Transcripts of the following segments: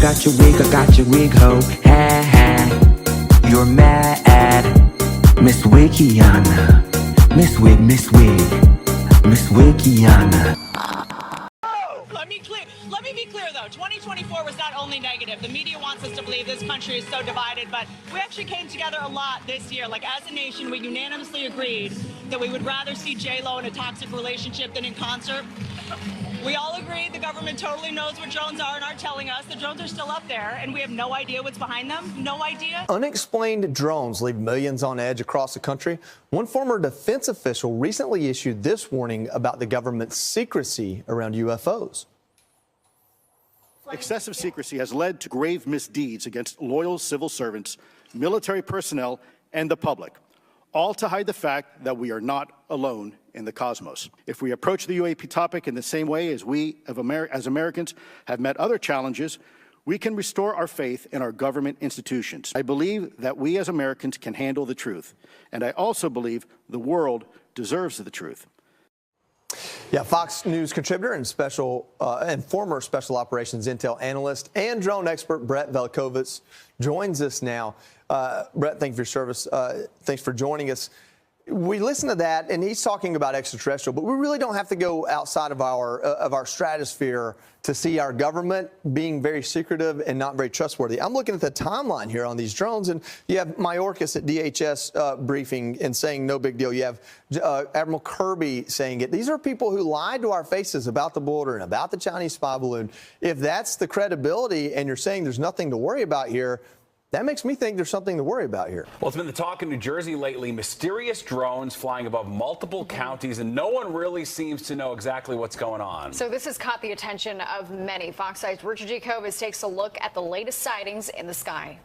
I got your wig, ho. Ha ha. You're mad. Miss Wikiana. Miss Wig. Miss Wikiana. Let me be clear, though. 2024 was not only negative. The media wants us to believe this country is so divided, but we actually came together a lot this year. Like, as a nation, we unanimously agreed that we would rather see J-Lo in a toxic relationship than in concert. We all agreed the government totally knows what drones are and are telling us. The drones are still up there, and we have no idea what's behind them. No idea. Unexplained drones leave millions on edge across the country. One former defense official recently issued this warning about the government's secrecy around UFOs. Excessive secrecy has led to grave misdeeds against loyal civil servants, military personnel, and the public, all to hide the fact that we are not alone in the cosmos. If we approach the UAP topic in the same way as we as Americans have met other challenges, we can restore our faith in our government institutions. I believe that we as Americans can handle the truth, and I also believe the world deserves the truth. Yeah, Fox News contributor and former Special Operations Intel analyst and drone expert Brett Velkovitz joins us now. Brett, thank you for your service. Thanks for joining us. We listen to that, and he's talking about extraterrestrial, but we really don't have to go outside of our stratosphere to see our government being very secretive and not very trustworthy. I'm looking at the timeline here on these drones, and you have Mayorkas at DHS briefing and saying no big deal. You have Admiral Kirby saying it. These are people who lied to our faces about the border and about the Chinese spy balloon. If that's the credibility and you're saying there's nothing to worry about here, that makes me think there's something to worry about here. Well, it's been the talk in New Jersey lately, mysterious drones flying above multiple counties, and no one really seems to know exactly what's going on. So this has caught the attention of many. Fox 5's Richard Jacobs takes a look at the latest sightings in the sky.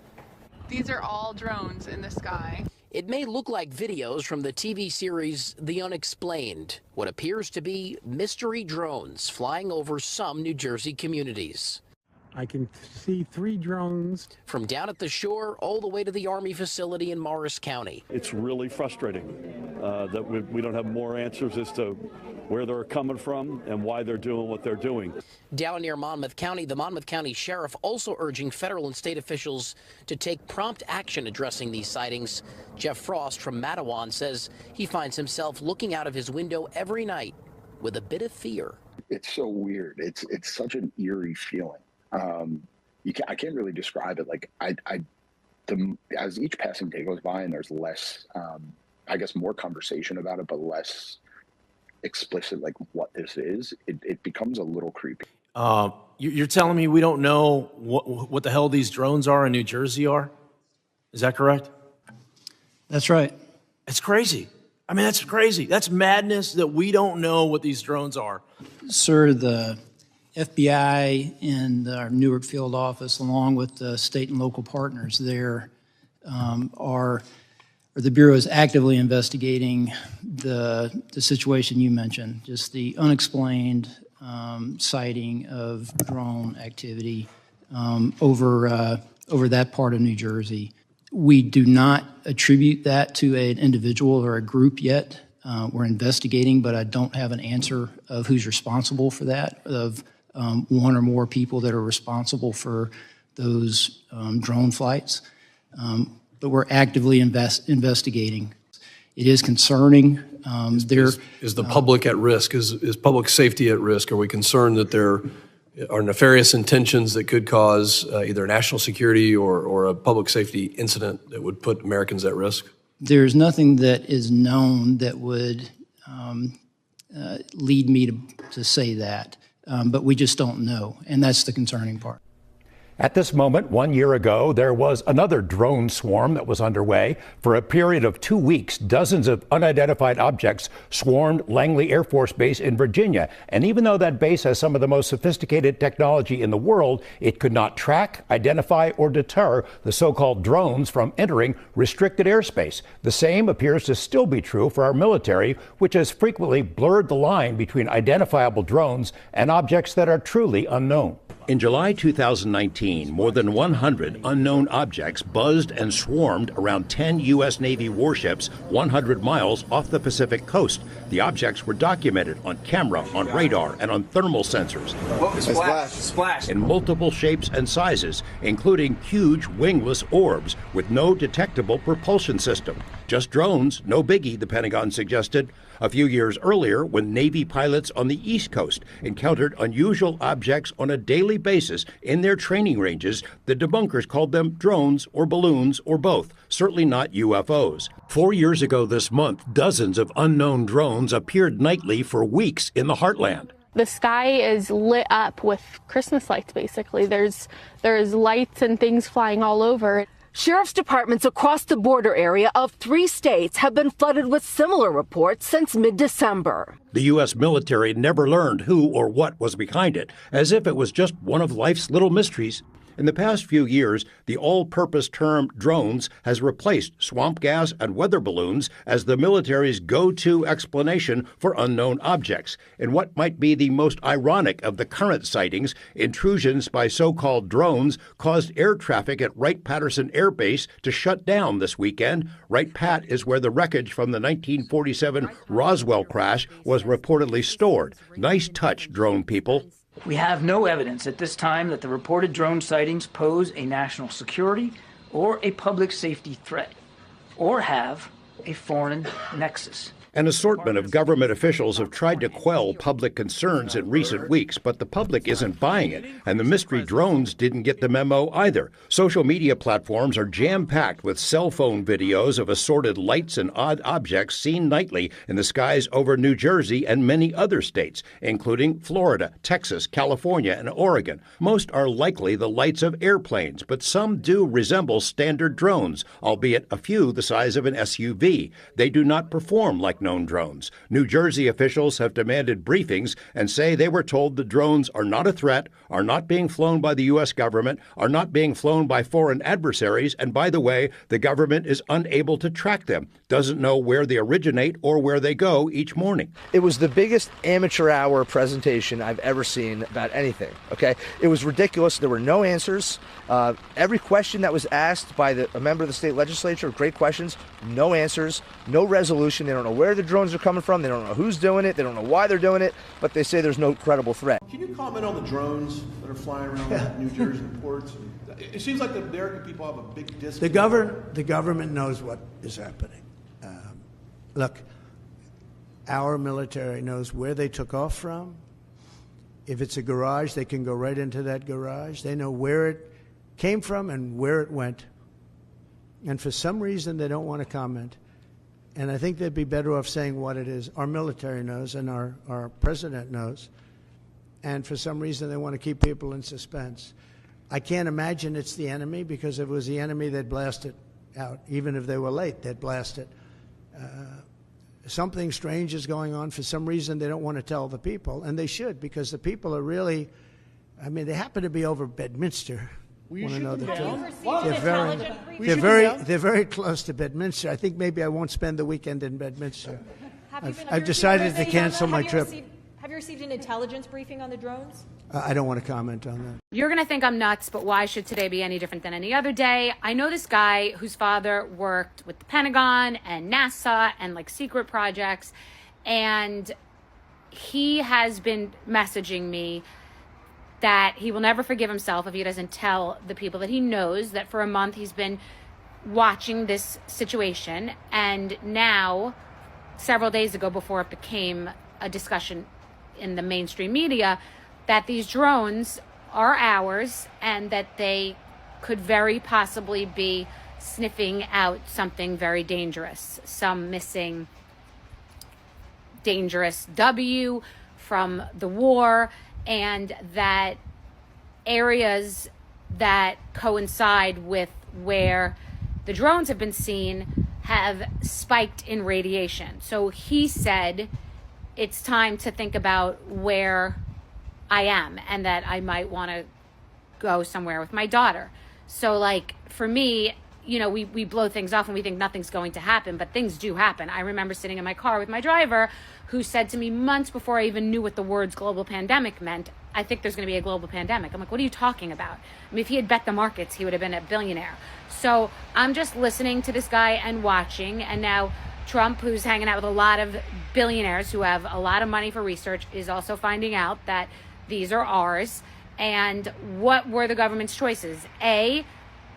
These are all drones in the sky. It may look like videos from the TV series The Unexplained, what appears to be mystery drones flying over some New Jersey communities. I can see 3 drones. From down at the shore all the way to the Army facility in Morris County. It's really frustrating that we don't have more answers as to where they're coming from and why they're doing what they're doing. Down near Monmouth County, the Monmouth County Sheriff also urging federal and state officials to take prompt action addressing these sightings. Jeff Frost from Matawan says he finds himself looking out of his window every night with a bit of fear. It's so weird. It's such an eerie feeling. I can't really describe it. Like as each passing day goes by and there's less, I guess more conversation about it, but less explicit, like what this is, it becomes a little creepy. You're telling me we don't know what the hell these drones are in New Jersey are? Is that correct? That's right. It's crazy. I mean, that's crazy. That's madness that we don't know what these drones are. Sir, the FBI and our Newark field office, along with the state and local partners there, the Bureau is actively investigating the situation you mentioned, just the unexplained sighting of drone activity over that part of New Jersey. We do not attribute that to an individual or a group yet. We're investigating, but I don't have an answer of who's responsible for that, of one or more people that are responsible for those drone flights. But we're actively investigating. It is concerning. Is the public at risk? Is public safety at risk? Are we concerned that there are nefarious intentions that could cause either national security or a public safety incident that would put Americans at risk? There's nothing that is known that would lead me to say that, but we just don't know, and that's the concerning part. At this moment, 1 year ago, there was another drone swarm that was underway. For a period of 2 weeks, dozens of unidentified objects swarmed Langley Air Force Base in Virginia. And even though that base has some of the most sophisticated technology in the world, it could not track, identify, or deter the so-called drones from entering restricted airspace. The same appears to still be true for our military, which has frequently blurred the line between identifiable drones and objects that are truly unknown. In July 2019, more than 100 unknown objects buzzed and swarmed around 10 U.S. Navy warships 100 miles off the Pacific coast. The objects were documented on camera, on radar, and on thermal sensors. Splash. In multiple shapes and sizes, including huge wingless orbs with no detectable propulsion system. Just drones, no biggie, the Pentagon suggested. A few years earlier, when Navy pilots on the East Coast encountered unusual objects on a daily basis in their training ranges, the debunkers called them drones or balloons or both, certainly not UFOs. 4 years ago this month, dozens of unknown drones appeared nightly for weeks in the heartland. The sky is lit up with Christmas lights, basically. There's lights and things flying all over. Sheriff's departments across the border area of 3 states have been flooded with similar reports since mid-December. The U.S. military never learned who or what was behind it, as if it was just one of life's little mysteries. In the past few years, the all-purpose term drones has replaced swamp gas and weather balloons as the military's go-to explanation for unknown objects. In what might be the most ironic of the current sightings, intrusions by so-called drones caused air traffic at Wright-Patterson Air Base to shut down this weekend. Wright-Pat is where the wreckage from the 1947 Roswell crash was reportedly stored. Nice touch, drone people. We have no evidence at this time that the reported drone sightings pose a national security or a public safety threat, or have a foreign nexus. An assortment of government officials have tried to quell public concerns in recent weeks, but the public isn't buying it, and the mystery drones didn't get the memo either. Social media platforms are jam-packed with cell phone videos of assorted lights and odd objects seen nightly in the skies over New Jersey and many other states, including Florida, Texas, California, and Oregon. Most are likely the lights of airplanes, but some do resemble standard drones, albeit a few the size of an SUV. They do not perform like known drones. New Jersey officials have demanded briefings and say they were told the drones are not a threat, are not being flown by the U.S. government, are not being flown by foreign adversaries, and by the way, the government is unable to track them, doesn't know where they originate or where they go each morning. It was the biggest amateur hour presentation I've ever seen about anything, okay? It was ridiculous. There were no answers. Every question that was asked by a member of the state legislature, great questions, no answers, no resolution. They don't know where the drones are coming from. They don't know who's doing it. They don't know why they're doing it, but they say there's no credible threat. Can you comment on the drones that are flying around New Jersey ports? It seems like the American people have a big disconnect. The government knows what is happening. Look, our military knows where they took off from. If it's a garage, they can go right into that garage. They know where it came from and where it went. And for some reason, they don't want to comment. And I think they'd be better off saying what it is. Our military knows and our president knows. And for some reason, they want to keep people in suspense. I can't imagine it's the enemy, because if it was the enemy, they'd blast it out. Even if they were late, they'd blast it. Something strange is going on. For some reason, they don't want to tell the people, and they should, because the people are really, I mean, they happen to be over Bedminster. Want to know the truth? They're very close to Bedminster. I think maybe I won't spend the weekend in Bedminster. I've decided to cancel my trip. Have you received an intelligence briefing on the drones? I don't want to comment on that. You're going to think I'm nuts, but why should today be any different than any other day? I know this guy whose father worked with the Pentagon and NASA and like secret projects, and he has been messaging me that he will never forgive himself if he doesn't tell the people that he knows that for a month he's been watching this situation. And now, several days ago, before it became a discussion in the mainstream media, that these drones are ours and that they could very possibly be sniffing out something very dangerous, some missing dangerous W from the war, and that areas that coincide with where the drones have been seen have spiked in radiation. So he said it's time to think about where I am and that I might want to go somewhere with my daughter. So like for me, you know, we blow things off and we think nothing's going to happen, but things do happen. I remember sitting in my car with my driver who said to me months before I even knew what the words global pandemic meant, I think there's going to be a global pandemic. I'm like, what are you talking about? I mean, if he had bet the markets, he would have been a billionaire. So I'm just listening to this guy and watching. And now Trump, who's hanging out with a lot of billionaires who have a lot of money for research, is also finding out that these are ours. And what were the government's choices? A,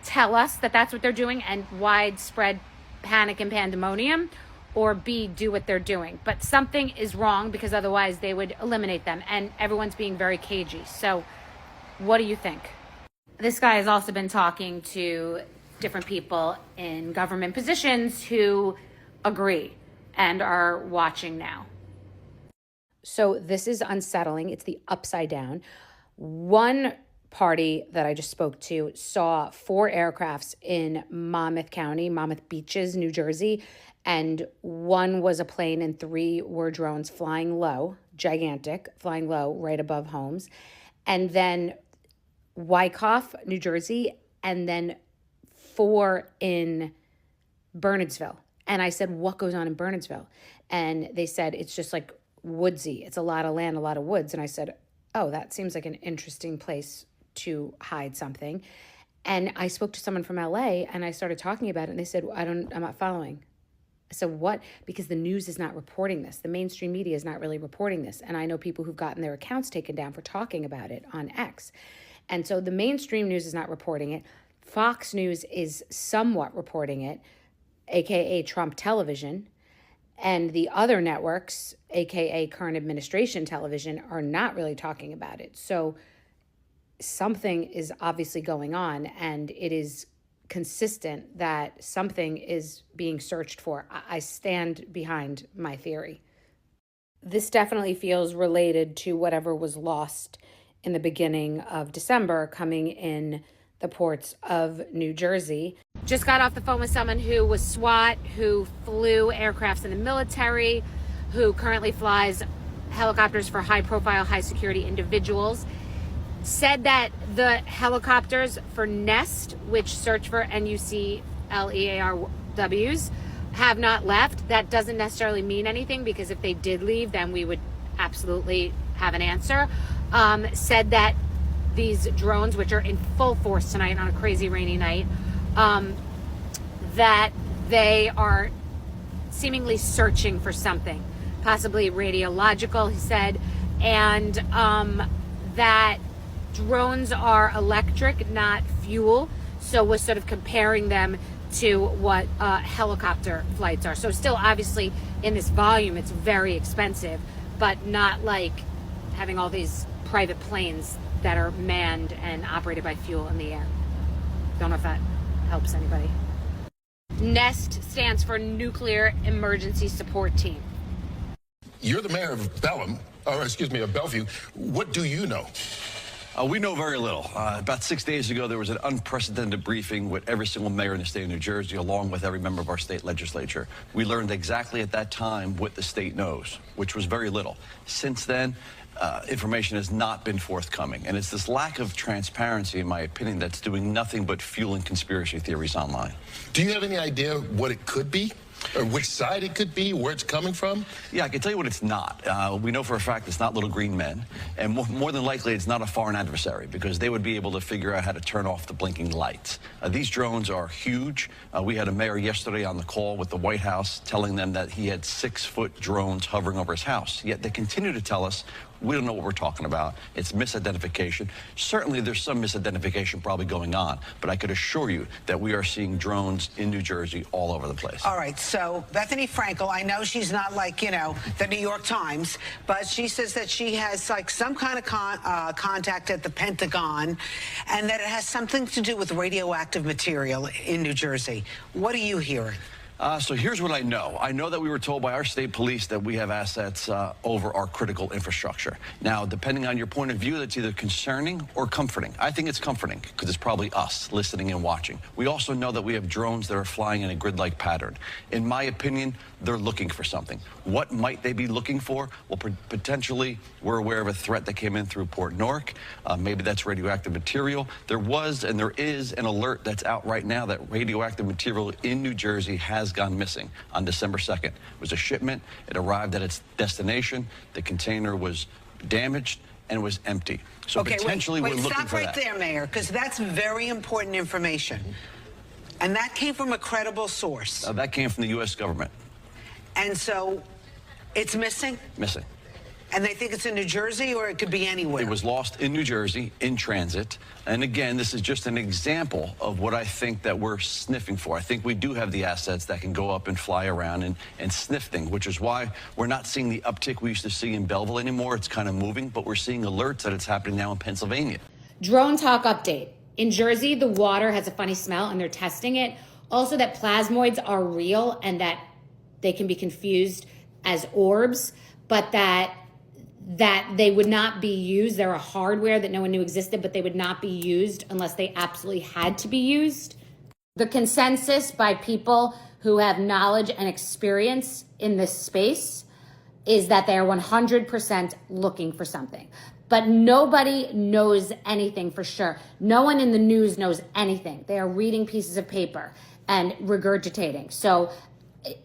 tell us that that's what they're doing and widespread panic and pandemonium, or B, do what they're doing. But something is wrong, because otherwise they would eliminate them, and everyone's being very cagey. So what do you think? This guy has also been talking to different people in government positions who agree and are watching now. So this is unsettling. It's the upside down. One party that I just spoke to saw 4 aircrafts in Monmouth County, Monmouth Beaches, New Jersey, and 1 was a plane and 3 were drones flying low, gigantic, flying low right above homes. And then Wyckoff, New Jersey, and then 4 in Bernardsville. And I said, what goes on in Bernardsville? And they said, it's just like woodsy. It's a lot of land, a lot of woods. And I said, oh, that seems like an interesting place to hide something. And I spoke to someone from LA and I started talking about it, and they said, I'm not following. So what? Because the news is not reporting this. The mainstream media is not really reporting this. And I know people who've gotten their accounts taken down for talking about it on X. And so the mainstream news is not reporting it. Fox News is somewhat reporting it, AKA Trump Television. And the other networks, AKA current administration television, are not really talking about it. So something is obviously going on, and it is consistent that something is being searched for. I stand behind my theory. This definitely feels related to whatever was lost in the beginning of December coming in the ports of New Jersey. Just got off the phone with someone who was SWAT, who flew aircrafts in the military, who currently flies helicopters for high-profile, high-security individuals. Said that the helicopters for NEST, which search for NUCLEARWs, have not left. That doesn't necessarily mean anything, because if they did leave, then we would absolutely have an answer. Said that these drones, which are in full force tonight on a crazy rainy night, that they are seemingly searching for something, possibly radiological, he said, and that drones are electric, not fuel. So we're sort of comparing them to what helicopter flights are. So still, obviously, in this volume, it's very expensive, but not like having all these private planes that are manned and operated by fuel in the air. Don't know if that helps anybody. NEST stands for Nuclear Emergency Support Team. You're the mayor of Bellevue. What do you know? We know very little. About 6 days ago, there was an unprecedented briefing with every single mayor in the state of New Jersey, along with every member of our state legislature. We learned exactly at that time what the state knows, which was very little. Since then, information has not been forthcoming. And it's this lack of transparency, in my opinion, that's doing nothing but fueling conspiracy theories online. Do you have any idea what it could be? Or which side it could be, where it's coming from? Yeah, I can tell you what it's not. We know for a fact it's not little green men. And more than likely, it's not a foreign adversary, because they would be able to figure out how to turn off the blinking lights. These drones are huge. We had a mayor yesterday on the call with the White House telling them that he had 6-foot drones hovering over his house. Yet they continue to tell us, we don't know what we're talking about. It's misidentification. Certainly, there's some misidentification probably going on, but I could assure you that we are seeing drones in New Jersey all over the place. All right, so Bethany Frankel, I know she's not like, the New York Times, but she says that she has like some kind of contact at the Pentagon, and that it has something to do with radioactive material in New Jersey. What are you hearing? So here's what I know. I know that we were told by our state police that we have assets over our critical infrastructure. Now, depending on your point of view, that's either concerning or comforting. I think it's comforting, because it's probably us listening and watching. We also know that we have drones that are flying in a grid-like pattern. In my opinion, they're looking for something. What might they be looking for? Well, potentially, we're aware of a threat that came in through Port Newark. Maybe that's radioactive material. There was and there is an alert that's out right now that radioactive material in New Jersey has gone missing on December 2nd. It was a shipment. It arrived at its destination. The container was damaged, and it was empty. So Okay, potentially wait, we're looking stop for right that. there, Mayor, because that's very important information. And that came from a credible source. That came from the U.S. government. And so it's missing? Missing. And they think it's in New Jersey, or it could be anywhere? It was lost in New Jersey, in transit. And again, this is just an example of what I think that we're sniffing for. I think we do have the assets that can go up and fly around and sniff things, which is why we're not seeing the uptick we used to see in Belleville anymore. It's kind of moving, but we're seeing alerts that it's happening now in Pennsylvania. Drone talk update. In Jersey, the water has a funny smell and they're testing it. Also that plasmoids are real and that they can be confused as orbs, but that they would not be used. They're a hardware that no one knew existed, but they would not be used unless they absolutely had to be used. The consensus by people who have knowledge and experience in this space is that they are 100% looking for something. But nobody knows anything for sure. No one in the news knows anything. They are reading pieces of paper and regurgitating. So,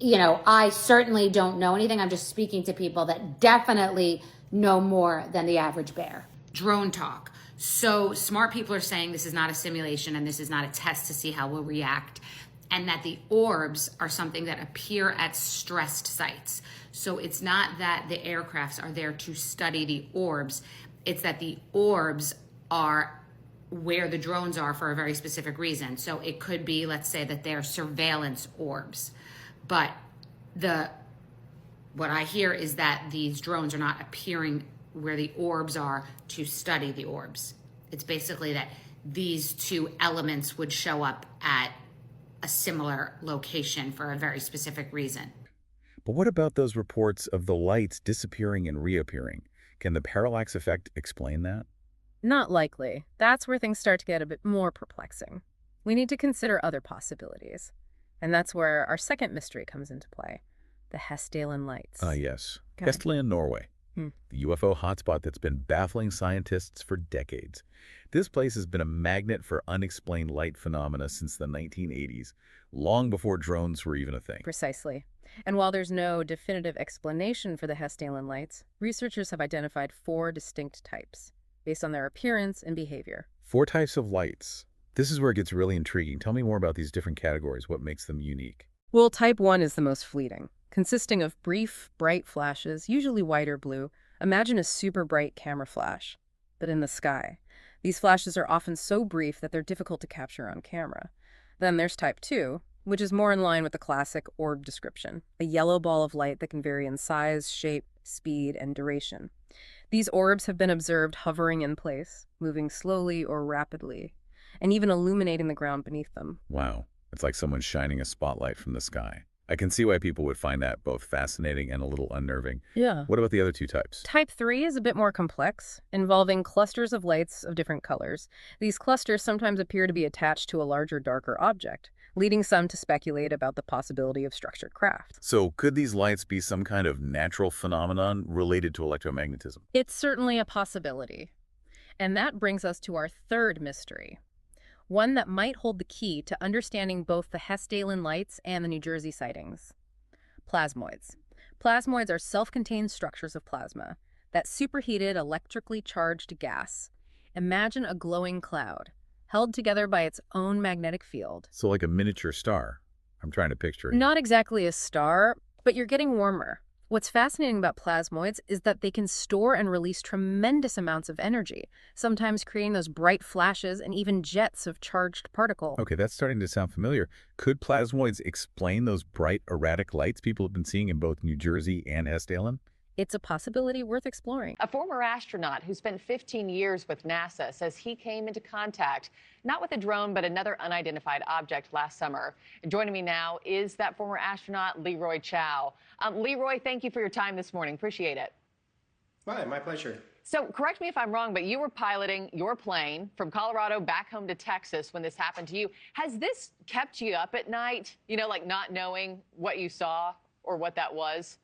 you know, I certainly don't know anything. I'm just speaking to people that definitely know more than the average bear. Drone talk. So smart people are saying this is not a simulation and this is not a test to see how we'll react, and that the orbs are something that appear at stressed sites. So it's not that the aircrafts are there to study the orbs, it's that the orbs are where the drones are for a very specific reason. So it could be, let's say that they're surveillance orbs, but what I hear is that these drones are not appearing where the orbs are to study the orbs. It's basically that these two elements would show up at a similar location for a very specific reason. But what about those reports of the lights disappearing and reappearing? Can the parallax effect explain that? Not likely. That's where things start to get a bit more perplexing. We need to consider other possibilities. And that's where our second mystery comes into play. The Hestalen lights. Yes. Hestalen, Norway. The UFO hotspot that's been baffling scientists for decades. This place has been a magnet for unexplained light phenomena since the 1980s, long before drones were even a thing. Precisely. And while there's no definitive explanation for the Hestalen lights, researchers have identified 4 distinct types, based on their appearance and behavior. 4 types of lights. This is where it gets really intriguing. Tell me more about these different categories, what makes them unique. Well, type 1 is the most fleeting, consisting of brief, bright flashes, usually white or blue. Imagine a super bright camera flash, but in the sky. These flashes are often so brief that they're difficult to capture on camera. Then there's type 2, which is more in line with the classic orb description, a yellow ball of light that can vary in size, shape, speed, and duration. These orbs have been observed hovering in place, moving slowly or rapidly, and even illuminating the ground beneath them. Wow, it's like someone shining a spotlight from the sky. I can see why people would find that both fascinating and a little unnerving. Yeah. What about the other 2 types? Type 3 is a bit more complex, involving clusters of lights of different colors. These clusters sometimes appear to be attached to a larger, darker object, leading some to speculate about the possibility of structured craft. So could these lights be some kind of natural phenomenon related to electromagnetism? It's certainly a possibility. And that brings us to our third mystery. One that might hold the key to understanding both the Hestalen lights and the New Jersey sightings. Plasmoids. Plasmoids are self-contained structures of plasma, that superheated electrically charged gas. Imagine a glowing cloud, held together by its own magnetic field. So like a miniature star. I'm trying to picture it. Not exactly a star, but you're getting warmer. What's fascinating about plasmoids is that they can store and release tremendous amounts of energy, sometimes creating those bright flashes and even jets of charged particle. Okay, that's starting to sound familiar. Could plasmoids explain those bright, erratic lights people have been seeing in both New Jersey and Hestalen? It's a possibility worth exploring. A former astronaut who spent 15 years with NASA says he came into contact, not with a drone, but another unidentified object last summer. Joining me now is that former astronaut, Leroy Chow. Leroy, thank you for your time this morning. Appreciate it. Hi, my pleasure. So correct me if I'm wrong, but you were piloting your plane from Colorado back home to Texas when this happened to you. Has this kept you up at night, you know, like not knowing what you saw or what that was?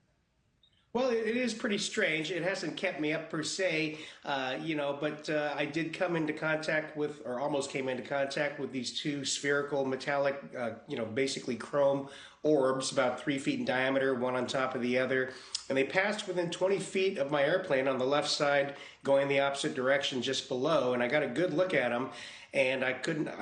Well, it is pretty strange. It hasn't kept me up per se, but I did come into contact with, or almost came into contact with these two spherical metallic, basically chrome orbs about 3 feet in diameter, one on top of the other. And they passed within 20 feet of my airplane on the left side, going the opposite direction just below. And I got a good look at them. And I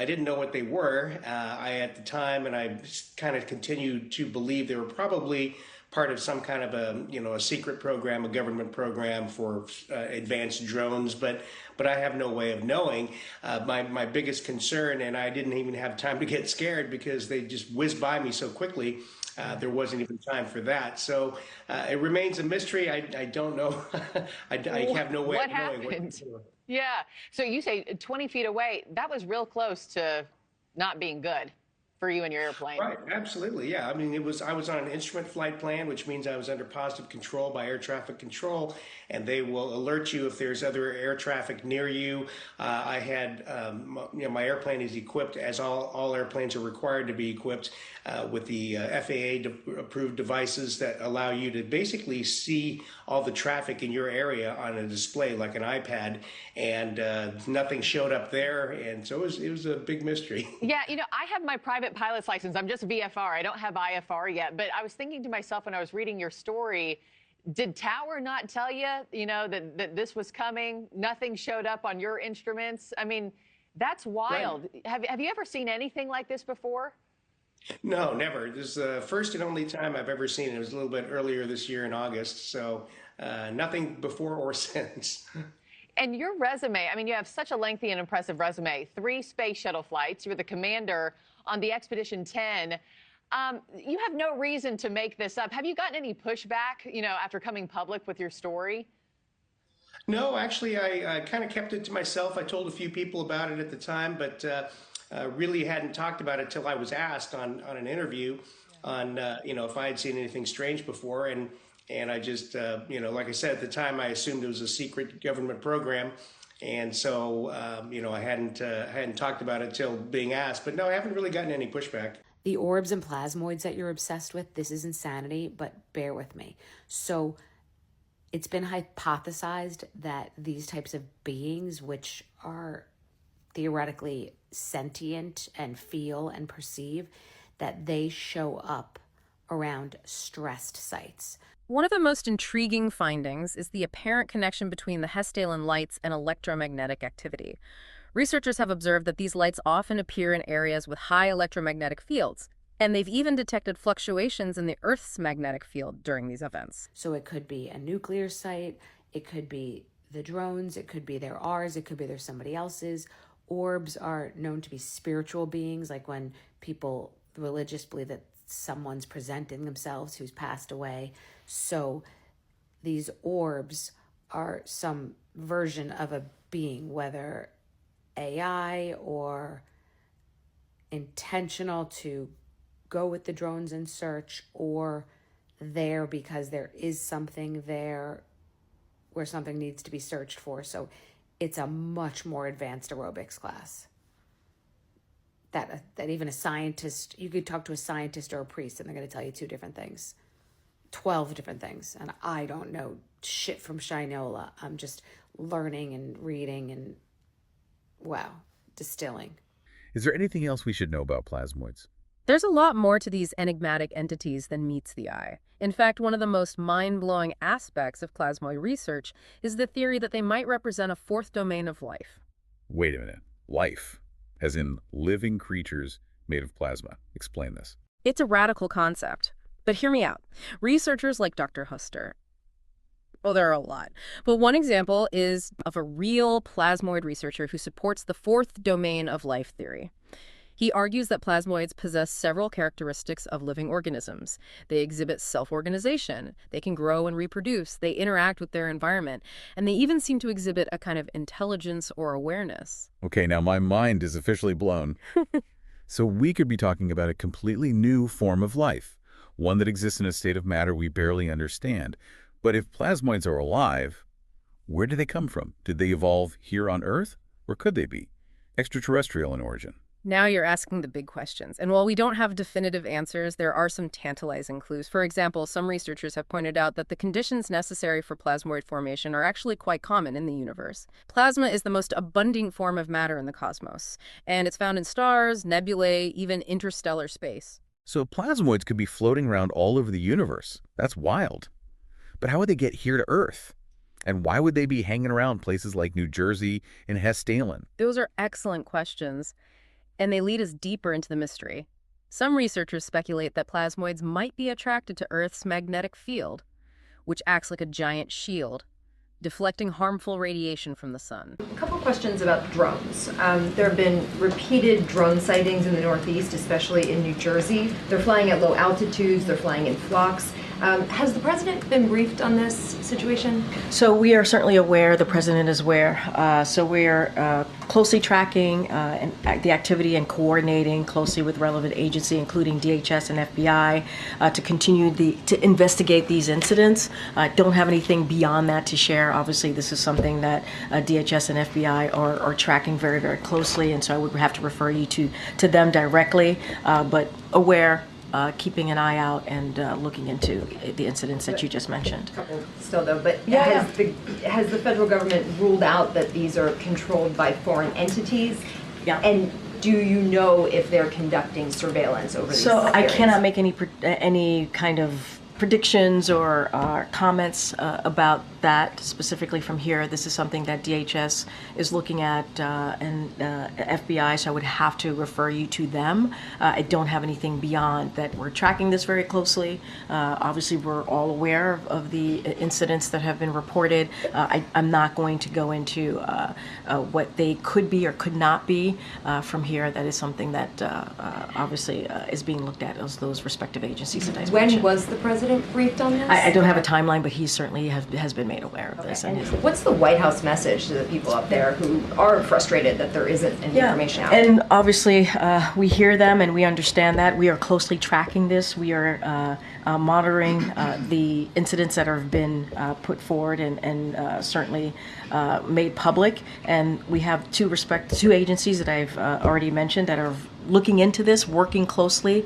didn't know what they were at the time, and I kind of continued to believe they were probably part of some kind of a secret program, a government program for advanced drones, but I have no way of knowing. My biggest concern, and I didn't even have time to get scared because they just whizzed by me so quickly. There wasn't even time for that. So it remains a mystery. I don't know. I have no way of knowing what happened. Yeah. So you say 20 feet away. That was real close to not being good for you and your airplane. Right. Absolutely. Yeah. I mean, I was on an instrument flight plan, which means I was under positive control by air traffic control, and they will alert you if there's other air traffic near you. I had, my airplane is equipped, as all airplanes are required to be equipped, with the FAA approved devices that allow you to basically see all the traffic in your area on a display like an iPad, and nothing showed up there, and so it was a big mystery. Yeah, I have my private pilot's license. I'm just VFR. I don't have IFR yet, but I was thinking to myself when I was reading your story, did Tower not tell you, that this was coming? Nothing showed up on your instruments? I mean, that's wild. Right. Have you ever seen anything like this before? No, never. This is the first and only time I've ever seen it. It was a little bit earlier this year in August, so nothing before or since. And your resume, I mean, you have such a lengthy and impressive resume. 3 space shuttle flights. You were the commander on the Expedition 10. You have no reason to make this up. Have you gotten any pushback, after coming public with your story? No, actually, I kind of kept it to myself. I told a few people about it at the time, but really hadn't talked about it till I was asked on an interview on, if I had seen anything strange before. And I just, like I said, at the time, I assumed it was a secret government program. And so, I hadn't talked about it till being asked. But no, I haven't really gotten any pushback. The orbs and plasmoids that you're obsessed with, this is insanity, but bear with me. So it's been hypothesized that these types of beings, which are theoretically sentient and feel and perceive, that they show up around stressed sites. One of the most intriguing findings is the apparent connection between the Hessdalen lights and electromagnetic activity. Researchers have observed that these lights often appear in areas with high electromagnetic fields, and they've even detected fluctuations in the Earth's magnetic field during these events. So it could be a nuclear site, it could be the drones, it could be they're ours, it could be they're somebody else's. Orbs are known to be spiritual beings, like when people religious believe that someone's presenting themselves who's passed away. So these orbs are some version of a being, whether AI or intentional to go with the drones in search, or there because there is something there where something needs to be searched for. So it's a much more advanced aerobics class. That even a scientist, you could talk to a scientist or a priest and they're going to tell you 2 different things, 12 different things. And I don't know shit from Shinola. I'm just learning and reading and, wow, distilling. Is there anything else we should know about plasmoids? There's a lot more to these enigmatic entities than meets the eye. In fact, one of the most mind-blowing aspects of plasmoid research is the theory that they might represent a 4th domain of life. Wait a minute. Life? As in living creatures made of plasma. Explain this. It's a radical concept, but hear me out. Researchers like Dr. Huster, there are a lot, but one example is of a real plasmoid researcher who supports the 4th domain of life theory. He argues that plasmoids possess several characteristics of living organisms. They exhibit self-organization, they can grow and reproduce, they interact with their environment, and they even seem to exhibit a kind of intelligence or awareness. Okay, now my mind is officially blown. So we could be talking about a completely new form of life, one that exists in a state of matter we barely understand. But if plasmoids are alive, where do they come from? Did they evolve here on Earth? Or could they be extraterrestrial in origin? Now you're asking the big questions. And while we don't have definitive answers, there are some tantalizing clues. For example, some researchers have pointed out that the conditions necessary for plasmoid formation are actually quite common in the universe. Plasma is the most abundant form of matter in the cosmos, and it's found in stars, nebulae, even interstellar space. So plasmoids could be floating around all over the universe. That's wild. But how would they get here to Earth? And why would they be hanging around places like New Jersey and Hestalen? Those are excellent questions, and they lead us deeper into the mystery. Some researchers speculate that plasmoids might be attracted to Earth's magnetic field, which acts like a giant shield, deflecting harmful radiation from the sun. A couple questions about drones. There have been repeated drone sightings in the Northeast, especially in New Jersey. They're flying at low altitudes, they're flying in flocks. Has the president been briefed on this situation? So we are certainly aware, the president is aware. So we're closely tracking the activity and coordinating closely with relevant agency, including DHS and FBI, to continue to investigate these incidents. Don't have anything beyond that to share. Obviously, this is something that DHS and FBI are tracking very, very closely, and so I would have to refer you to them directly, but aware. Keeping an eye out and looking into the incidents that you just mentioned. Still though, but has the federal government ruled out that these are controlled by foreign entities? Yeah. And do you know if they're conducting surveillance over these areas? I cannot make any kind of predictions or comments about that specifically from here. This is something that DHS is looking at and FBI, so I would have to refer you to them. I don't have anything beyond that. We're tracking this very closely. Obviously, we're all aware of the incidents that have been reported. I'm not going to go into what they could be or could not be from here. That is something that obviously is being looked at as those respective agencies that I mentioned. When was the president briefed on this? I don't have a timeline, but he certainly has been made aware of this. And what's the White House message to the people up there who are frustrated that there isn't any information out? And obviously, we hear them and we understand that. We are closely tracking this. We are monitoring the incidents that have been put forward and certainly made public. And we have two agencies that I've already mentioned that are looking into this, working closely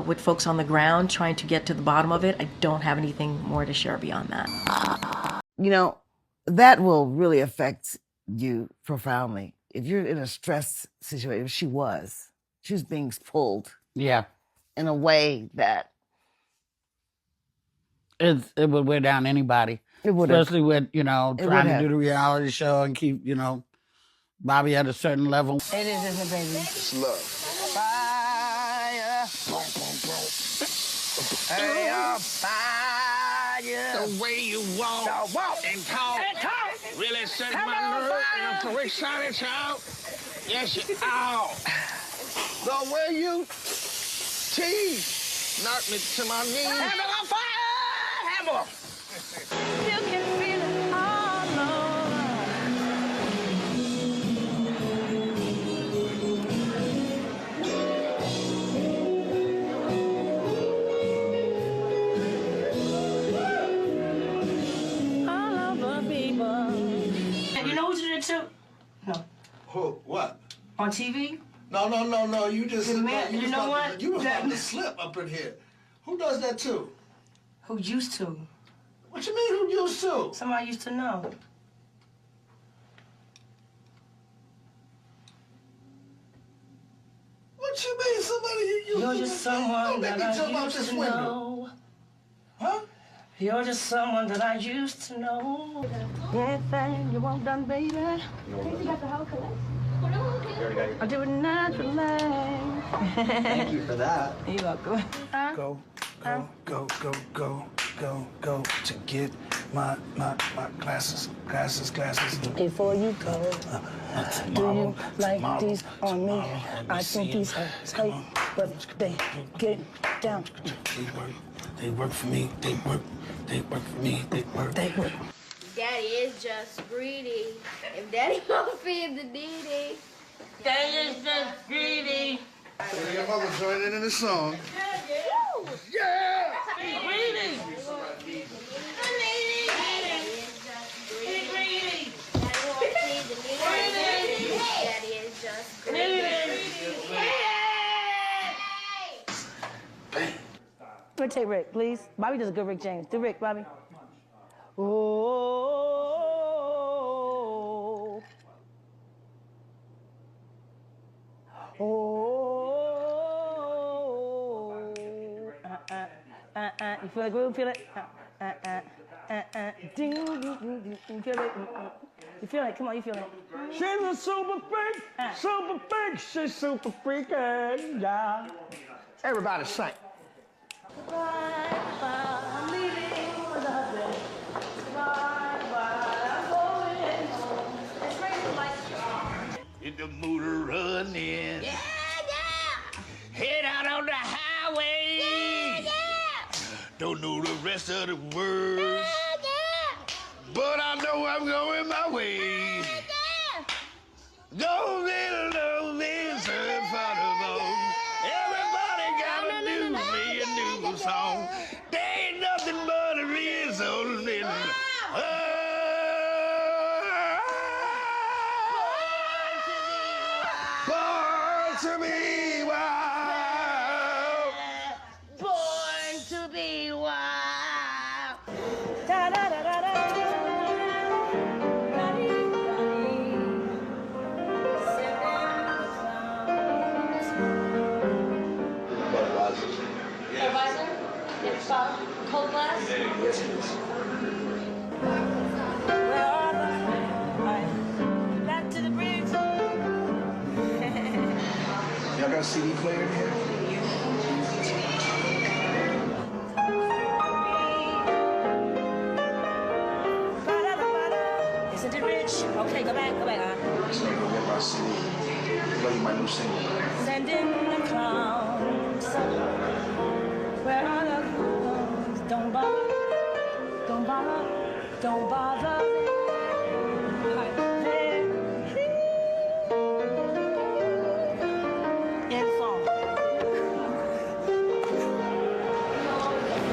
with folks on the ground, trying to get to the bottom of it. I don't have anything more to share beyond that. You know, that will really affect you profoundly. If you're in a stress situation, she was being pulled. Yeah. In a way that it would wear down anybody. It would, especially with, trying to do the reality show and keep, Bobby at a certain level. It is, isn't it, baby? It's love. Fire. Hey, fire. The way you walk and talk really set my nerve, and I'm so excited, child. Yes, you are. The way you tease knocked me to my knees. Hammer on fire! Hammer! You can feel it all over. No. Who? What? On TV? No. You just. You know what? You was about to slip up in here. Who does that too? Who used to? What you mean? Who used to? Somebody used to know. What you mean? Somebody you used to? You're just someone that I used to know. Huh? You're just someone that I used to know. Anything you want done, baby. You got the whole collection. I do it naturally. Thank you for that. You're welcome. Go to get my glasses. Before you go, do you like these on me? I think these are tight, but they get down. They work for me. They work for me. They work. Daddy is just greedy. If Daddy won't feed the needy. Daddy is just greedy. Your mother joining in the song. Yeah! Greedy! imitate Rick, please. Bobby does a good Rick James. Do Rick, Bobby. Oh. Oh. You feel the groove? Feel it? Ding, ding, ding, ding. You feel it? You feel it? Come on, you feel it. She's a super freak, super freak, she's super freaking, yeah. Everybody sing. Bye, I'm leaving with a husband. Bye, I'm going home. It's raining like In the motor running. Yeah, Head out on the highway. yeah. Don't know the rest of the words. But I know I'm going my way. Go little this and for the bone. Everybody gotta do me a new song. There ain't nothing but a reason in born to be wild. Born to be wild. Da da da da da. Advisor? Yes, cold glass? Yes, please. Back to the bridge. Y'all got a CD player in here? Isn't it rich? Okay, go back. So I'm gonna get my CD. Play my new single. Send in the clowns. Where are the clowns? Don't bother. Don't bother. Don't bother. End song.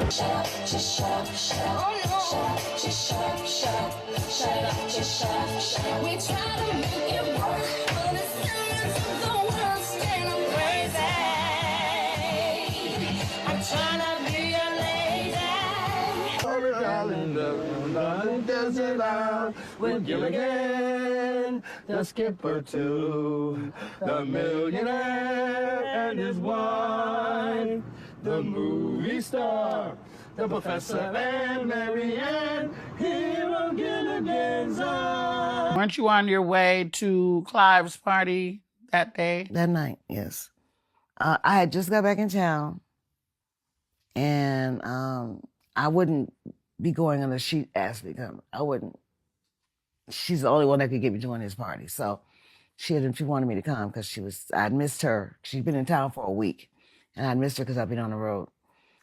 Shut up, just shut up, shut up. Oh no. Shut up, just shut up, shut up. Shut up, just shut up, shut up. We try to make it work, but it's silence of the worst, and I'm crazy. I'm trying to be a lady. Does it out with Gilligan, the skipper too, the millionaire and his wife, the movie star, the professor and Marianne, Hero Gilligan's eye. Weren't you on your way to Clive's party that day? That night, yes. I had just got back in town, and I wouldn't be going unless she asked me to come. I wouldn't. She's the only one that could get me to join his party. So she wanted me to come because I'd missed her. She'd been in town for a week, and I'd missed her because I'd been on the road.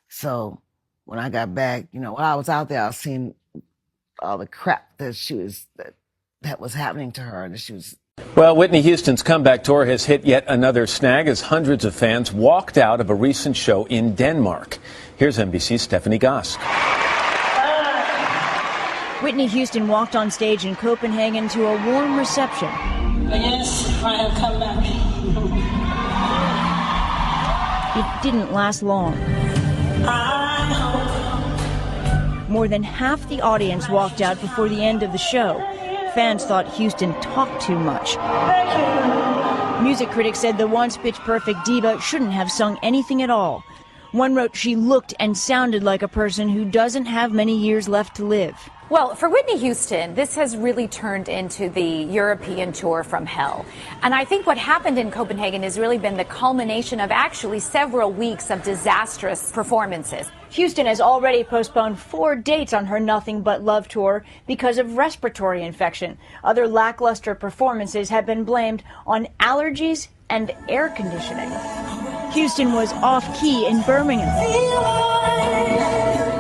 So when I got back, while I was out there, I was seeing all the crap that that was happening to her, and that she was. Well, Whitney Houston's comeback tour has hit yet another snag as hundreds of fans walked out of a recent show in Denmark. Here's NBC's Stephanie Gosk. Whitney Houston walked on stage in Copenhagen to a warm reception. Yes, I have come back. It didn't last long. More than half the audience walked out before the end of the show. Fans thought Houston talked too much. Music critics said the once pitch-perfect diva shouldn't have sung anything at all. One wrote she looked and sounded like a person who doesn't have many years left to live. Well, for Whitney Houston, this has really turned into the European tour from hell. And I think what happened in Copenhagen has really been the culmination of actually several weeks of disastrous performances. Houston has already postponed 4 dates on her Nothing But Love tour because of respiratory infection. Other lackluster performances have been blamed on allergies and air conditioning. Houston was off-key in Birmingham,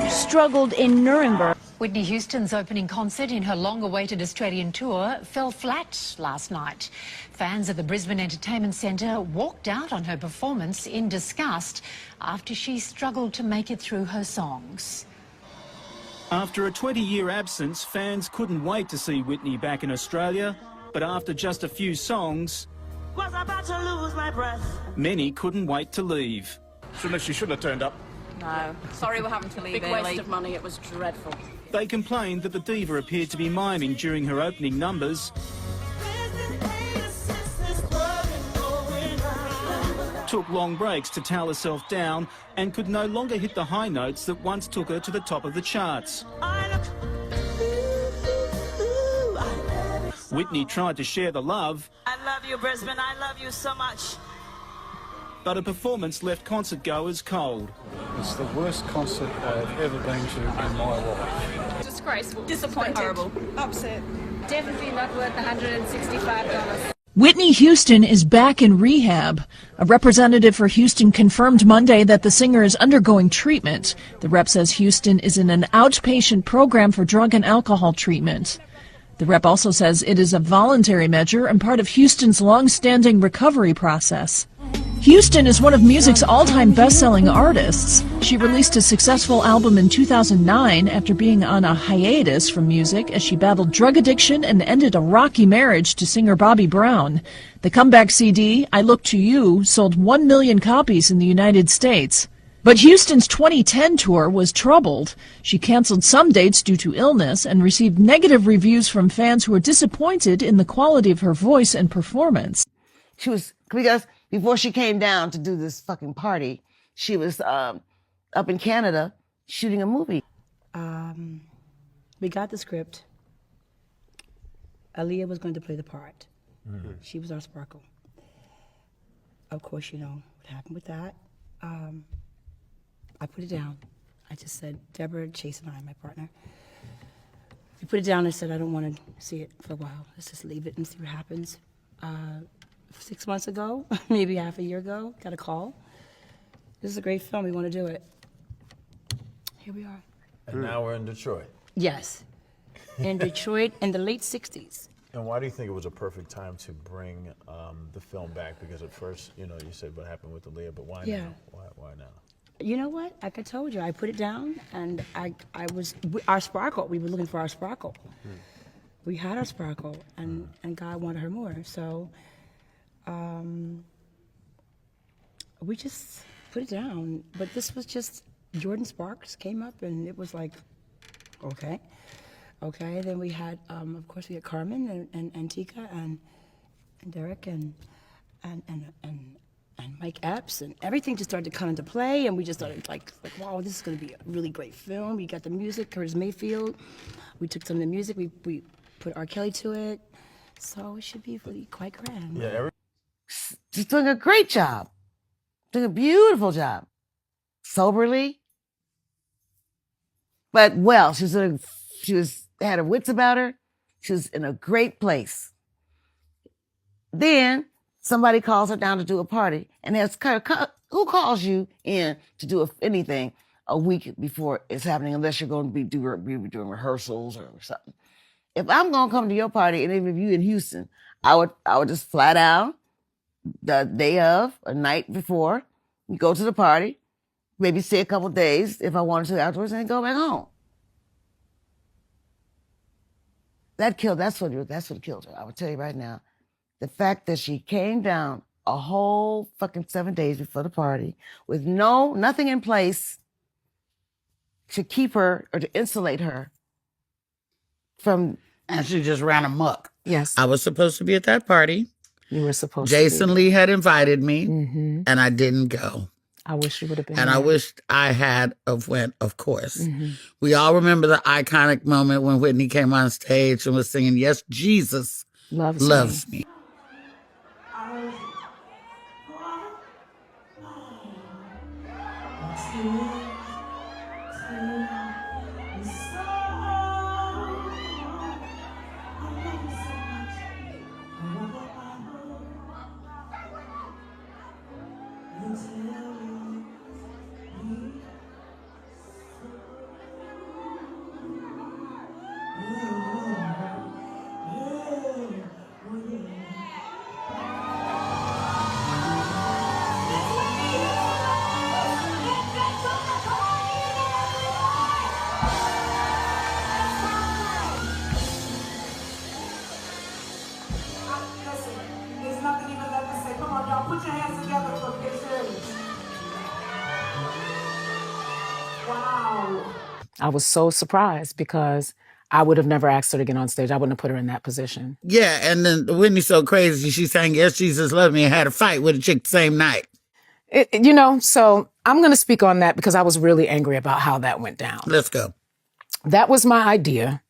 struggled in Nuremberg. Whitney Houston's opening concert in her long-awaited Australian tour fell flat last night. Fans at the Brisbane Entertainment Centre walked out on her performance in disgust after she struggled to make it through her songs. After a 20-year absence, fans couldn't wait to see Whitney back in Australia, but after just a few songs, Was about to lose my breath. many couldn't wait to leave. She shouldn't have turned up. No. Sorry we're having to leave Big early. waste of money. It was dreadful. They complained that the diva appeared to be miming during her opening numbers, took long breaks to towel herself down, and could no longer hit the high notes that once took her to the top of the charts. Whitney tried to share the love. I love you, Brisbane. I love you so much. But a performance left concert goers cold. It's the worst concert I've ever been to in my life. Disgraceful. Disappointed. Horrible. Upset. Definitely not worth $165. Whitney Houston is back in rehab. A representative for Houston confirmed Monday that the singer is undergoing treatment. The rep says Houston is in an outpatient program for drug and alcohol treatment. The rep also says it is a voluntary measure and part of Houston's long-standing recovery process. Houston is one of music's all-time best-selling artists. She released a successful album in 2009 after being on a hiatus from music as she battled drug addiction and ended a rocky marriage to singer Bobby Brown. The comeback CD, I Look to You, sold 1 million copies in the United States. But Houston's 2010 tour was troubled. She canceled some dates due to illness and received negative reviews from fans who were disappointed in the quality of her voice and performance. She was, because before she came down to do this fucking party, she was up in Canada shooting a movie. We got the script. Aaliyah was going to play the part. Mm-hmm. She was our sparkle. Of course, you know what happened with that. I put it down. I just said, Deborah, Chase, and I, my partner, we put it down and said, I don't want to see it for a while. Let's just leave it and see what happens. 6 months ago, maybe half a year ago, got a call. This is a great film. We want to do it. Here we are. And now we're in Detroit. Yes. In Detroit in the late 60s. And why do you think it was a perfect time to bring the film back? Because at first, you said what happened with Aaliyah, but why now? Why now? You know what? Like I told you, I put it down, and I was our sparkle. We were looking for our sparkle. We had our sparkle, and God wanted her more. So we just put it down. But this was just Jordan Sparks came up, and it was like, okay. Then we had, of course, we had Carmen and Tika and Derek and Mike Epps, and everything just started to come into play, and we just started like wow, this is going to be a really great film. We got the music, Curtis Mayfield. We took some of the music, we put R. Kelly to it, so it should be really quite grand. Yeah, she's doing a great job, doing a beautiful job, soberly, but well. She had her wits about her. She was in a great place. Then somebody calls her down to do a party, and who calls you in to do anything a week before it's happening, unless you're going to be doing rehearsals or something. If I'm going to come to your party, and even if you in Houston, I would just fly down the day of, a night before, go to the party, maybe stay a couple days if I wanted to afterwards, and then go back home. That's what killed her. I will tell you right now. The fact that she came down a whole fucking 7 days before the party with nothing in place to keep her or to insulate her from. And she just ran amok. Yes. I was supposed to be at that party. You were supposed Jason to be. Lee had invited me, Mm-hmm. and I didn't go. I wish you would have been And there. I wished I had went, of course. Mm-hmm. We all remember the iconic moment when Whitney came on stage and was singing, "Yes, Jesus loves me." I was so surprised because I would have never asked her to get on stage. I wouldn't have put her in that position. Yeah, and then Whitney's so crazy. She sang Yes, Jesus Loved Me and had a fight with a chick the same night. So I'm going to speak on that because I was really angry about how that went down. Let's go. That was my idea.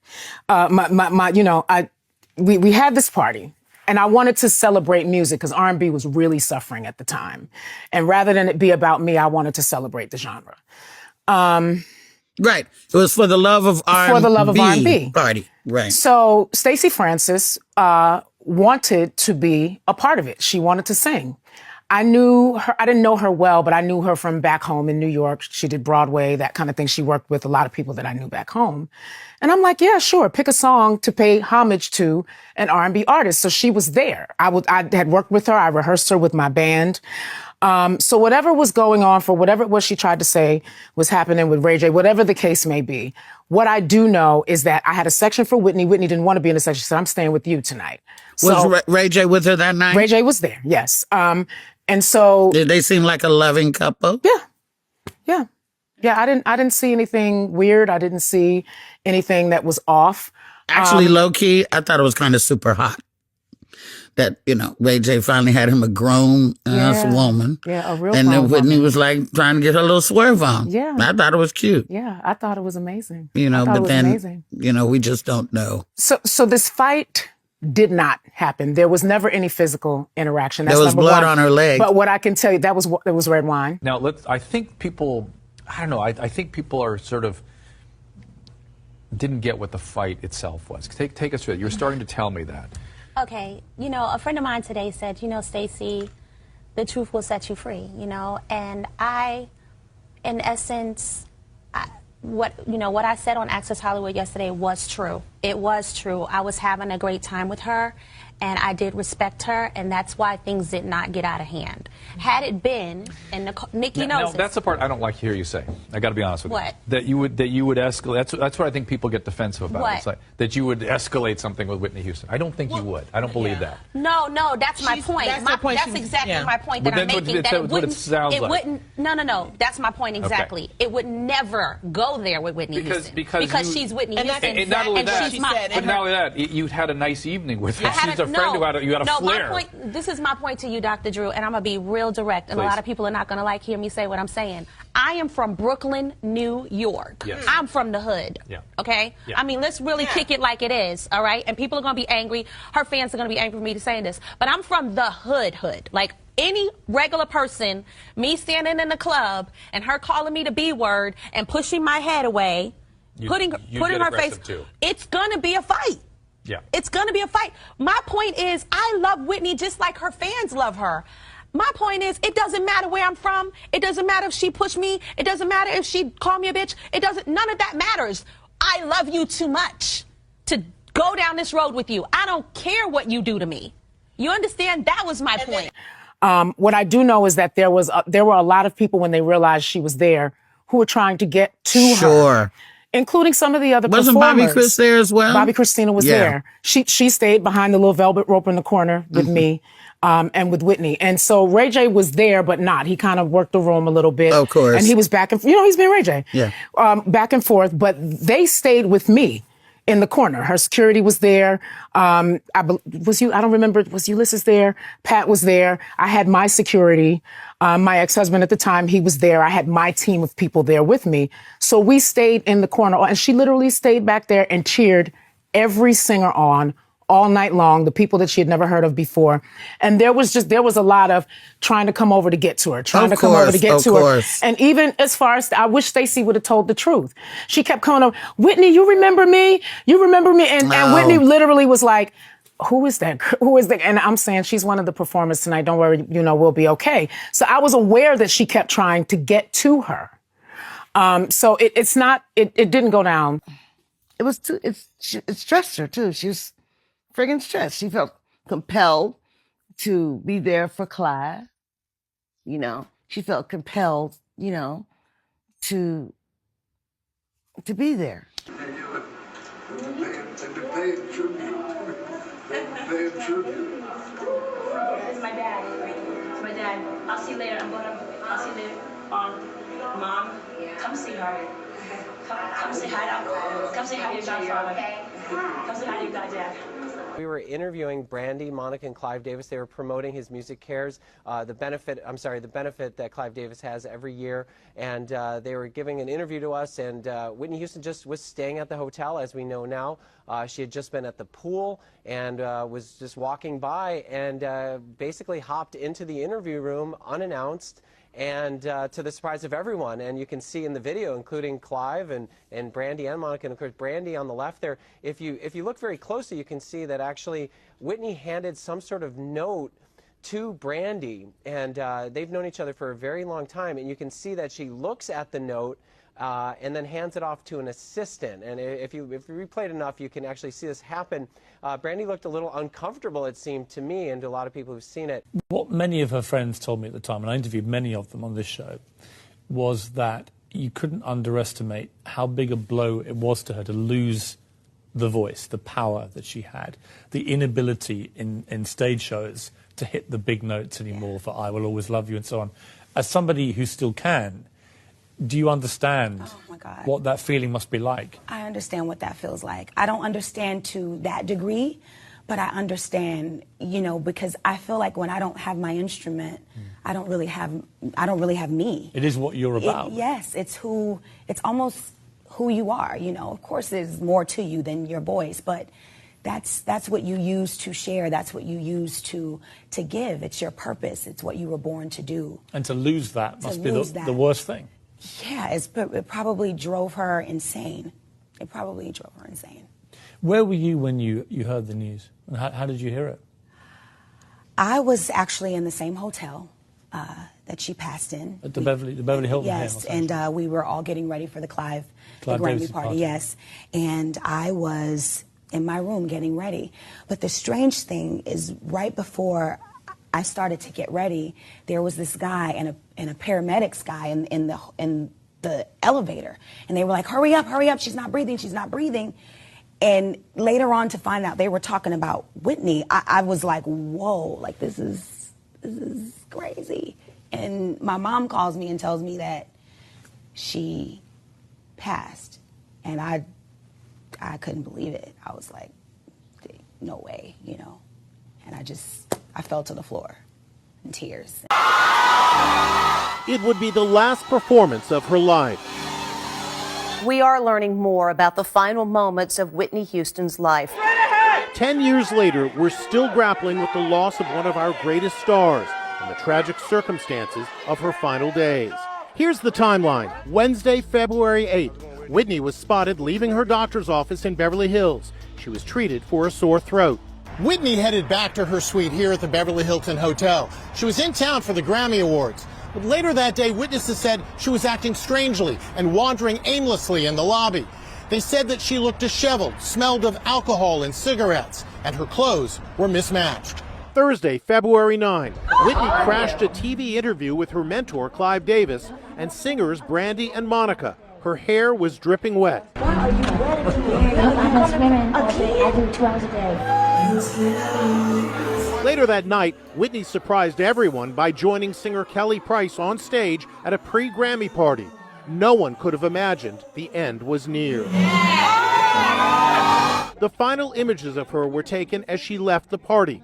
We had this party. And I wanted to celebrate music because R&B was really suffering at the time. And rather than it be about me, I wanted to celebrate the genre. Right. It was for the love of R&B. For the love of R&B. Party. Right. So Stacey Francis wanted to be a part of it. She wanted to sing. I knew her. I didn't know her well, but I knew her from back home in New York. She did Broadway, that kind of thing. She worked with a lot of people that I knew back home. And I'm like, yeah, sure. Pick a song to pay homage to an R&B artist. So she was there. I had worked with her. I rehearsed her with my band. So whatever was going on, for whatever it was she tried to say was happening with Ray J, whatever the case may be, what I do know is that I had a section for Whitney. Whitney didn't want to be in the section. She said, I'm staying with you tonight. Was Ray J with her that night? Ray J was there, yes. And so... Did they seem like a loving couple? Yeah. Yeah, I didn't see anything weird. I didn't see anything that was off. Actually, low-key, I thought it was kind of super hot. That, Ray J finally had him a grown-ass woman. Yeah, a real And then Whitney woman. was like trying to get her little swerve on. Yeah. I thought it was cute. Yeah, I thought it was amazing. But then, amazing. We just don't know. So this fight did not happen. There was never any physical interaction. That's there was blood on her leg. But what I can tell you, it was red wine. Now, I think people, I don't know, I think people are sort of, didn't get what the fight itself was. Take us through it. You're starting to tell me that. Okay, a friend of mine today said, Stacey, the truth will set you free, and I, in essence, what I said on Access Hollywood yesterday was true. It was true. I was having a great time with her, and I did respect her, and that's why things did not get out of hand. Had it been, and Nikki knows No, that's the part I don't like to hear you say. I got to be honest with What? you. That you would escalate. That's what I think people get defensive about. What? It's like that you would escalate something with Whitney Houston. I don't think you would. I don't believe that. No, that's my point. That's exactly my point that But I'm that's making. That what it sounds like. wouldn't. No. That's my point exactly. Okay. It would never go there with Whitney Houston because she's Whitney Houston, and not only that, she's my. but not only that, you had a nice evening with her. She's a friend who you had a flair. This is my point to you, Dr. Drew, and I'm going to be real direct, and Please. a lot of people are not going to hear me say what I'm saying. I am from Brooklyn, New York. Yes. I'm from the hood. Yeah. Okay? Yeah. I mean, let's really kick it like it is, all right? And people are going to be angry. Her fans are going to be angry for me to saying this. But I'm from the hood. Like any regular person, me standing in the club and her calling me the B word and pushing my head away, putting her face, too. It's going to be a fight. Yeah. It's going to be a fight. My point is, I love Whitney just like her fans love her. My point is, it doesn't matter where I'm from. It doesn't matter if she pushed me. It doesn't matter if she called me a bitch. None of that matters. I love you too much to go down this road with you. I don't care what you do to me. You understand? That was my point. What I do know is that there were a lot of people when they realized she was there who were trying to get to her. Including some of the other performers. Wasn't Bobby Chris there as well? Bobby Christina was there. She stayed behind the little velvet rope in the corner with me and with Whitney. And so Ray J was there, but not. He kind of worked the room a little bit. Of course. And he was back and he's been Ray J. Yeah. Back and forth. But they stayed with me in the corner. Her security was there. I don't remember. Was Ulysses there? Pat was there. I had my security. My ex-husband at the time, he was there. I had my team of people there with me. So we stayed in the corner, and she literally stayed back there and cheered every singer on all night long, the people that she had never heard of before. And there was a lot of trying to come over to get to her, her. And even as far as, I wish Stacey would have told the truth. She kept coming up, Whitney, you remember me? You remember me? And Whitney literally was like, who is that? Who is that? And I'm saying she's one of the performers tonight. Don't worry, we'll be okay. So I was aware that she kept trying to get to her. So it didn't go down. It stressed her too. She was friggin' stressed. She felt compelled to be there for Clyde. She felt compelled, to be there. It's my dad. It's my dad. I'll see you later. I'll see you later. Mom, come see her. Come say hi now. Come say hi to your godfather. Come say hi to your goddad. We were interviewing Brandy, Monica, and Clive Davis. They were promoting his Music Cares, the benefit that Clive Davis has every year. And they were giving an interview to us, and Whitney Houston just was staying at the hotel, as we know now. She had just been at the pool and was just walking by and basically hopped into the interview room unannounced, and to the surprise of everyone. And you can see in the video, including Clive and Brandy and Monica, and of course Brandy on the left there, if you look very closely, you can see that actually Whitney handed some sort of note to Brandy, and they've known each other for a very long time, and you can see that she looks at the note and then hands it off to an assistant. And if you replay it enough, you can actually see this happen. Brandy looked a little uncomfortable, it seemed to me, and to a lot of people who've seen it. What many of her friends told me at the time, and I interviewed many of them on this show, was that you couldn't underestimate how big a blow it was to her to lose the voice, the power that she had, the inability in stage shows to hit the big notes anymore for I Will Always Love You and so on. As somebody who still can, do you understand what that feeling must be like? I understand what that feels like. I don't understand to that degree, but I understand, you know, because I feel like when I don't have my instrument, I don't really have me. It is what you're about. Yes, it's almost who you are, you know. Of course there's more to you than your voice, but that's what you use to share. That's what you use to give. It's your purpose. It's what you were born to do. And to lose that must be the worst thing. Yeah, it probably drove her insane. It probably drove her insane. Where were you when you heard the news? And how did you hear it? I was actually in the same hotel that she passed in. At the Beverly Hilton. Yes, and we were all getting ready for the Clive the Grammy Davis party. Yes, and I was in my room getting ready. But the strange thing is, right before I started to get ready, there was this guy and a paramedics guy in the elevator, and they were like, hurry up, she's not breathing. And later on to find out they were talking about Whitney, I was like, whoa, like this is crazy. And my mom calls me and tells me that she passed, and I couldn't believe it. I was like, no way, you know. And I fell to the floor in tears. It would be the last performance of her life. We are learning more about the final moments of Whitney Houston's life. 10 years later, we're still grappling with the loss of one of our greatest stars and the tragic circumstances of her final days. Here's the timeline. Wednesday, February 8th, Whitney was spotted leaving her doctor's office in Beverly Hills. She was treated for a sore throat. Whitney headed back to her suite here at the Beverly Hilton Hotel. She was in town for the Grammy Awards. But later that day, witnesses said she was acting strangely and wandering aimlessly in the lobby. They said that she looked disheveled, smelled of alcohol and cigarettes, and her clothes were mismatched. Thursday, February 9, Whitney crashed a TV interview with her mentor, Clive Davis, and singers Brandy and Monica. Her hair was dripping wet. Why are you wet? I've been swimming all day. I do 2 hours a day. Later that night, Whitney surprised everyone by joining singer Kelly Price on stage at a pre-Grammy party. No one could have imagined the end was near. The final images of her were taken as she left the party.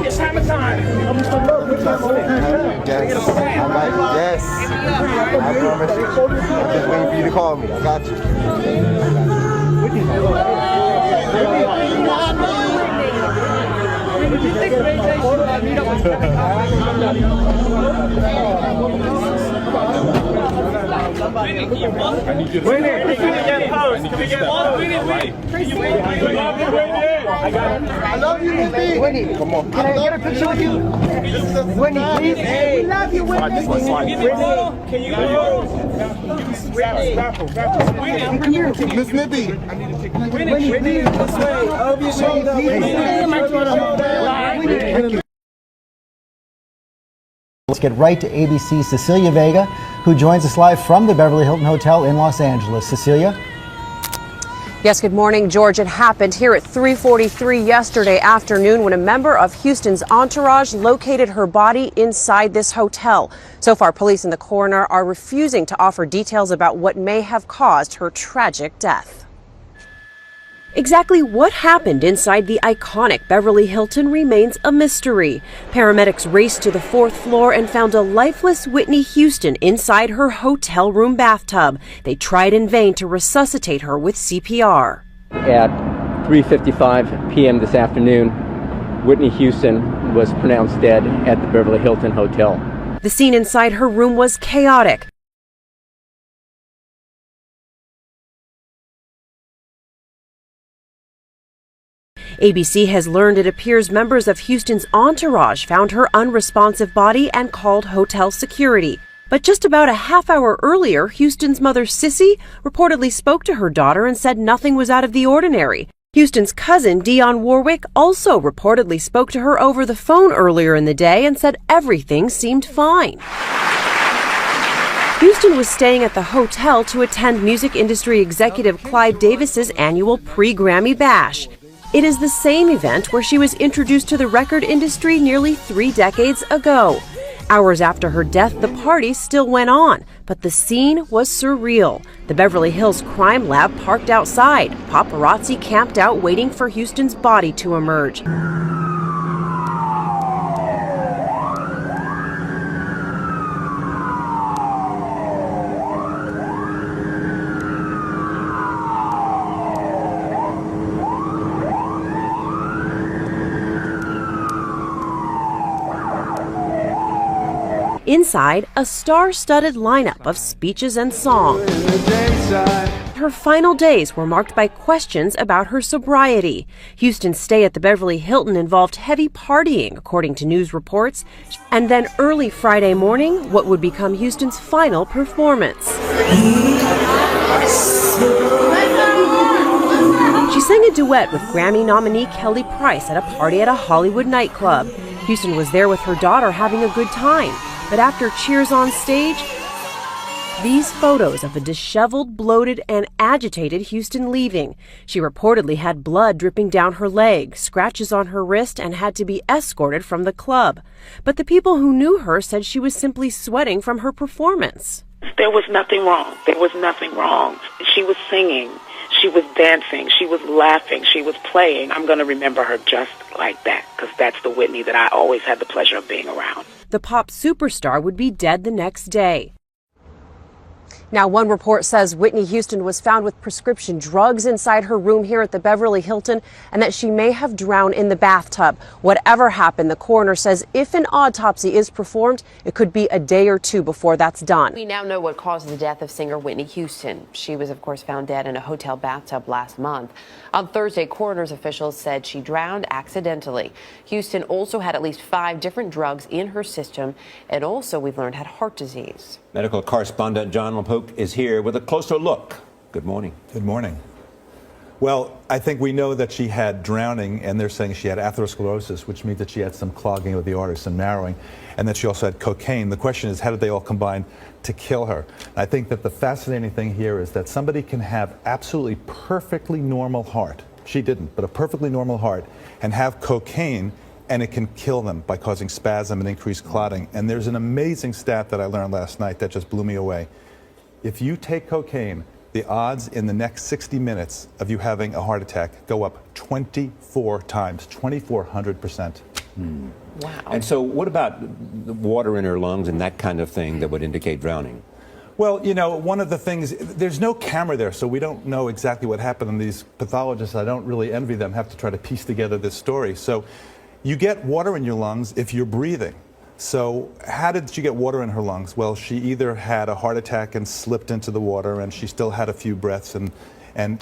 It's hammer time. Yes, I promise you. I'm just waiting for you to call me. I got I love you, Whitney. Come on. Can I get a picture with you? Whitney, please. Hey. We love you, Whitney. Whitney, can you go? Whitney. Miss Nibby. Whitney, this way. Over your shoulder. Let's get right to ABC's Cecilia Vega, who joins us live from the Beverly Hilton Hotel in Los Angeles. Cecilia? Yes, good morning, George. It happened here at 3:43 yesterday afternoon when a member of Houston's entourage located her body inside this hotel. So far, police and the coroner are refusing to offer details about what may have caused her tragic death. Exactly what happened inside the iconic Beverly Hilton remains a mystery. Paramedics raced to the 4th floor and found a lifeless Whitney Houston inside her hotel room bathtub. They tried in vain to resuscitate her with CPR. At 3:55 p.m. this afternoon, Whitney Houston was pronounced dead at the Beverly Hilton Hotel. The scene inside her room was chaotic. ABC has learned it appears members of Houston's entourage found her unresponsive body and called hotel security. But just about a half hour earlier, Houston's mother, Sissy, reportedly spoke to her daughter and said nothing was out of the ordinary. Houston's cousin, Dionne Warwick, also reportedly spoke to her over the phone earlier in the day and said everything seemed fine. Houston was staying at the hotel to attend music industry executive Clive Davis's annual pre-Grammy bash. It is the same event where she was introduced to the record industry nearly 3 decades ago. Hours after her death, the party still went on, but the scene was surreal. The Beverly Hills Crime Lab parked outside. Paparazzi camped out waiting for Houston's body to emerge. Inside, a star-studded lineup of speeches and songs. Her final days were marked by questions about her sobriety. Houston's stay at the Beverly Hilton involved heavy partying, according to news reports, and then early Friday morning, what would become Houston's final performance. She sang a duet with Grammy nominee Kelly Price at a party at a Hollywood nightclub. Houston was there with her daughter having a good time. But after cheers on stage, these photos of a disheveled, bloated, and agitated Houston leaving. She reportedly had blood dripping down her leg, scratches on her wrist, and had to be escorted from the club. But the people who knew her said she was simply sweating from her performance. There was nothing wrong. There was nothing wrong. She was singing. She was dancing. She was laughing. She was playing. I'm going to remember her just like that, because that's the Whitney that I always had the pleasure of being around. The pop superstar would be dead the next day. Now, one report says Whitney Houston was found with prescription drugs inside her room here at the Beverly Hilton and that she may have drowned in the bathtub. Whatever happened, the coroner says if an autopsy is performed, it could be a day or two before that's done. We now know what caused the death of singer Whitney Houston. She was, of course, found dead in a hotel bathtub last month. On Thursday, coroner's officials said she drowned accidentally. Houston also had at least 5 different drugs in her system and also, we've learned, had heart disease. Medical correspondent John LaPook is here with a closer look. Good morning. Good morning. Well, I think we know that she had drowning, and they're saying she had atherosclerosis, which means that she had some clogging of the arteries, some narrowing, and that she also had cocaine. The question is, how did they all combine to kill her? I think that the fascinating thing here is that somebody can have absolutely perfectly normal heart. She didn't, but a perfectly normal heart, and have cocaine, and it can kill them by causing spasm and increased clotting. And there's an amazing stat that I learned last night that just blew me away. If you take cocaine, the odds in the next 60 minutes of you having a heart attack go up 24 times, 2,400%. Wow. And so what about the water in her lungs and that kind of thing that would indicate drowning? Well, you know, one of the things, there's no camera there, so we don't know exactly what happened. And these pathologists, I don't really envy them, have to try to piece together this story. So you get water in your lungs if you're breathing. So how did she get water in her lungs? Well, she either had a heart attack and slipped into the water and she still had a few breaths and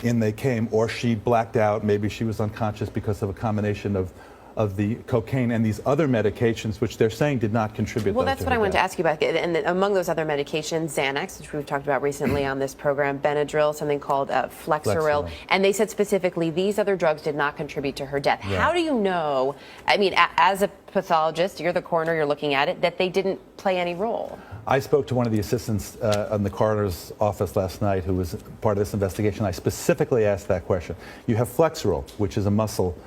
in they came, or she blacked out. Maybe she was unconscious because of a combination of of the cocaine and these other medications, which they're saying did not contribute. Well, that's to what her I wanted to death. ask you about. And among those other medications, Xanax, which we've talked about recently on this program, Benadryl, something called Flexeril, and they said specifically these other drugs did not contribute to her death. Right. How do you know, I mean, as a pathologist, you're the coroner, you're looking at it, that they didn't play any role? I spoke to one of the assistants in the coroner's office last night who was part of this investigation. I specifically asked that question. You have Flexeril, which is a muscle,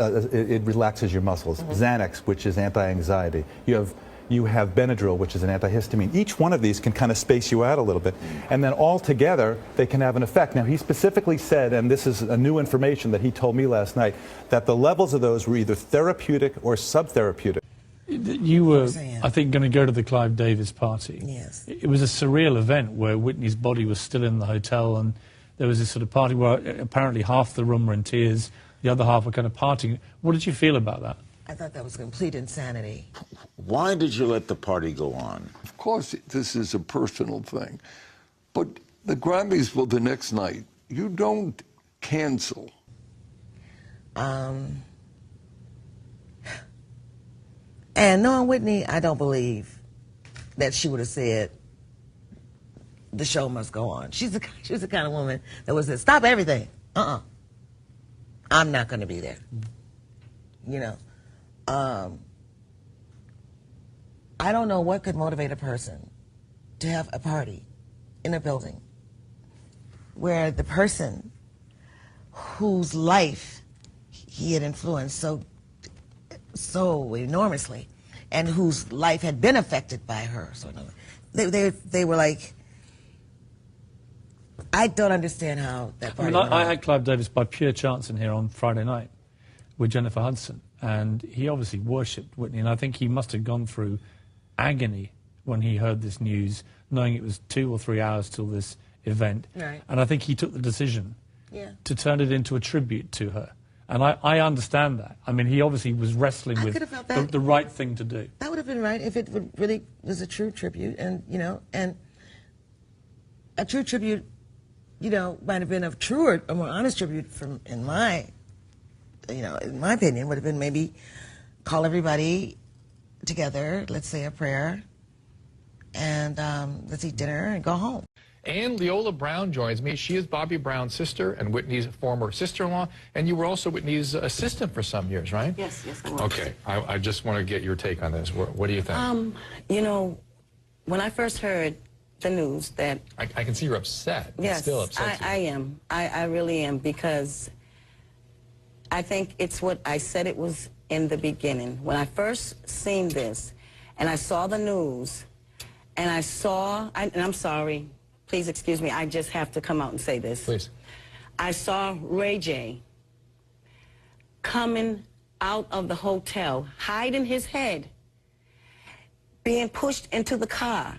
it relaxes your muscles. Xanax, which is anti-anxiety. You have Benadryl, which is an antihistamine. Each one of these can kind of space you out a little bit. And then all together, they can have an effect. Now, he specifically said, and this is a new information that he told me last night, that the levels of those were either therapeutic or subtherapeutic. You were, I think, going to go to the Clive Davis party. Yes. It was a surreal event where Whitney's body was still in the hotel, and there was this sort of party where apparently half the room were in tears, the other half were kind of partying. What did you feel about that? I thought that was complete insanity. Why did you let the party go on? Of course, this is a personal thing. But the Grammys were the next night. You don't cancel. And knowing Whitney, I don't believe that she would have said, the show must go on. She was the kind of woman that would say, stop everything. I'm not going to be there. You know. I don't know what could motivate a person to have a party in a building where the person whose life he had influenced so enormously and whose life had been affected by her. So they were like, I don't understand how that party went on. I had Clive Davis by pure chance in here on Friday night with Jennifer Hudson, and he obviously worshipped Whitney, and I think he must have gone through agony when he heard this news, knowing it was 2 or 3 hours till this event. Right. And I think he took the decision to turn it into a tribute to her. And I understand that. I mean, he obviously was wrestling with the right thing to do. That would have been right if it really was a true tribute, and and a true tribute, might have been a truer, a more honest tribute in my opinion, would have been maybe call everybody together, let's say a prayer, and let's eat dinner and go home. And Leola Brown joins me. She is Bobby Brown's sister and Whitney's former sister-in-law, and you were also Whitney's assistant for some years, right? Yes, I was. Okay, I just want to get your take on this. What do you think? When I first heard the news that... I can see you're upset. Yes, It's still upset. I am. I really am, because I think it's what I said it was in the beginning. When I first seen this, and I saw the news, and and I'm sorry, please excuse me, I just have to come out and say this. Please. I saw Ray J coming out of the hotel, hiding his head, being pushed into the car.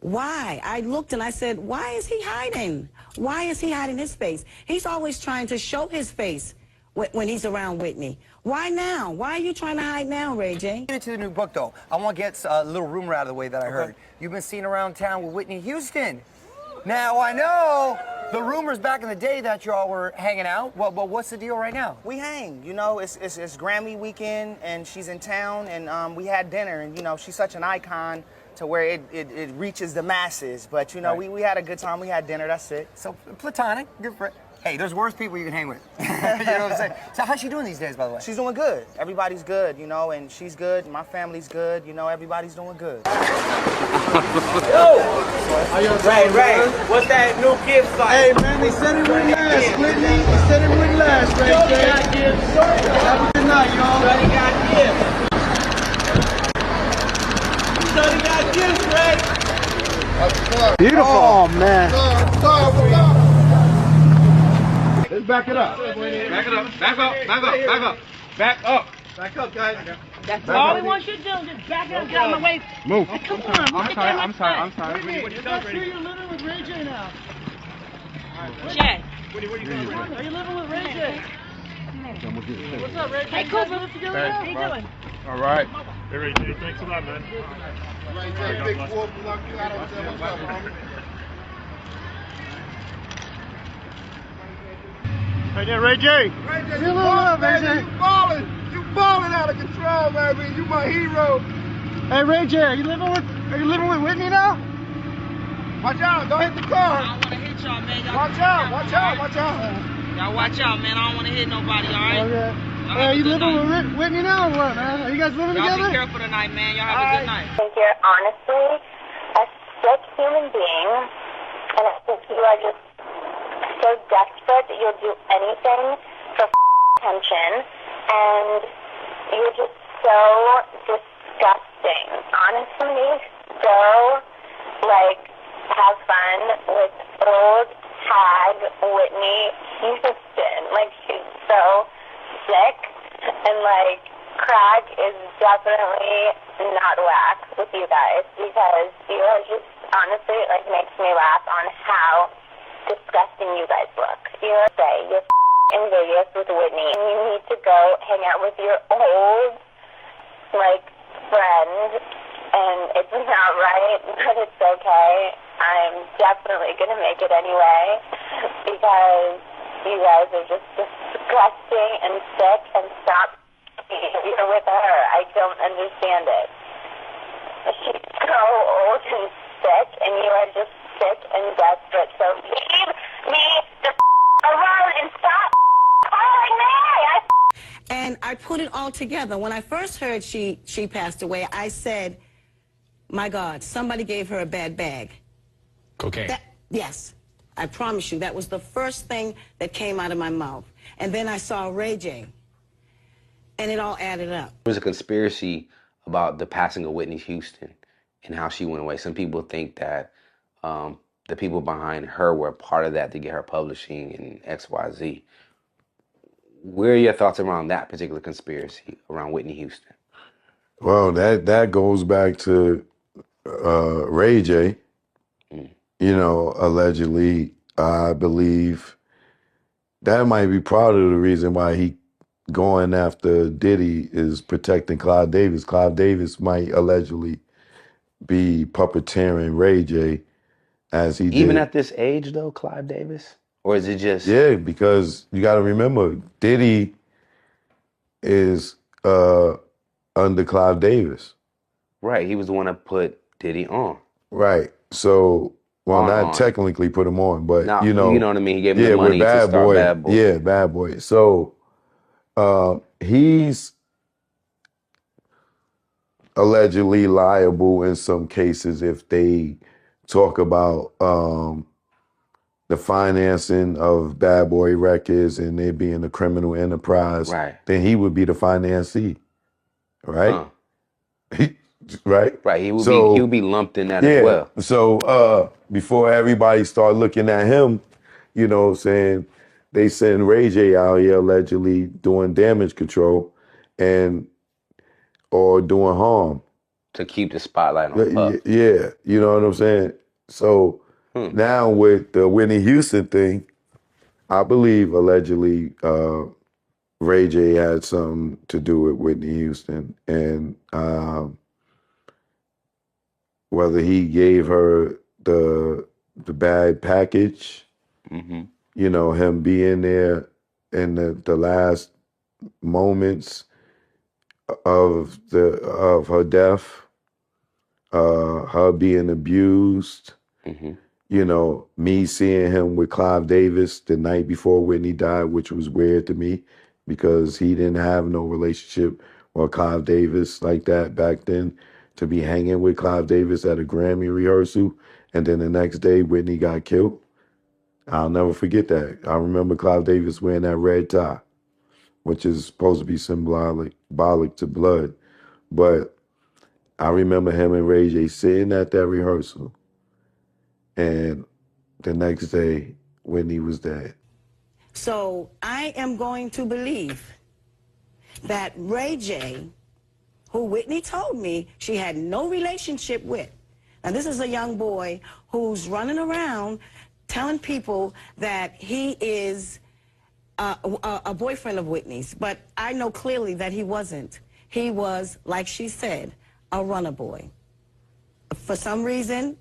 Why? I looked and I said, why is he hiding? Why is he hiding his face? He's always trying to show his face when he's around Whitney. Why now? Why are you trying to hide now, Ray J? Get into the new book, though. I want to get a little rumor out of the way that I heard. You've been seen around town with Whitney Houston. Now, I know the rumors back in the day that y'all were hanging out. Well, what's the deal right now? We hang. It's Grammy weekend, and she's in town, and we had dinner, and, she's such an icon to where it reaches the masses. But, Right. we had a good time. We had dinner. That's it. So, platonic. Good for it. Hey, there's worse people you can hang with. You know what I'm saying? So how's she doing these days, by the way? She's doing good. Everybody's good, and she's good. My family's good. Everybody's doing good. Ray, what's that new kid fight? Hey, man, they said it right now. last, Whitney. He said it wouldn't last, Ray J. Have a good night, y'all. Shorty got gifts. Shorty got gifts, Ray. Beautiful. Oh, man. Let's back it up. Back it up. Back up. Back up. Back up. Back up. Back up, guys. That's all we want you to do. Just back it up, get out of my way. Move. Hey, come on. I'm sorry. Whitney, That's true, you're living with Ray J now. Jay. Whitney, where you going? Are you living with Ray J? What's up, Ray J? Hey, Cooper. Live together now? How you doing? All right. Hey, Ray J, thanks a lot, man. Ray J, big wolf, lock you out on the what's up, homie? Hey there, Ray J. Ray J, you ballin', baby. You ballin' out of control, baby. You my hero. Hey, Ray J, are you living with Whitney now? Watch out, don't hit the car. I don't want to hit y'all, man. Watch out. Y'all watch out, man. I don't want to hit nobody, all right? Okay. Hey, you living with Whitney now or what, man? Are you guys living together? Y'all be careful tonight, man. Y'all have a good night. I think you're honestly a sick human being, and I think you are just so desperate that you'll do anything for attention, and you're just so disgusting. Honestly, so, have fun with old hag Whitney Houston. She's so sick, and crack is definitely not whack with you guys, because you are just, honestly, makes me laugh on how disgusting you guys look. You're in Vegas with Whitney, and you need to go hang out with your old, friend, and it's not right, but it's okay. I'm definitely going to make it anyway, because you guys are just disgusting and sick, and stop you're with her. I don't understand it. She's so old and sick, and you are just sick and desperate, so leave me the alone and stop calling me! And I put it all together. When I first heard she passed away, I said, my God, somebody gave her a bad bag. Cocaine. Yes. I promise you, that was the first thing that came out of my mouth. And then I saw Ray J, and it all added up. There was a conspiracy about the passing of Whitney Houston and how she went away. Some people think that the people behind her were part of that to get her publishing and XYZ. Where are your thoughts around that particular conspiracy around Whitney Houston? Well, that goes back to Ray J. You know, allegedly, I believe that might be part of the reason why he going after Diddy is protecting Clive Davis. Clive Davis might allegedly be puppeteering Ray J as he did. Even at this age, though, Clive Davis? Or is it just... Yeah, because you got to remember, Diddy is under Clive Davis. Right, he was the one that put Diddy on. Right, so... Well, not technically put him on, but you know what I mean. He gave him the money to start Bad Boy. Yeah, Bad Boy. So he's allegedly liable in some cases if they talk about the financing of Bad Boy Records and it being a criminal enterprise. Right. Then he would be the financee, right? Right? Right, he would be lumped in that as well. So before everybody start looking at him, you know what I'm saying, they send Ray J out here allegedly doing damage control or doing harm. To keep the spotlight on Puff. Yeah, you know what I'm saying? So now with the Whitney Houston thing, I believe allegedly Ray J had something to do with Whitney Houston, and whether he gave her the bad package, you know, him being there in the last moments of her death, her being abused, you know, me seeing him with Clive Davis the night before Whitney died, which was weird to me because he didn't have no relationship with Clive Davis like that back then. To be hanging with Clive Davis at a Grammy rehearsal, and then the next day Whitney got killed. I'll never forget that. I remember Clive Davis wearing that red tie, which is supposed to be symbolic to blood. But I remember him and Ray J sitting at that rehearsal, and the next day, Whitney was dead. So I am going to believe that Ray J, who Whitney told me she had no relationship with, and this is a young boy who's running around telling people that he is a boyfriend of Whitney's, but I know clearly that he wasn't. He was, like she said, a runner boy. For some reason,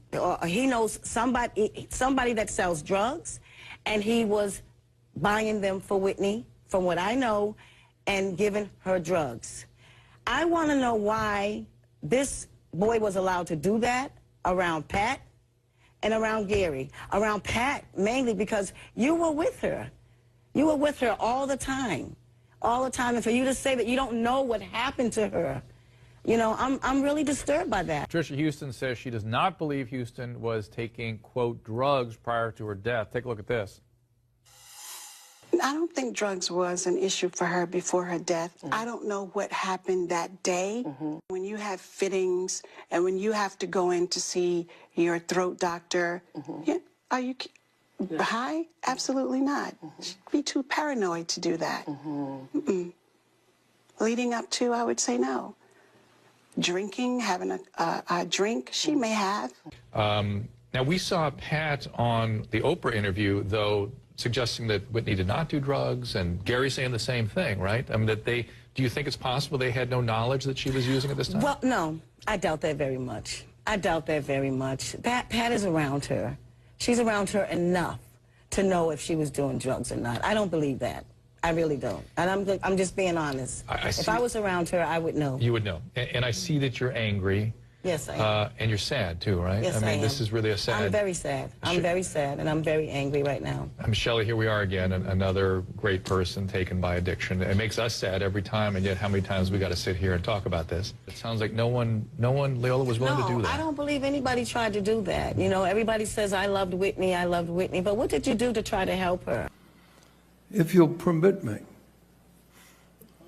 he knows somebody that sells drugs, and he was buying them for Whitney, from what I know, and giving her drugs. I want to know why this boy was allowed to do that around Pat and around Gary. Around Pat, mainly because you were with her. You were with her all the time. All the time. And for you to say that you don't know what happened to her, you know, I'm really disturbed by that. Patricia Houston says she does not believe Houston was taking, quote, drugs prior to her death. Take a look at this. I don't think drugs was an issue for her before her death. I don't know what happened that day. When you have fittings and when you have to go in to see your throat doctor, are you high? Absolutely not. She'd be too paranoid to do that. Leading up to, I would say no. Drinking, having a drink, she may have. Now, we saw Pat on the Oprah interview, though, suggesting that Whitney did not do drugs, and Gary saying the same thing, right? I mean, do you think it's possible they had no knowledge that she was using at this time? Well, no, I doubt that very much. I doubt that very much. Pat is around her. She's around her enough to know if she was doing drugs or not. I don't believe that. I really don't. And I'm just being honest. If I was around her, I would know. You would know. And I see that you're angry. Yes, I am. And you're sad, too, right? Yes, I mean, this is really a sad... I'm very sad. I'm very sad, and I'm very angry right now. Shelley, here we are again, another great person taken by addiction. It makes us sad every time, and yet how many times we got to sit here and talk about this? It sounds like no one, Leola, was willing to do that. I don't believe anybody tried to do that. You know, everybody says, I loved Whitney, but what did you do to try to help her? If you'll permit me,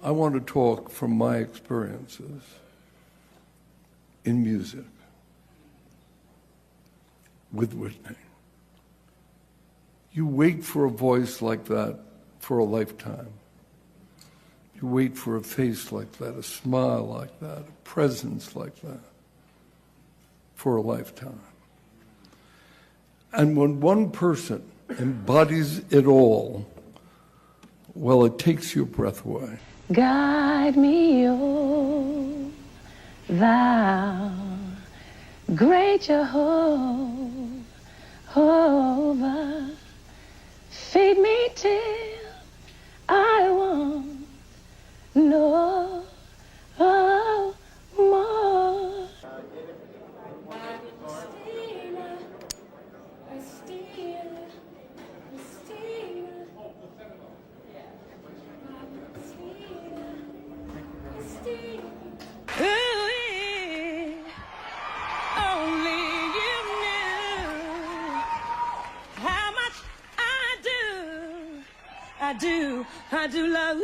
I want to talk from my experiences in music with Whitney. You wait for a voice like that for a lifetime. You wait for a face like that, a smile like that, a presence like that for a lifetime. And when one person embodies it all, well, it takes your breath away. Guide me, oh, thou great Jehovah, feed me till I want no more. I do love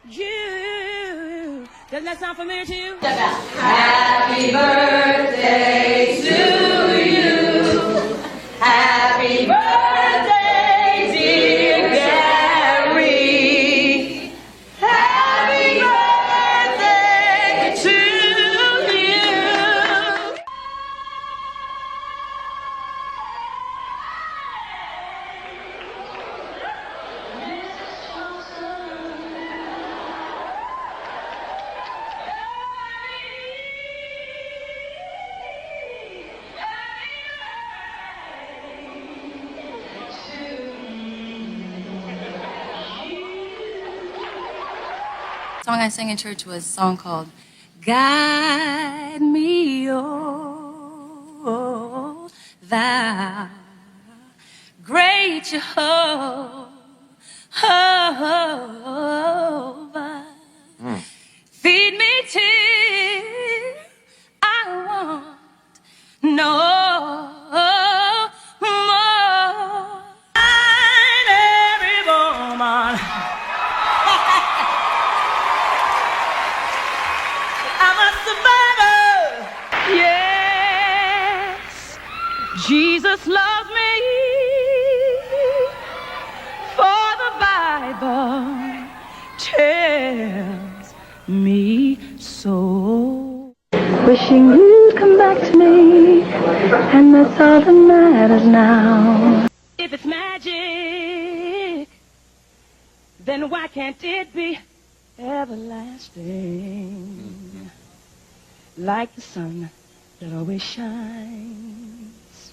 you. Doesn't that sound familiar to you? Happy birthday to you. Happy birthday, dear Gary. Happy birthday to you. The song I sang in church was a song called Guide Me, oh, thou great Jehovah. Feed me till I want no more. Jesus loves me, for the Bible tells me so. Wishing you'd come back to me, and that's all that matters now. If it's magic, then why can't it be everlasting? Like the sun that always shines,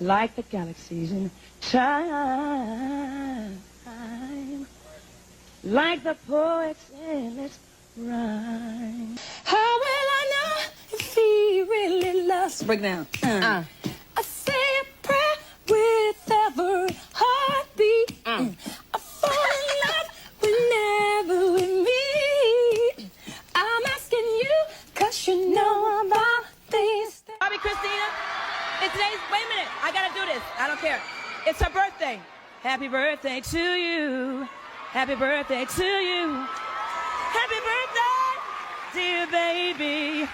like the galaxies in time, like the poet's endless rhyme. How will I know if he really loves? Break down. I say a prayer with every heartbeat. I fall in love whenever we meet. I'm asking you, 'cause you know about these things. Bobby Christina, it's today's, wait a minute, I gotta do this, I don't care. It's her birthday. Happy birthday to you. Happy birthday to you. Happy birthday, dear baby.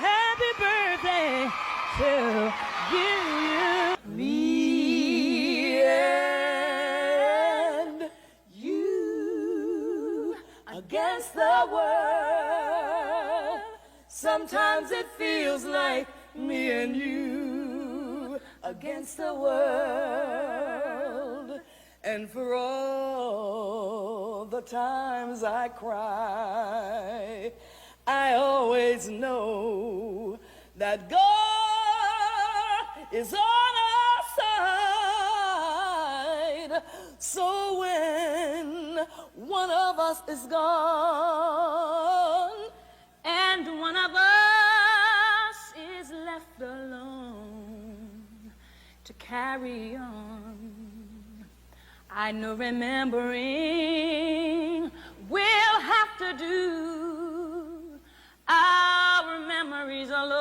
Happy birthday to you. Me and you against the world. Sometimes it feels like me and you against the world. And for all the times I cry, I always know that God is on our side. So when one of us is gone and one of us is left alone to carry on, I know remembering we'll have to do. Our memories alone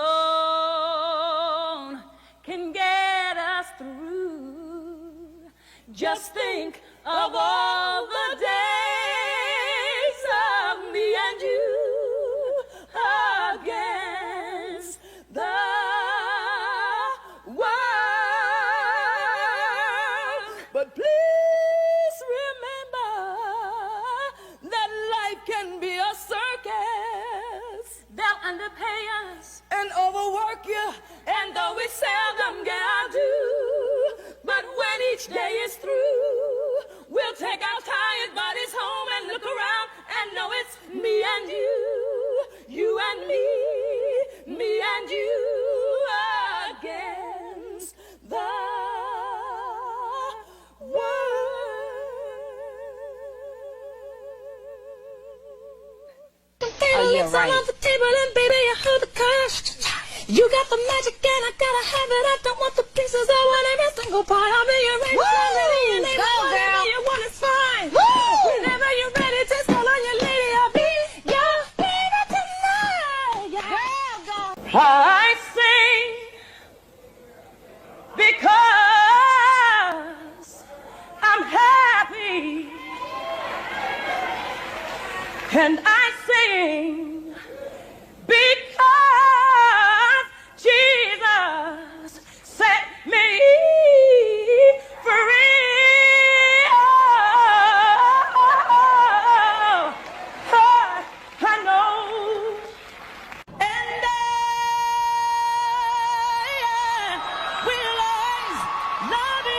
can get us through. Just think of all the days of me and you against the world. But please remember that life can be a circus. They'll underpay us and overwork you, and though we seldom get our due, but when each day is through, we'll take our tired bodies home and look around and know it's me and you and me and you against the Oh, yeah, right. On the table and baby, I hold the cash. You got the magic and I gotta have it. I don't want the pieces. I want every single part. I'll be your ready. Go, girl. You want it's fine. Woo! Whenever you're ready, just call on your lady. I'll be your baby tonight. Yeah. Girl, go. I sing because I'm happy, and I sing because Jesus set me free. I know, and I will always love you.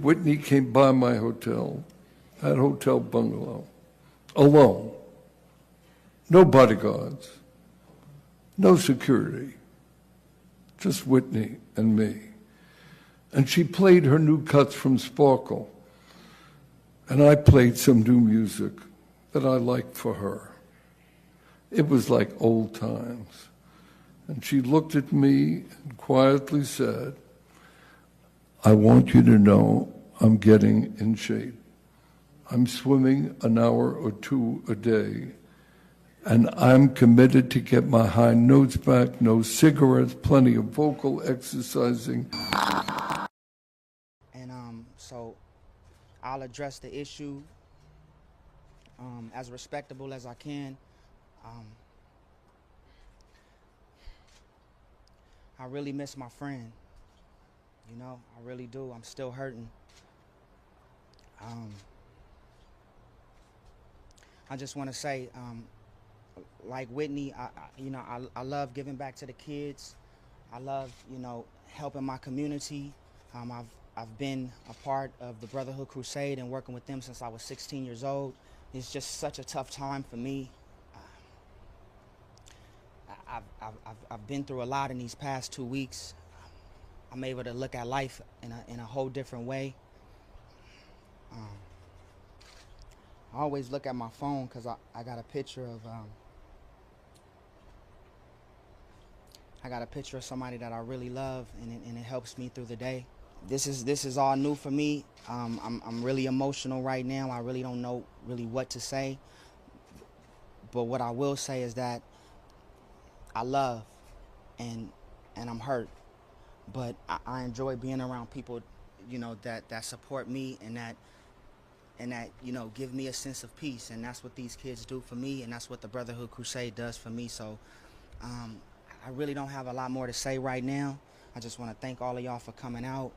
Will Whitney came by my hotel, that hotel bungalow, alone. No bodyguards, no security, just Whitney and me. And she played her new cuts from Sparkle, and I played some new music that I liked for her. It was like old times. And she looked at me and quietly said, I want you to know I'm getting in shape. I'm swimming an hour or two a day, And I'm committed to get my high notes back, no cigarettes, plenty of vocal exercising. And so I'll address the issue as respectable as I can. I really miss my friend. You know, I really do. I'm still hurting. I just want to say, like Whitney, I love giving back to the kids. I love, helping my community. I've been a part of the Brotherhood Crusade and working with them since I was 16 years old. It's just such a tough time for me. I've been through a lot in these past 2 weeks. I'm able to look at life in a whole different way. I always look at my phone because I got a picture of somebody that I really love, and it helps me through the day. This is all new for me. I'm really emotional right now. I really don't know really what to say. But what I will say is that I love and I'm hurt. But I enjoy being around people, that support me and that give me a sense of peace. And that's what these kids do for me, and that's what the Brotherhood Crusade does for me. So I really don't have a lot more to say right now. I just want to thank all of y'all for coming out.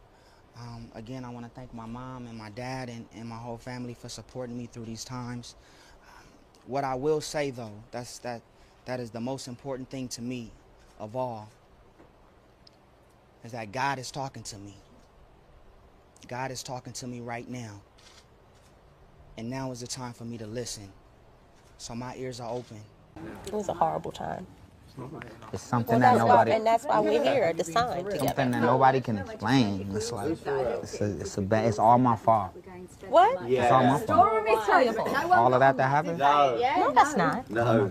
Again, I want to thank my mom and my dad and my whole family for supporting me through these times. What I will say, though, that is the most important thing to me of all, is that God is talking to me. God is talking to me right now. And now is the time for me to listen. So my ears are open. It was a horrible time. It's something that nobody. And that's why we're here at this time together. Something that nobody can explain. It's like it's all my fault. What? Yeah. It's all my fault. All of that happened? No, that's not. No.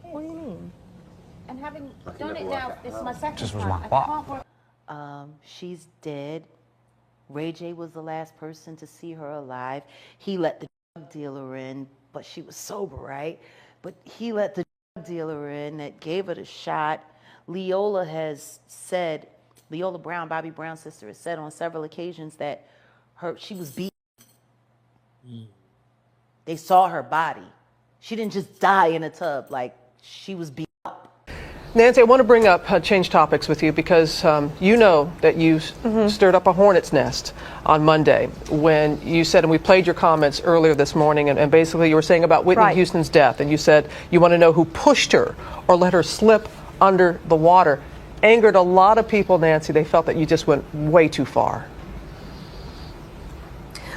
What do you mean? And having done it now, this is my second Just was time. my fault. She's dead. Ray J was the last person to see her alive. He let the drug dealer in, but she was sober, right? But he let the drug dealer in that gave her the shot. Leola Brown, Bobby Brown's sister, has said on several occasions that she was beaten. They saw her body. She didn't just die in a tub, like she was beaten up. Nancy, I want to bring up, change topics with you because you know that you stirred up a hornet's nest on Monday when you said, and we played your comments earlier this morning, and basically you were saying about Whitney Houston's death, and you said you want to know who pushed her or let her slip under the water. Angered a lot of people, Nancy. They felt that you just went way too far.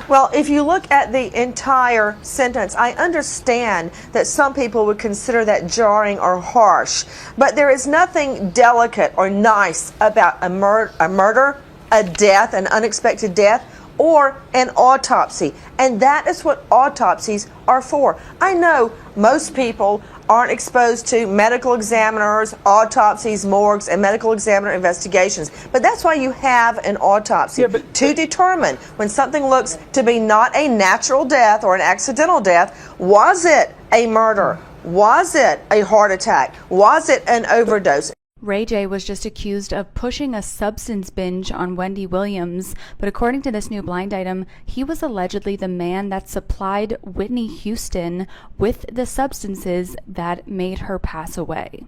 Well, if you look at the entire sentence, I understand that some people would consider that jarring or harsh, but there is nothing delicate or nice about a murder, a death, an unexpected death, or an autopsy. And that is what autopsies are for. I know most people aren't exposed to medical examiners, autopsies, morgues, and medical examiner investigations. But that's why you have an autopsy, to determine when something looks to be not a natural death or an accidental death. Was it a murder? Was it a heart attack? Was it an overdose? Ray J was just accused of pushing a substance binge on Wendy Williams, but according to this new blind item, he was allegedly the man that supplied Whitney Houston with the substances that made her pass away.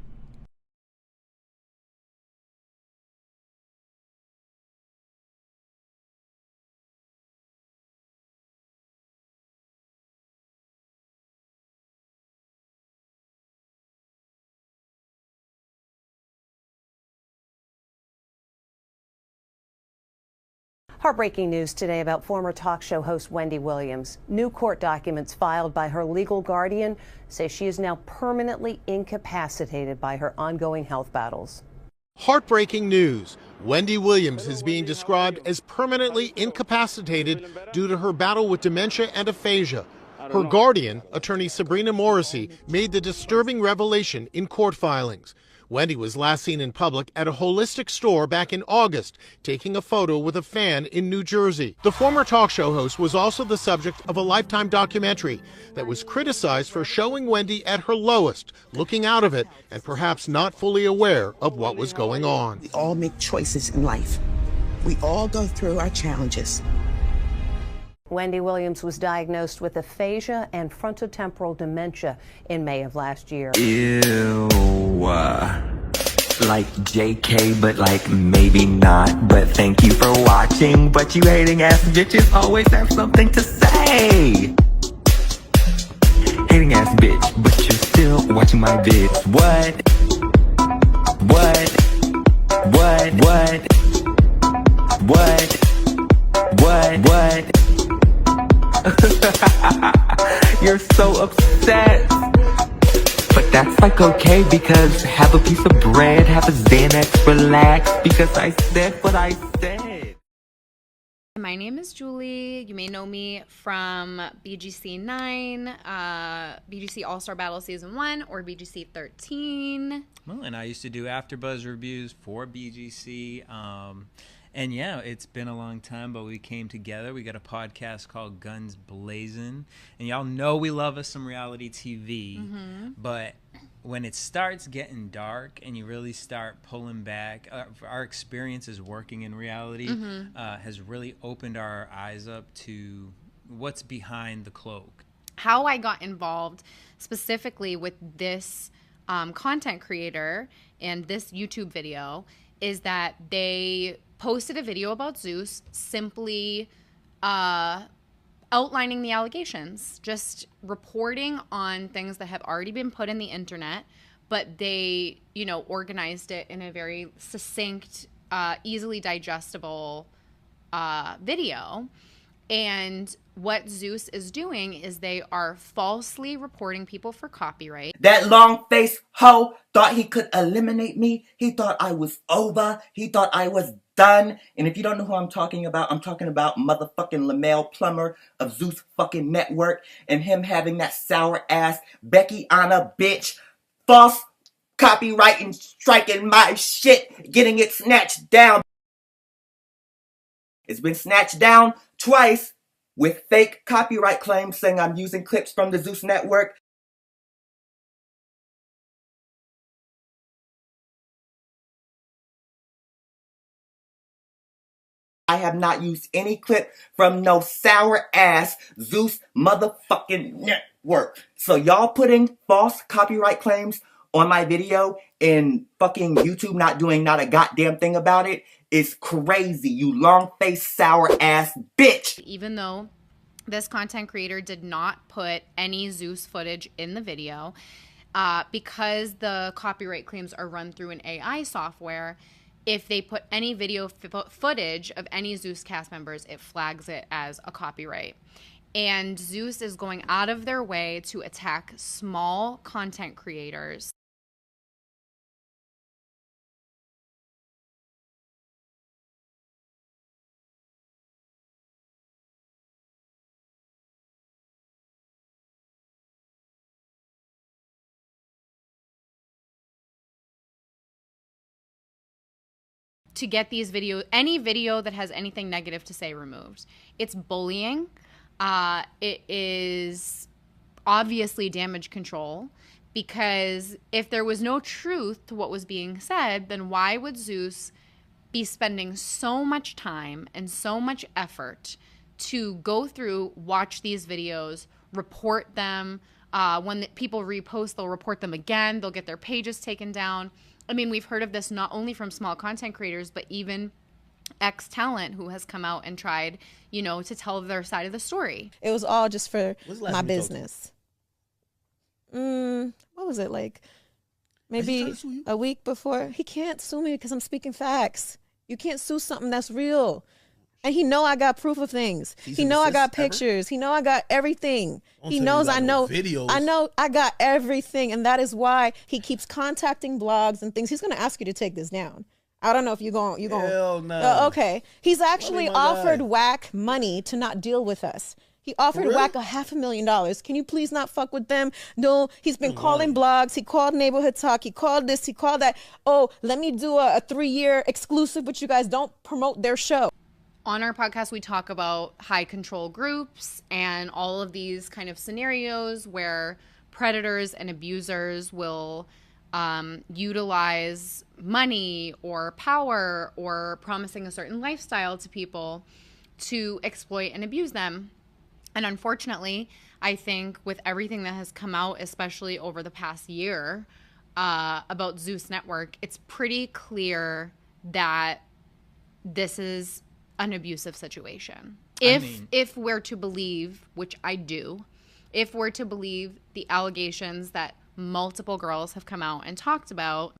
Heartbreaking news today about former talk show host Wendy Williams. New court documents filed by her legal guardian say she is now permanently incapacitated by her ongoing health battles. Heartbreaking news. Wendy Williams is being described as permanently incapacitated due to her battle with dementia and aphasia. Her guardian, attorney Sabrina Morrissey, made the disturbing revelation in court filings. Wendy was last seen in public at a holistic store back in August, taking a photo with a fan in New Jersey. The former talk show host was also the subject of a Lifetime documentary that was criticized for showing Wendy at her lowest, looking out of it, and perhaps not fully aware of what was going on. We all make choices in life. We all go through our challenges. Wendy Williams was diagnosed with aphasia and frontotemporal dementia in May of last year. Ew. Like JK, but like maybe not. But thank you for watching. But you hating ass bitches always have something to say. Hating ass bitch, but you're still watching my vids. What? You're so upset. But that's like okay, because have a piece of bread, have a Xanax, relax, because I said what I said. My name is Julie. You may know me from BGC 9, BGC All-Star Battle Season 1, or BGC 13. Well, and I used to do AfterBuzz reviews for BGC. And yeah, it's been a long time, but we came together. We got a podcast called Guns Blazing. And y'all know we love us some reality TV. But when it starts getting dark and you really start pulling back, our experiences working in reality has really opened our eyes up to what's behind the cloak. How I got involved specifically with this content creator and this YouTube video is that they posted a video about Zeus, simply outlining the allegations, just reporting on things that have already been put in the internet, but they, you know, organized it in a very succinct, easily digestible video. And what Zeus is doing is they are falsely reporting people for copyright. That long-faced hoe thought he could eliminate me. He thought I was over. He thought I was done. And if you don't know who I'm talking about motherfucking Lamel Plummer of Zeus fucking Network, and him having that sour ass Becky Anna bitch false copyrighting, striking my shit, getting it snatched down. It's been snatched down twice with fake copyright claims saying I'm using clips from the Zeus Network. I have not used any clip from no sour ass Zeus motherfucking network. So y'all putting false copyright claims on my video and fucking YouTube not doing not a goddamn thing about it is crazy, you long-faced sour ass bitch. Even though this content creator did not put any Zeus footage in the video, because the copyright claims are run through an AI software, if they put any video footage of any Zeus cast members, it flags it as a copyright. And Zeus is going out of their way to attack small content creators. To get these videos, any video that has anything negative to say, removed. It's bullying. It is obviously damage control, because if there was no truth to what was being said, then why would Zeus be spending so much time and so much effort to go through, watch these videos, report them? When people repost, they'll report them again. They'll get their pages taken down. I mean, we've heard of this not only from small content creators, but even ex-talent who has come out and tried, you know, to tell their side of the story. It was all just for my business. What was it, like maybe a week before? He can't sue me because I'm speaking facts. You can't sue something that's real. And he know I got proof of things. He know I got pictures. He know I got everything. He knows I know videos. I know I got everything, and that is why he keeps contacting blogs and things. He's going to ask you to take this down. I don't know if you're going. Hell no. Okay. He's actually offered whack money to not deal with us. He offered Whack $500,000. Can you please not fuck with them? No, he's been calling blogs. He called Neighborhood Talk. He called this. He called that. Oh, let me do a 3-year exclusive with you guys. Don't promote their show. On our podcast, we talk about high control groups and all of these kind of scenarios where predators and abusers will utilize money or power or promising a certain lifestyle to people to exploit and abuse them. And unfortunately, I think with everything that has come out, especially over the past year, about Zeus Network, it's pretty clear that this is an abusive situation. If we're to believe, which I do, if we're to believe the allegations that multiple girls have come out and talked about.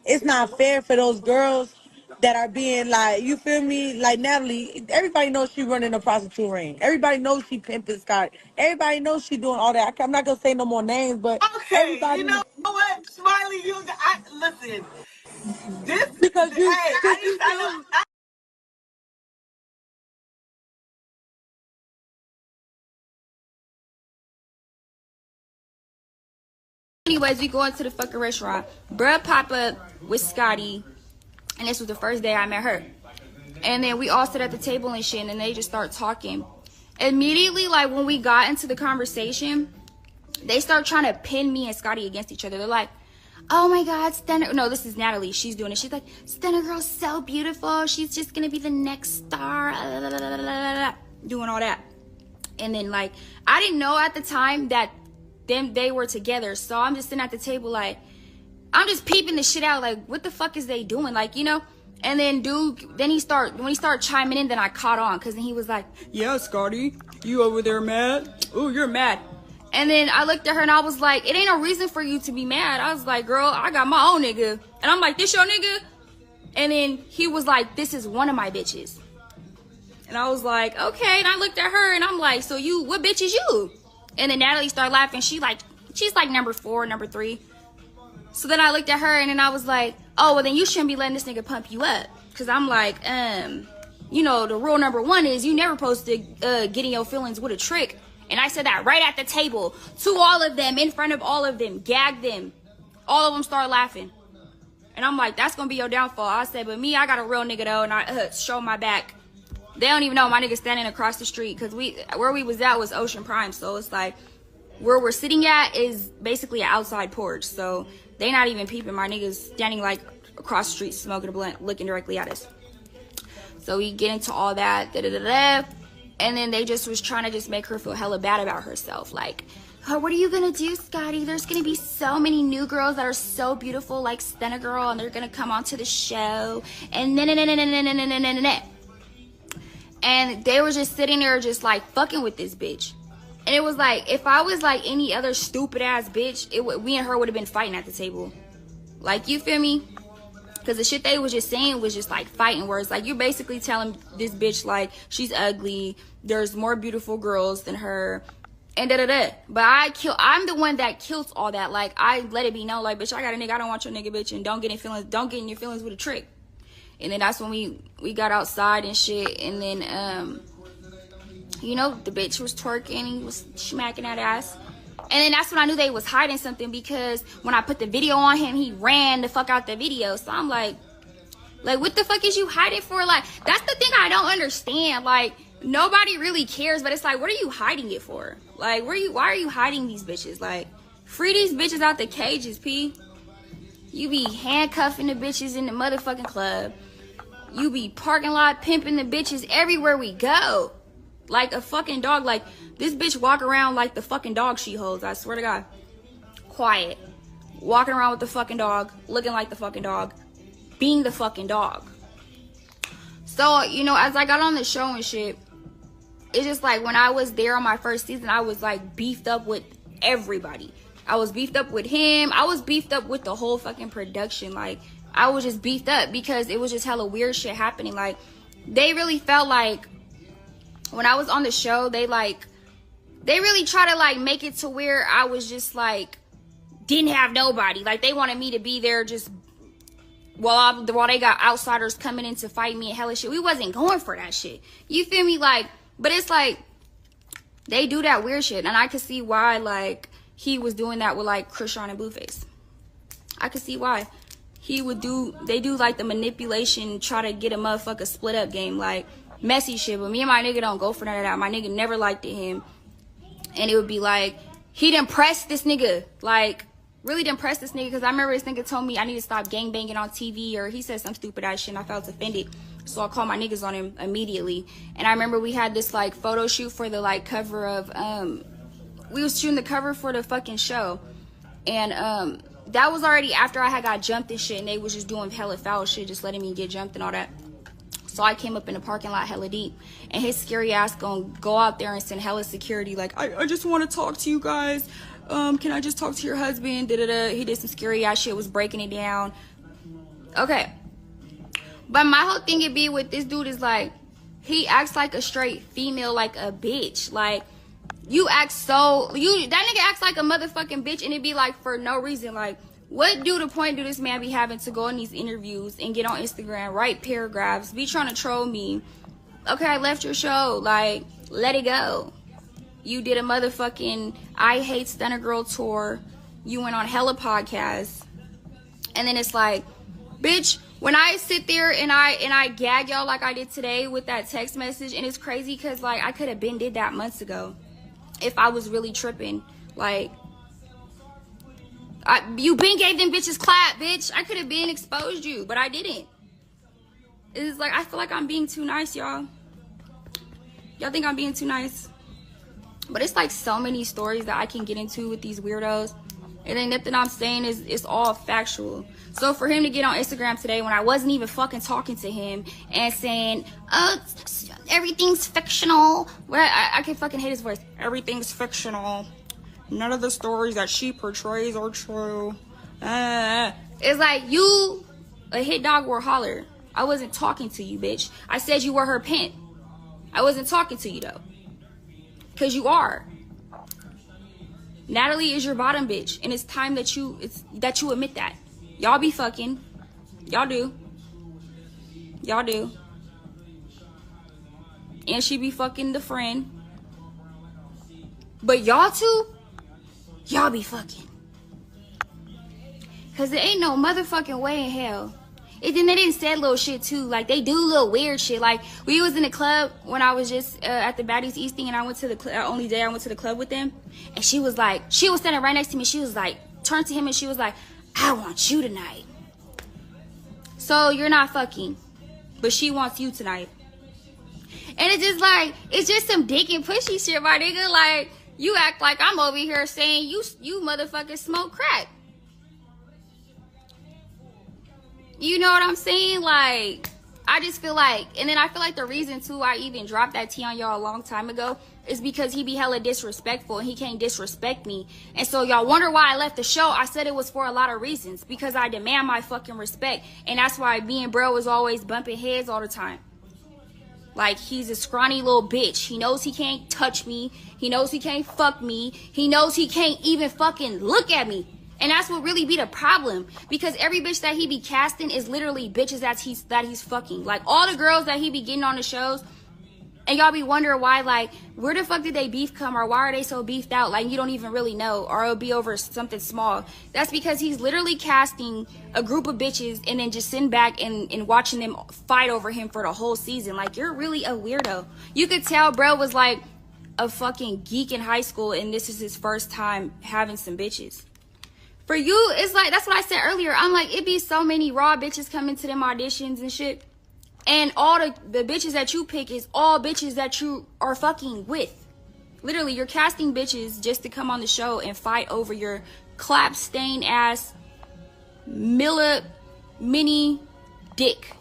It's not fair for those girls that are being like, you feel me? Like Natalie, everybody knows she running a prostitute ring. Everybody knows she pimping Scott. Everybody knows she doing all that. I'm not gonna say no more names, but everybody. You know what, Smiley? Listen. This because you. Anyways, we go into the fucking restaurant. Bruh pop up with Scotty, and this was the first day I met her. And then we all sit at the table and shit, and they just start talking. Immediately, like when we got into the conversation, they start trying to pin me and Scotty against each other. They're like, oh my God, Stenna. No, this is Natalie. She's doing it. She's like, Stenna girl's so beautiful. She's just gonna be the next star. Doing all that. And then like, I didn't know at the time that they were together. So I'm just sitting at the table like, I'm just peeping the shit out. Like, what the fuck is they doing? Like, you know? And then when he started chiming in, then I caught on. Cause then he was like, yeah, Scotty, you over there mad? Ooh, you're mad. And then I looked at her and I was like, it ain't no reason for you to be mad. I was like, girl, I got my own nigga. And I'm like, this your nigga? And then he was like, this is one of my bitches. And I was like, okay. And I looked at her and I'm like, so what bitch is you? And then Natalie started laughing. She's like number 4, number 3. So then I looked at her and then I was like, oh, well then you shouldn't be letting this nigga pump you up. Cause I'm like, you know, the rule number 1 is you never supposed to get in your feelings with a trick. And I said that right at the table to all of them, in front of all of them, gagged them. All of them started laughing. And I'm like, that's gonna be your downfall. I said, but me, I got a real nigga though, and I show my back. They don't even know my nigga standing across the street, cause where we was at was Ocean Prime, so it's like where we're sitting at is basically an outside porch, so they not even peeping. My niggas standing like across the street, smoking a blunt, looking directly at us. So we get into all that, and then they just was trying to just make her feel hella bad about herself, like, oh, what are you gonna do, Scotty? There's gonna be so many new girls that are so beautiful, like Stenna Girl, and they're gonna come onto the show, and and they were just sitting there just like fucking with this bitch. And it was like, if I was like any other stupid ass bitch, we and her would have been fighting at the table. Like, you feel me? Because the shit they was just saying was just like fighting words. Like, you're basically telling this bitch like she's ugly, there's more beautiful girls than her, and But I'm the one that kills all that. Like, I let it be known, like, bitch, I got a nigga, I don't want your nigga, bitch, and don't get in your feelings with a trick. And then that's when we got outside and shit, and then you know, the bitch was twerking, he was smacking that ass. And then that's when I knew they was hiding something, because when I put the video on him, he ran the fuck out the video. So I'm like, what the fuck is you hiding for? Like, that's the thing I don't understand. Like, nobody really cares, but it's like, what are you hiding it for? Like, why are you hiding these bitches? Like, free these bitches out the cages, P. You be handcuffing the bitches in the motherfucking club. You be parking lot pimping the bitches everywhere we go. Like a fucking dog. Like, this bitch walk around like the fucking dog she holds. I swear to God. Quiet. Walking around with the fucking dog. Looking like the fucking dog. Being the fucking dog. So, you know, as I got on the show and shit, it's just like when I was there on my first season, I was like beefed up with everybody. I was beefed up with him. I was beefed up with the whole fucking production. Like, I was just beefed up because it was just hella weird shit happening. Like, they really felt like when I was on the show, they really try to like make it to where I was just like didn't have nobody. Like, they wanted me to be there just while they got outsiders coming in to fight me and hella shit. We wasn't going for that shit. You feel me? Like, but it's like, they do that weird shit. And I could see why, like, he was doing that with, like, Krishan and Blueface. I could see why. They do, like, the manipulation, try to get a motherfucker split up game, like, messy shit. But me and my nigga don't go for none of that. My nigga never liked him. And it would be like, he didn't press this nigga. Like, really didn't press this nigga. Because I remember this nigga told me I need to stop gangbanging on TV. Or he said some stupid ass shit and I felt offended. So I called my niggas on him immediately. And I remember we had this, like, photo shoot for the, like, cover of, we was shooting the cover for the fucking show. And, that was already after I had got jumped and shit. And they was just doing hella foul shit, just letting me get jumped and all that. So I came up in the parking lot hella deep. And his scary ass gonna go out there and send hella security. Like, I just want to talk to you guys. Can I just talk to your husband? Da-da-da. He did some scary ass shit, was breaking it down. Okay. But my whole thing it be with this dude is like, he acts like a straight female, like a bitch. Like, that nigga acts like a motherfucking bitch, and it be like for no reason. Like, what point do this man be having to go in these interviews and get on Instagram, write paragraphs, be trying to troll me? Okay, I left your show. Like, let it go. You did a motherfucking I Hate Stunner Girl tour. You went on hella podcasts. And then it's like, bitch, when I sit there and I gag y'all like I did today with that text message, and it's crazy because, like, I could have been did that months ago if I was really tripping. Like, you been gave them bitches clap, bitch. I could have been exposed you, but I didn't. It's like, I feel like I'm being too nice, y'all. Y'all think I'm being too nice? But it's like so many stories that I can get into with these weirdos. And then nothing I'm saying is all factual. So for him to get on Instagram today when I wasn't even fucking talking to him and saying, everything's fictional. Well, I can fucking hate his voice. Everything's fictional. None of the stories that she portrays are true. It's like, you a hit dog or a holler. I wasn't talking to you, bitch. I said you were her pimp. I wasn't talking to you, though. Because you are. Natalie is your bottom bitch. And it's time that you admit that. Y'all be fucking. Y'all do. Y'all do. And she be fucking the friend. But y'all two, y'all be fucking. Because there ain't no motherfucking way in hell. And then they didn't say little shit too. Like, they do little weird shit. Like, we was in the club when I was just at the Baddies Easting, and I went to the only day I went to the club with them. And she was like, she was standing right next to me. She was like, turned to him and she was like, I want you tonight. So you're not fucking, but she wants you tonight. And it's just like, it's just some dick and pushy shit, my nigga. Like, you act like I'm over here saying you motherfucking smoke crack. You know what I'm saying? Like, I just feel like, and then I feel like the reason too I even dropped that tea on y'all a long time ago is because he be hella disrespectful and he can't disrespect me. And so y'all wonder why I left the show. I said it was for a lot of reasons, because I demand my fucking respect. And that's why me and bro was always bumping heads all the time. Like, he's a scrawny little bitch. He knows he can't touch me. He knows he can't fuck me. He knows he can't even fucking look at me. And that's what really be the problem. Because every bitch that he be casting is literally bitches that he's fucking. Like, all the girls that he be getting on the shows, and y'all be wondering why, like, where the fuck did they beef come, or why are they so beefed out? Like, you don't even really know, or it'll be over something small. That's because he's literally casting a group of bitches and then just sitting back and watching them fight over him for the whole season. Like, you're really a weirdo. You could tell bro was like a fucking geek in high school, and this is his first time having some bitches. For you, it's like, that's what I said earlier. I'm like, it be so many raw bitches coming to them auditions and shit. And all the bitches that you pick is all bitches that you are fucking with. Literally, you're casting bitches just to come on the show and fight over your clap stain ass mini dick,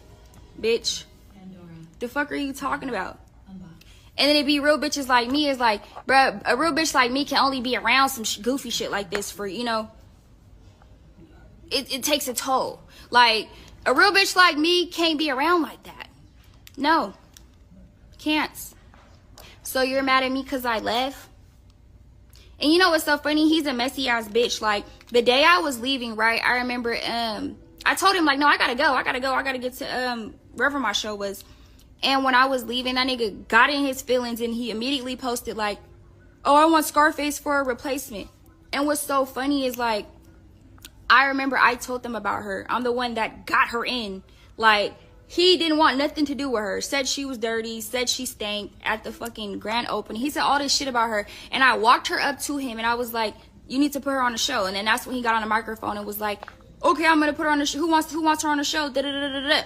bitch. The fuck are you talking about? And then it be real bitches like me. Is like, bruh, a real bitch like me can only be around some goofy shit like this for, you know, it takes a toll. Like, a real bitch like me can't be around like that. No. Can't. So you're mad at me because I left? And you know what's so funny? He's a messy ass bitch. Like, the day I was leaving, right, I remember I told him, like, no, I gotta go. I gotta get to wherever my show was. And when I was leaving, that nigga got in his feelings and he immediately posted, like, oh, I want Scarface for a replacement. And what's so funny is, like, I remember I told them about her. I'm the one that got her in. Like, he didn't want nothing to do with her. Said she was dirty. Said she stank at the fucking grand opening. He said all this shit about her. And I walked her up to him and I was like, you need to put her on the show. And then that's when he got on the microphone and was like, okay, I'm gonna put her on the show. Who wants her on the show? Da-da-da-da-da.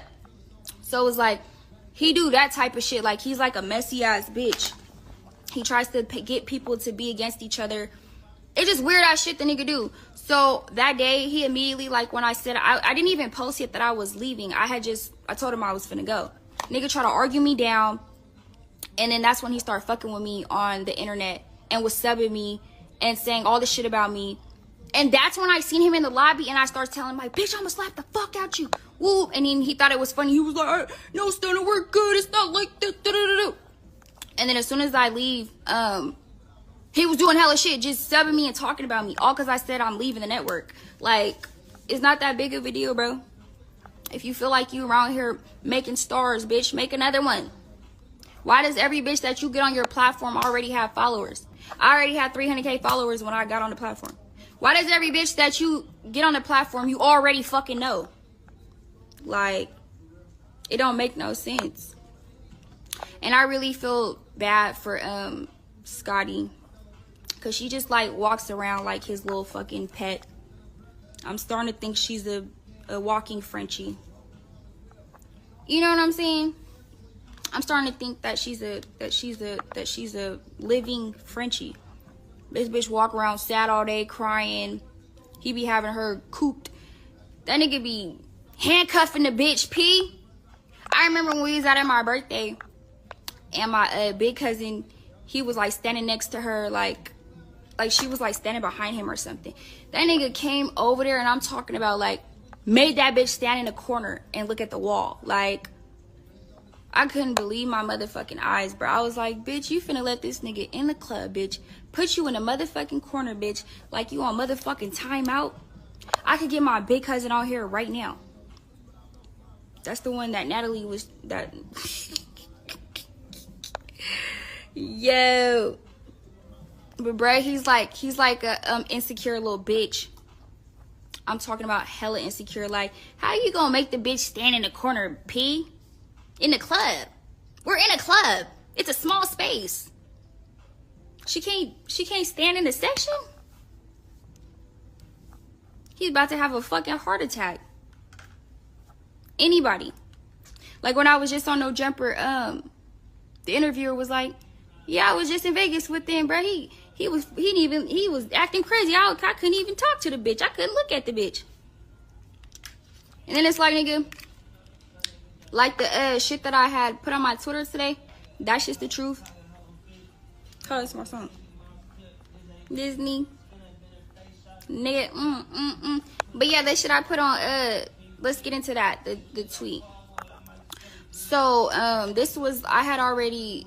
So it was like, he do that type of shit. Like, he's like a messy ass bitch. He tries to get people to be against each other. It's just weird ass shit the nigga do. So that day, he immediately, like, when I said, I didn't even post yet that I was leaving. I told him I was finna go. Nigga tried to argue me down. And then that's when he started fucking with me on the internet and was subbing me and saying all this shit about me. And that's when I seen him in the lobby and I started telling him, like, bitch, I'm gonna slap the fuck out you. Woo. And then he thought it was funny. He was like, no, it's gonna work good. It's not like this. And then as soon as I leave, he was doing hella shit, just subbing me and talking about me, all because I said I'm leaving the network. Like, it's not that big of a deal, bro. If you feel like you around here making stars, bitch, make another one. Why does every bitch that you get on your platform already have followers? I already had 300K followers when I got on the platform. Why does every bitch that you get on the platform you already fucking know? Like, it don't make no sense. And I really feel bad for Scotty, because she just like walks around like his little fucking pet. I'm starting to think she's a walking Frenchie. You know what I'm saying? I'm starting to think that she's a living Frenchie. This bitch walk around sad all day crying. He be having her cooped. That nigga be handcuffing the bitch, P. I remember when we was out at my birthday and my big cousin, he was like standing next to her, like she was like standing behind him or something. That nigga came over there and I'm talking about, like, made that bitch stand in a corner and look at the wall. Like, I couldn't believe my motherfucking eyes, bro. I was like, bitch, you finna let this nigga in the club, bitch. Put you in a motherfucking corner, bitch. Like you on motherfucking timeout. I could get my big cousin out here right now. That's the one that Natalie was, that... Yo. But bruh, he's like a insecure little bitch. I'm talking about hella insecure. Like, how you gonna make the bitch stand in the corner, P? In the club. We're in a club. It's a small space. She can't stand in the section? He's about to have a fucking heart attack. Anybody. Like when I was just on No Jumper, the interviewer was like, yeah, I was just in Vegas with them, bro. He was acting crazy. I couldn't even talk to the bitch. I couldn't look at the bitch. And then it's like, nigga, like the shit that I had put on my Twitter today, that's just the truth. Oh, that's my song. Disney. Nigga, But yeah, that shit I put on, let's get into that, the tweet. So, this was, I had already,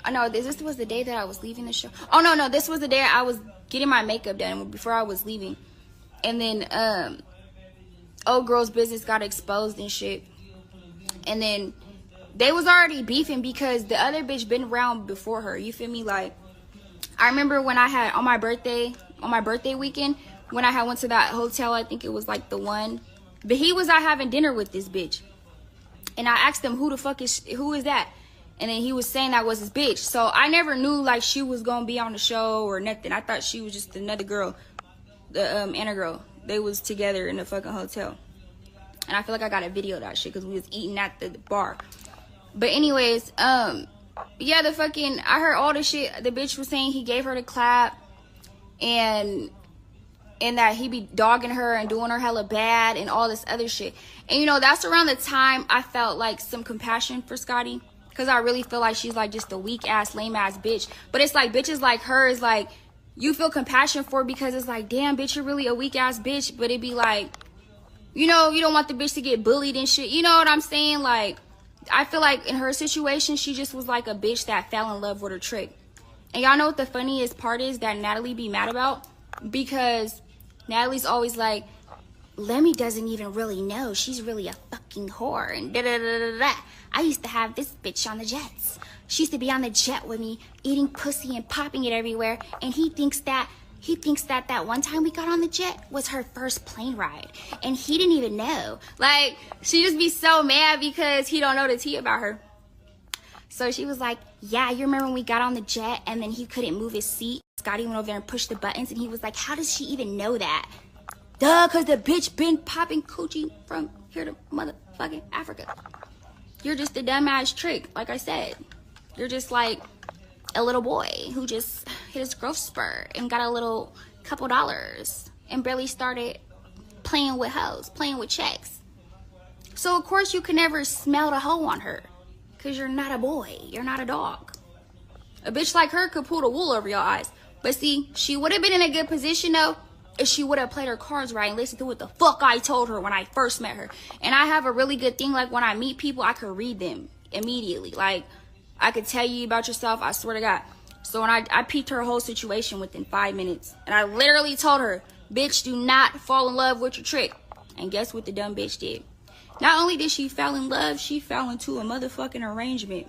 I know, this was the day that I was leaving the show. Oh, no, this was the day I was getting my makeup done before I was leaving. And then, old girl's business got exposed and shit. And then they was already beefing because the other bitch been around before her. You feel me? Like, I remember when I had, on my birthday weekend, when I had went to that hotel, I think it was like the one. But he was out having dinner with this bitch. And I asked him, who is that? And then he was saying that was his bitch. So I never knew like she was gonna be on the show or nothing. I thought she was just another girl, the Anna girl. They was together in the fucking hotel. And I feel like I got a video of that shit because we was eating at the bar. But anyways, yeah, the fucking, I heard all the shit. The bitch was saying he gave her the clap and that he be dogging her and doing her hella bad and all this other shit. And you know, that's around the time I felt like some compassion for Scotty, because I really feel like she's like just a weak ass, lame ass bitch. But it's like bitches like her is like, you feel compassion for, because it's like, damn bitch, you're really a weak ass bitch. But it be like, you know, you don't want the bitch to get bullied and shit. You know what I'm saying? Like, I feel like in her situation, she just was like a bitch that fell in love with her trick. And y'all know what the funniest part is that Natalie be mad about? Because Natalie's always like, Lemmy doesn't even really know. She's really a fucking whore. And da-da-da-da-da. I used to have this bitch on the jets. She used to be on the jet with me, eating pussy and popping it everywhere. And he thinks that one time we got on the jet was her first plane ride. And he didn't even know. Like, she just be so mad because he don't know the tea about her. So she was like, yeah, you remember when we got on the jet and then he couldn't move his seat? Scotty went over there and pushed the buttons and he was like, how does she even know that? Duh, because the bitch been popping coochie from here to motherfucking Africa. You're just a dumbass trick, like I said. You're just like a little boy who just hit his growth spurt and got a little couple dollars and barely started playing with hoes, playing with checks. So of course you can never smell the hoe on her because you're not a boy, you're not a dog. A bitch like her could pull the wool over your eyes. But see, she would have been in a good position though if she would have played her cards right and listened to what the fuck I told her when I first met her. And I have a really good thing, like when I meet people, I could read them immediately. Like, I could tell you about yourself, I swear to God. So when I peeped her whole situation within 5 minutes, and I literally told her, bitch, do not fall in love with your trick. And guess what the dumb bitch did? Not only did she fall in love, she fell into a motherfucking arrangement.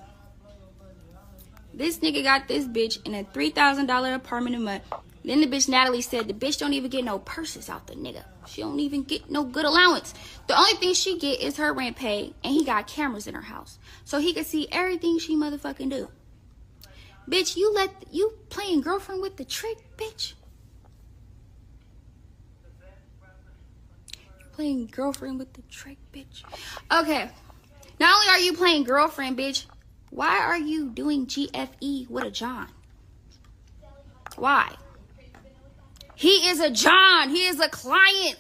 This nigga got this bitch in a $3,000 apartment a month. Then the bitch Natalie said the bitch don't even get no purses out the nigga. She don't even get no good allowance. The only thing she get is her rent paid, and he got cameras in her house. So he could see everything she motherfucking do. Bitch, you playing girlfriend with the trick, bitch. You playing girlfriend with the trick, bitch. Okay. Not only are you playing girlfriend, bitch, why are you doing GFE with a John? Why? He is a John. He is a client.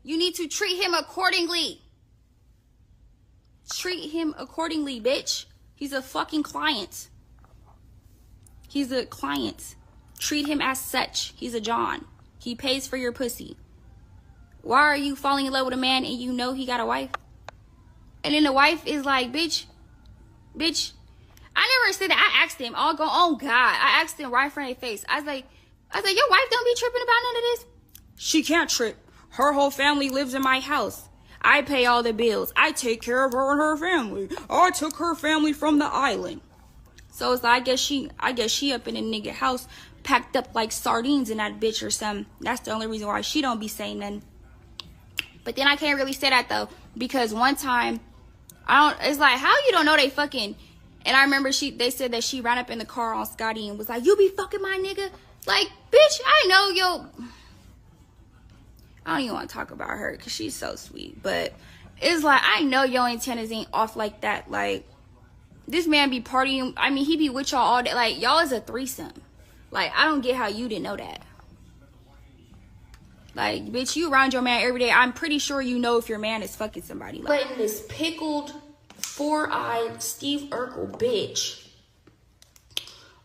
You need to treat him accordingly. Treat him accordingly, bitch. He's a fucking client. He's a client. Treat him as such. He's a John. He pays for your pussy. Why are you falling in love with a man and you know he got a wife? And then the wife is like, bitch. I never said that. I asked him. I'll go, oh God. I asked him right in front of their face. I was like, your wife don't be tripping about none of this? She can't trip. Her whole family lives in my house. I pay all the bills. I take care of her and her family. I took her family from the island. So it's like, I guess she up in a nigga house packed up like sardines in that bitch or something. That's the only reason why she don't be saying nothing. But then I can't really say that though, because one time, it's like, how you don't know they fucking, and I remember they said that she ran up in the car on Scotty and was like, you be fucking my nigga? Like, bitch, I know I don't even want to talk about her because she's so sweet. But it's like, I know your antennas ain't off like that. Like, this man be partying. I mean, he be with y'all all day. Like, y'all is a threesome. Like, I don't get how you didn't know that. Like, bitch, you around your man every day. I'm pretty sure you know if your man is fucking somebody. Like, letting this pickled, four-eyed Steve Urkel bitch,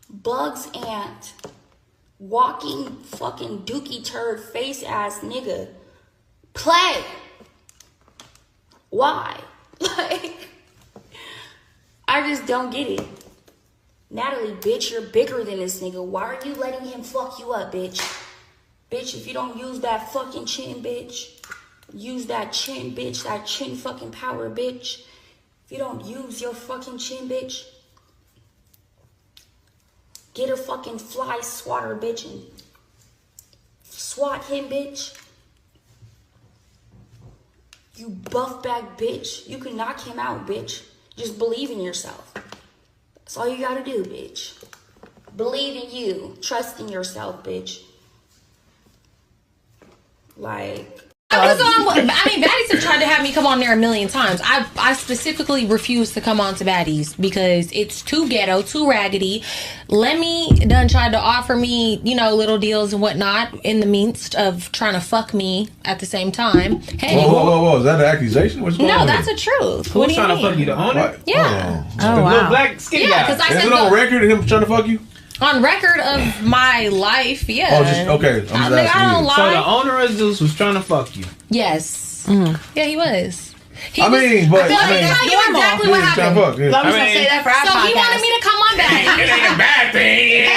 Bugs Ant, walking fucking dookie turd face ass nigga play. Why? Like, I just don't get it. Natalie, bitch, you're bigger than this nigga. Why are you letting him fuck you up, bitch? Bitch, if you don't use that fucking chin, bitch, use that chin, bitch, that chin fucking power, bitch. If you don't use your fucking chin, bitch, get a fucking fly swatter, bitch, and swat him, bitch. You buff back, bitch. You can knock him out, bitch. Just believe in yourself. That's all you gotta do, bitch. Believe in you. Trust in yourself, bitch. Like, I mean, Baddies have tried to have me come on there a million times. I specifically refuse to come on to Baddies because it's too ghetto, too raggedy. Lemmy done tried to offer me, little deals and whatnot in the midst of trying to fuck me at the same time. Hey, whoa. Is that an accusation? What's going on? No, that's a truth. Who's what do you trying mean? to fuck you, the owner? Yeah. Oh, wow. Little black skinny guy. Because I Is said it on record of him trying to fuck you? On record of my life, yeah. Oh, just okay. I don't lie. So the owner of Zeus was trying to fuck you. Yes. Yeah, he was. I mean, but I feel like that's exactly what happened. Yeah. I was gonna say that for our podcast. So he wanted me to come on that. It ain't a bad thing.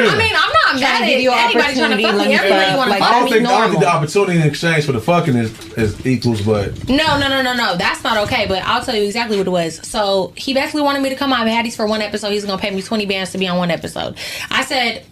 I mean, I'm not mad at anybody trying to fuck me. Everybody want to fuck me I don't normal. think the opportunity in exchange for the fucking is equals, but No. That's not okay. But I'll tell you exactly what it was. So he basically wanted me to come on Baddies for one episode. He's gonna pay me 20 bands to be on one episode. I said,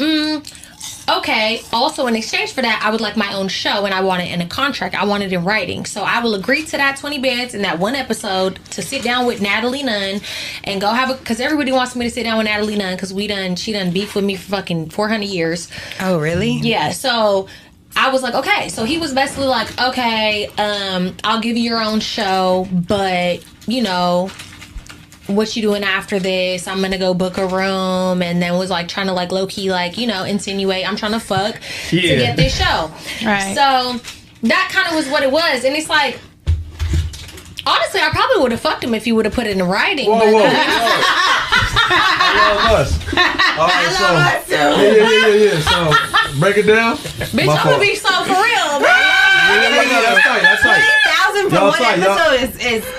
okay. Also, in exchange for that, I would like my own show, and I want it in a contract. I want it in writing. So I will agree to that 20 bands in that one episode to sit down with Natalie Nunn and go have a, because everybody wants me to sit down with Natalie Nunn because she done beef with me for fucking 400 years. Oh, really? Yeah. So I was like, okay. So he was basically like, okay, I'll give you your own show, but you know, what you doing after this? I'm gonna go book a room, and then was like trying to like low key like, you know, insinuate I'm trying to fuck to get this show. Right. So that kind of was what it was, and it's like, honestly, I probably would have fucked him if he would have put it in writing. Whoa. I love us. love us too. Yeah. So break it down. Bitch, I'm gonna be so for real, bro. That's right. 20,000 for one episode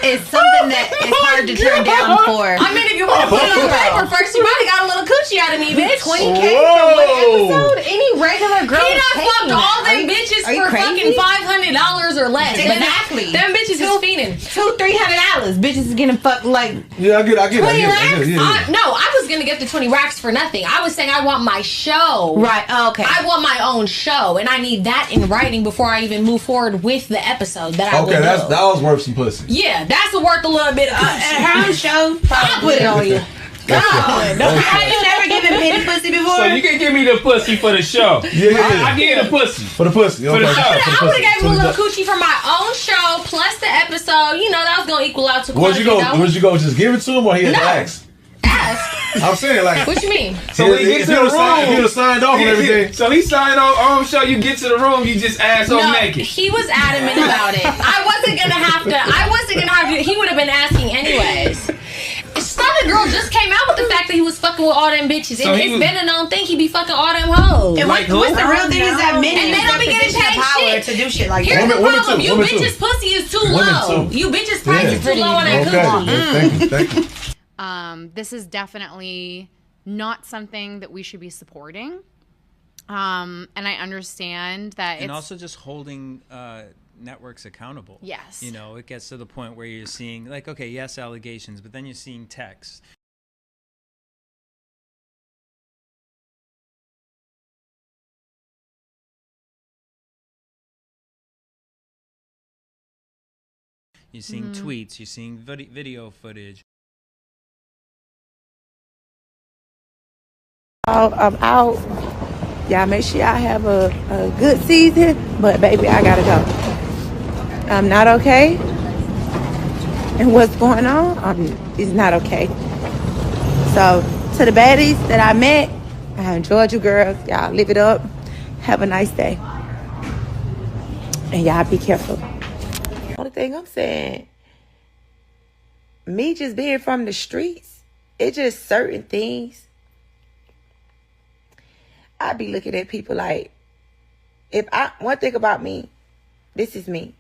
is something that is hard to turn down for. I mean, if you want to put it on paper first, you might have got a little coochie out of me, bitch. 20K for one episode? Any regular girl? He done fucked all them bitches for fucking $500 or less. Exactly. Them bitches is fiending. $200-$300. Bitches is getting fucked like. Yeah, I get 20 racks? Yeah. No, I was gonna get the 20 racks for nothing. I was saying I want my show. Right. Oh, okay. I want my own show, and I need that in writing before I even move forward with the episode that I will do. That was worth some pussy. Yeah, that's worth a little bit of pussy. Her own show. I'll put it on you. Come on. Have you never given me the pussy before? So you can give me the pussy for the show. Yeah. I give you the pussy. For the pussy. For the show. I would have gave him a little coochie for my own show plus the episode. You know, that was going to equal out to Would you go just give it to him, or he had to ask? I'm saying, like, what you mean? So when he gets to the room, he would have signed off and everything. So he signed off. Show you get to the room, you just ass off naked. He was adamant about it. I wasn't gonna have to. He would have been asking anyways. Southern girl just came out with the fact that he was fucking with all them bitches. So It's been a known thing. He be fucking all them hoes. And what's the real thing is that men and they don't be getting paid shit to do shit like Here's that. the problem. You bitches' pussy is too low. You bitches' price is too low on that coochie. Thank you. This is definitely not something that we should be supporting. And I understand that and also just holding networks accountable. Yes. You know, it gets to the point where you're seeing, like, okay, yes, allegations, but then you're seeing texts. You're seeing tweets, you're seeing video footage. I'm out. Y'all make sure y'all have a good season. But baby, I gotta go. I'm not okay. And what's going on is not okay. So to the baddies that I met, I enjoyed you girls. Y'all live it up. Have a nice day. And y'all be careful. Only thing I'm saying, me just being from the streets, it's just certain things. I be looking at people like, one thing about me, this is me.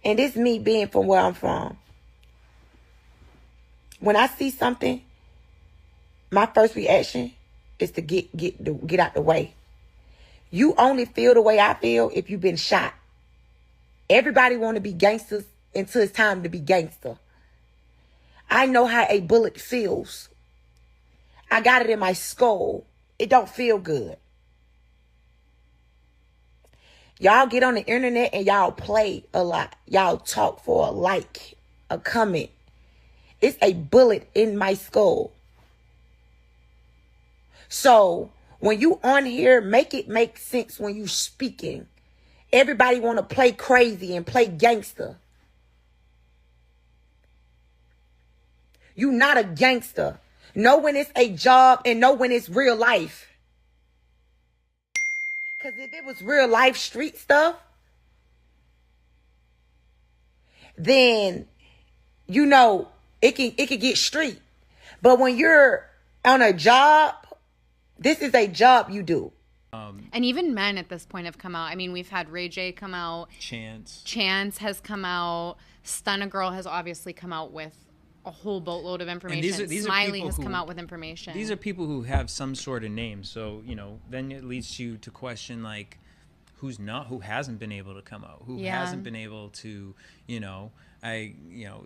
And this me being from where I'm from. When I see something, my first reaction is to get out the way. You only feel the way I feel if you've been shot. Everybody want to be gangsters until it's time to be gangster. I know how a bullet feels. I got it in my skull. It don't feel good. Y'all get on the internet and y'all play a lot. Y'all talk for a like, a comment. It's a bullet in my skull. So when you on here, make it make sense when you speaking. Everybody want to play crazy and play gangster. You not a gangster. Know when it's a job and know when it's real life. Because if it was real life street stuff, then, you know, it could get street. But when you're on a job, this is a job you do. And even men at this point have come out. I mean, we've had Ray J come out. Chance has come out. Stunna Girl has obviously come out with a whole boatload of information. These are Smiley people has who, come out with information. These are people who have some sort of name. So, you know, then it leads you to question, like, who hasn't been able to come out, who hasn't been able to, you know,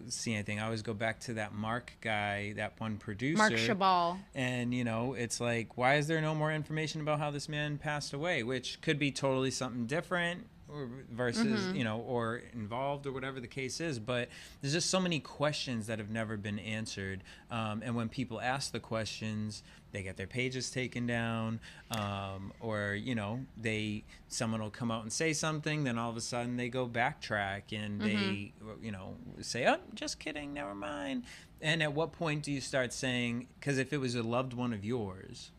see anything. I always go back to that Mark guy, that one producer. Mark Chabal. And, you know, it's like, why is there no more information about how this man passed away? Which could be totally something different versus, you know, or involved or whatever the case is. But there's just so many questions that have never been answered. And when people ask the questions, they get their pages taken down, or, you know, someone will come out and say something, then all of a sudden they go backtrack and they, you know, say, oh, just kidding, never mind. And at what point do you start saying, because if it was a loved one of yours,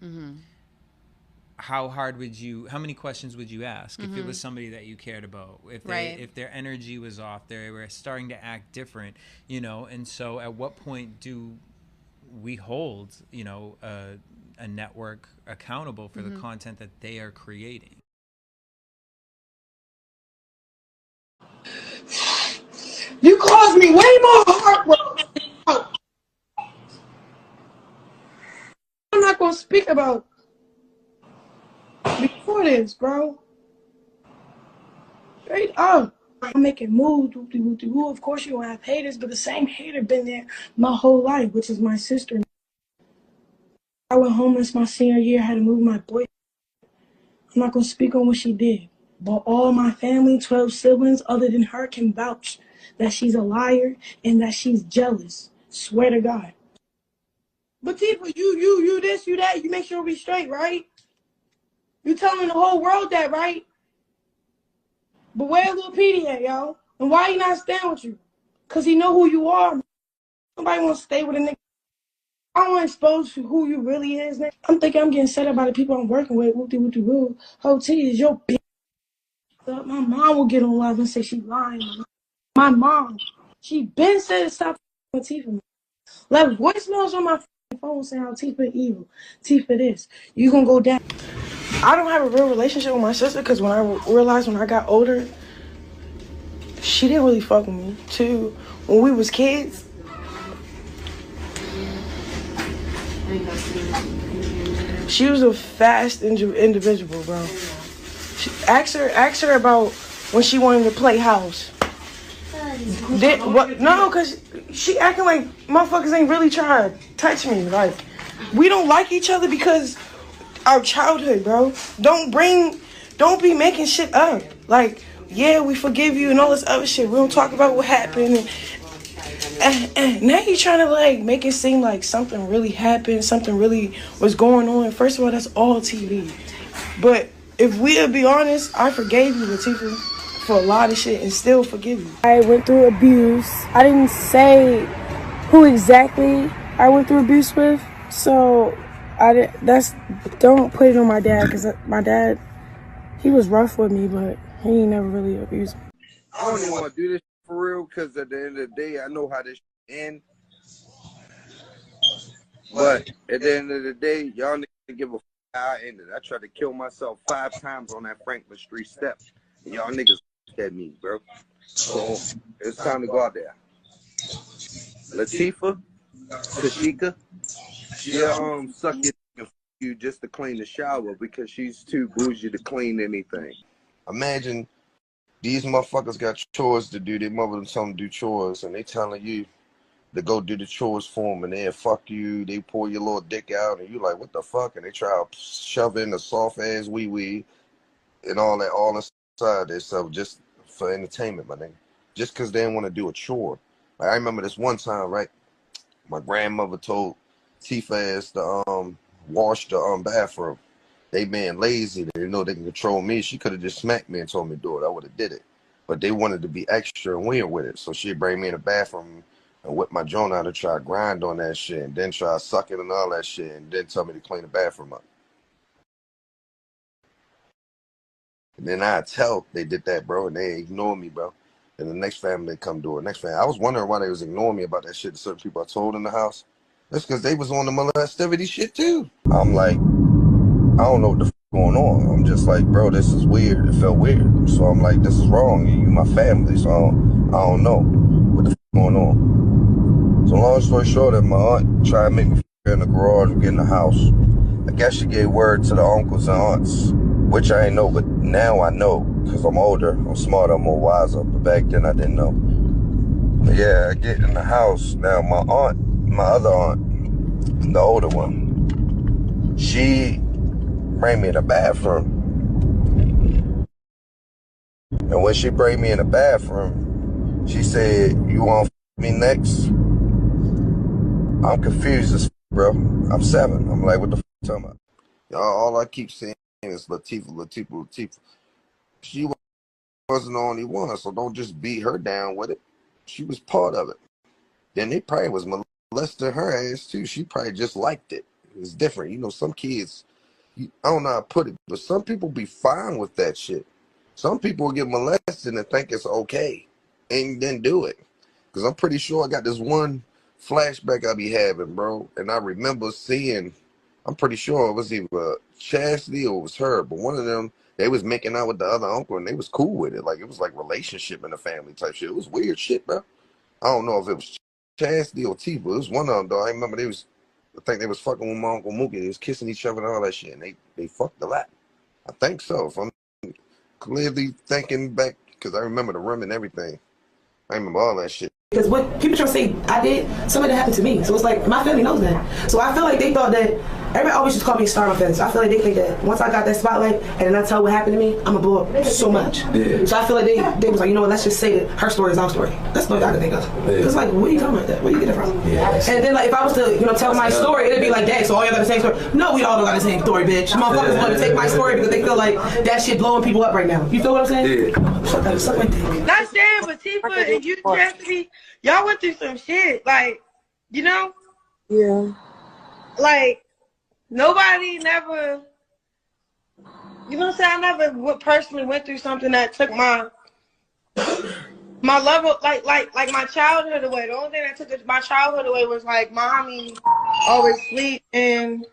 how many questions would you ask if it was somebody that you cared about, if their energy was off, they were starting to act different, you know? And so at what point do we hold, you know, a network accountable for the content that they are creating? You caused me way more heartbreak. I'm not gonna speak about before this, bro. Straight up. I'm making moves, whoop-de-whoop-de-woo. Of course you gonna have haters, but the same hater been there my whole life, which is my sister. I went homeless my senior year, had to move my boy. I'm not gonna speak on what she did, but all my family, 12 siblings other than her, can vouch that she's a liar and that she's jealous. Swear to God. But Tifa, you this, you that, you make sure we straight, right? You telling the whole world that, right? But where Lil Petey at, y'all? And why he not staying with you? Because he know who you are. Nobody want to stay with a nigga. I don't want to expose who you really is, man. I'm thinking I'm getting set up by the people I'm working with. Whoop-de-whoop-de-woo. Whole T is your bitch. My mom will get on live and say she lying. My mom, she been said to stop with Tifa. Left voicemails on my phone saying how Tifa evil. Tifa this. You gonna go down. I don't have a real relationship with my sister because when I realized when I got older, she didn't really fuck with me. Too, when we was kids, she was a fast individual, bro. Ask her about when she wanted to play house. No, because she acting like motherfuckers ain't really trying to touch me. Like, we don't like each other because our childhood, bro. Don't be making shit up. Like, yeah, we forgive you and all this other shit. We don't talk about what happened. And now you're trying to, like, make it seem like something really happened, something really was going on. First of all, that's all TV. But if we'll be honest, I forgave you, Latifah, for a lot of shit and still forgive you. I went through abuse. I didn't say who exactly I went through abuse with, so don't put it on my dad, because my dad, he was rough with me, but he ain't never really abused me. I don't even want to do this for real, because at the end of the day, I know how this ends. But at the end of the day, y'all niggas give a fuck how I ended. I tried to kill myself 5 times on that Franklin Street step, and y'all niggas at me, bro. So it's time to go out there. Latifah, Tashika, she'll suck you just to clean the shower because she's too bougie to clean anything. Imagine these motherfuckers got chores to do. Their mother tell them to do chores, and they telling you to go do the chores for them, and then fuck you. They pull your little dick out, and you like, what the fuck? And they try to shove in the soft ass wee wee and all that, all inside their stuff just for entertainment, my nigga. Just because they didn't want to do a chore. Like, I remember this one time, right? My grandmother told Tifa ass to wash the bathroom. They being lazy. They know they can control me. She could have just smacked me and told me to do it. I would have did it. But they wanted to be extra and weird with it. So she'd bring me in the bathroom and whip my joint out and try to grind on that shit, and then try to suck it and all that shit, and then tell me to clean the bathroom up. And then I tell they did that, bro, and they ignore me, bro. And the next family come do it. Next family, I was wondering why they was ignoring me about that shit to certain people I told in the house. That's because they was on the molestivity shit too. I'm like, I don't know what the f going on. I'm just like, bro, this is weird. It felt weird. So I'm like, this is wrong. You my family, so I don't know what the f going on. So long story short, that my aunt tried to make me in the garage or get in the house. I guess she gave word to the uncles and aunts, which I ain't know, but now I know, because I'm older, I'm smarter, I'm more wiser, but back then I didn't know. But yeah, I get in the house. Now my other aunt, the older one, she bring me in the bathroom. And when she bring me in the bathroom, she said, "You want to me next?" I'm confused as bro. I'm 7. I'm like, what the f you talking about? Y'all, all I keep saying is Latifah. She wasn't the only one, so don't just beat her down with it. She was part of it. Then they probably was molesting her ass too. She probably just liked it. It's different. You know, some kids, I don't know how to put it, but some people be fine with that shit. Some people get molested and think it's okay and then do it. Because I'm pretty sure I got this one flashback I be having, bro. And I remember seeing, I'm pretty sure it was either Chastity or it was her, but one of them, they was making out with the other uncle and they was cool with it. Like, it was like relationship in the family type shit. It was weird shit, bro. I don't know if it was Chastity or Tifa. It was one of them, though. I remember I think they was fucking with my Uncle Mookie. They was kissing each other and all that shit. And they fucked a lot. I think so. If I'm clearly thinking back, because I remember the room and everything. I remember all that shit. Because what people try to say I did, some of that happened to me. So it's like, my family knows that. So I feel like they thought that, everybody always just call me a star on fence. I feel like they think that once I got that spotlight and then I tell what happened to me, I'm going to blow up so much. Yeah. So I feel like they was like, you know what, let's just say that her story is our story. That's what I can think of. Yeah. It's like, what are you talking about that? Where you get it from? Yeah. And then like, if I was to, tell my story, it'd be like, dang, so all y'all got the same story. No, we all don't got the same story, bitch. Motherfuckers want to take my story because they feel like that shit blowing people up right now. You feel what I'm saying? Yeah. Suck my dick. Not saying, but Tifa and you, Chastity, y'all went through some shit, like, Yeah. Like, nobody never, what I'm saying? I never personally went through something that took my love, like my childhood away. The only thing that took my childhood away was like mommy always sleep and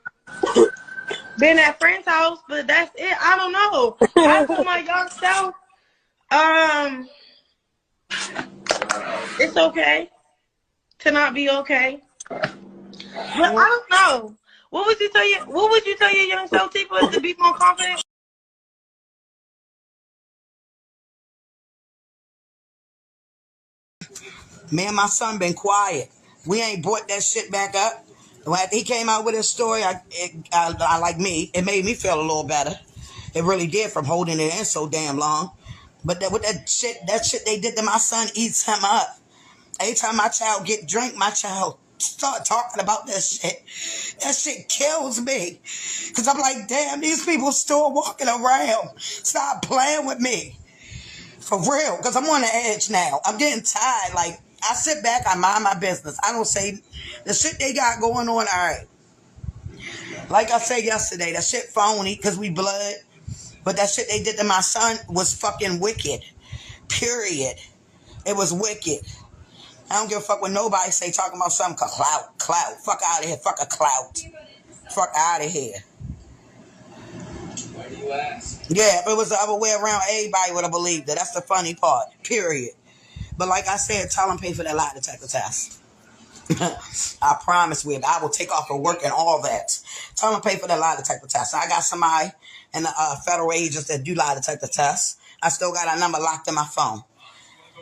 been at friend's house, but that's it. I don't know. I told my young self, it's okay to not be okay. But I don't know. What would you tell your young self, Tifa, to be more confident? Me and my son been quiet. We ain't brought that shit back up. When he came out with his story, it made me feel a little better. It really did, from holding it in so damn long. But that shit they did to my son eats him up. Every time my child get drink, my child start talking about that shit. That shit kills me. Because I'm like, damn, these people still walking around. Stop playing with me. For real. Because I'm on the edge now. I'm getting tired. Like, I sit back, I mind my business. I don't say the shit they got going on, all right. Like I said yesterday, that shit phony because we blood. But that shit they did to my son was fucking wicked. Period. It was wicked. I don't give a fuck what nobody say talking about something clout. Fuck out of here. Fuck a clout. Fuck out of here. Why do you ask? Yeah, if it was the other way around, everybody would have believed it. That's the funny part. Period. But like I said, tell them pay for that lie detector test. I promise I will take off of work and all that. Tell them pay for that lie detector test. I got somebody in the federal agents that do lie detector tests. I still got a number locked in my phone.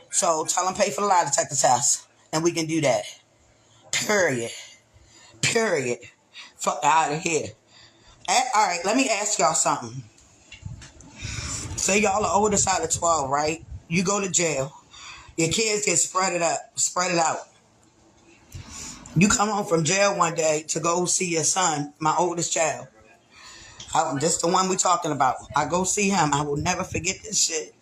So tell them pay for the lie detector test, and we can do that. Period. Fuck out of here. All right, let me ask y'all something. Say y'all are oldest out of 12, right? You go to jail. Your kids get spread it out. You come home from jail one day to go see your son, my oldest child. This is the one we're talking about. I go see him. I will never forget this shit.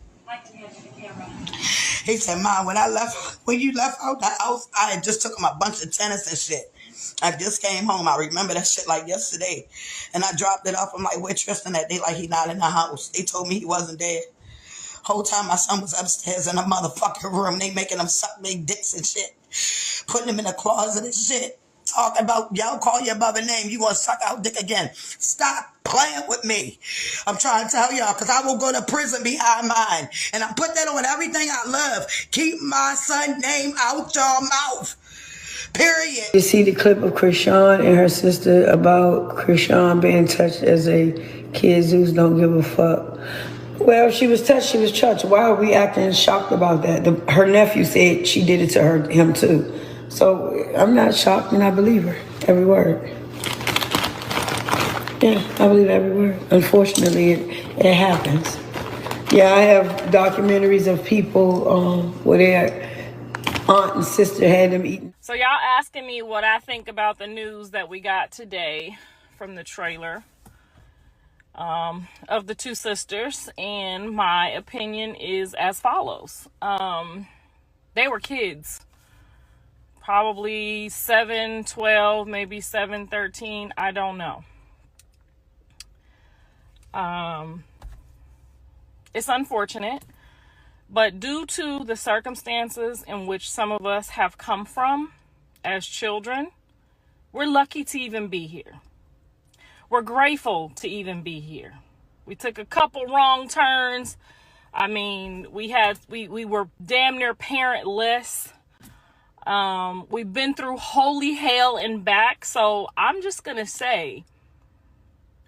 He said, Mom, when you left out the house, I had just took him a bunch of tennis and shit. I just came home. I remember that shit like yesterday. And I dropped it off. I'm like, where Tristan at? They like, he not in the house. They told me he wasn't there. Whole time my son was upstairs in a motherfucking room. They making him suck their dicks and shit. Putting him in a closet and shit. Talking about, y'all call your mother name. You want to suck out dick again. Stop playing with me. I'm trying to tell y'all, because I will go to prison behind mine. And I put that on everything I love. Keep my son's name out your mouth. Period. You see the clip of Krishan and her sister about Krishan being touched as a kid. Zeus don't give a fuck. Well, she was touched, she was touched. Why are we acting shocked about that? Her nephew said she did it to him too. So I'm not shocked and I believe her, every word. Yeah, I believe every word. Unfortunately, it happens. Yeah, I have documentaries of people where their aunt and sister had them eating. So y'all asking me what I think about the news that we got today from the trailer of the two sisters, and my opinion is as follows. They were kids, probably 7, 12, maybe 7, 13, I don't know. It's unfortunate, but due to the circumstances in which some of us have come from as children, we're lucky to even be here. We're grateful to even be here. We took a couple wrong turns. I mean, we were damn near parentless. We've been through holy hell and back. So I'm just going to say,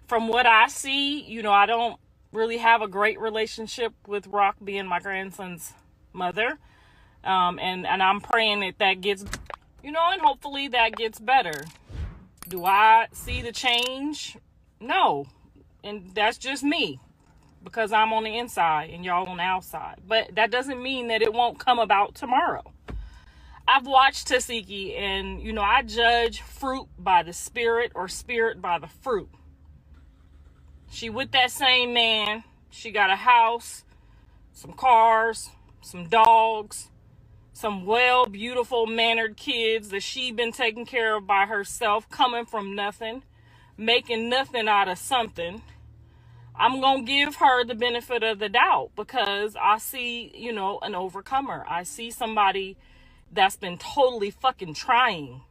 from what I see, you know, I don't really have a great relationship with Rock being my grandson's mother. And I'm praying that gets, you know, and hopefully that gets better. Do I see the change? No. And that's just me, because I'm on the inside and y'all on the outside. But that doesn't mean that it won't come about tomorrow. I've watched Tasiki, and, you know, I judge fruit by the spirit or spirit by the fruit. She with that same man. She got a house, some cars, some dogs, some beautiful mannered kids that she been taking care of by herself, coming from nothing, making nothing out of something. I'm going to give her the benefit of the doubt, because I see, you know, an overcomer. I see somebody that's been totally fucking trying.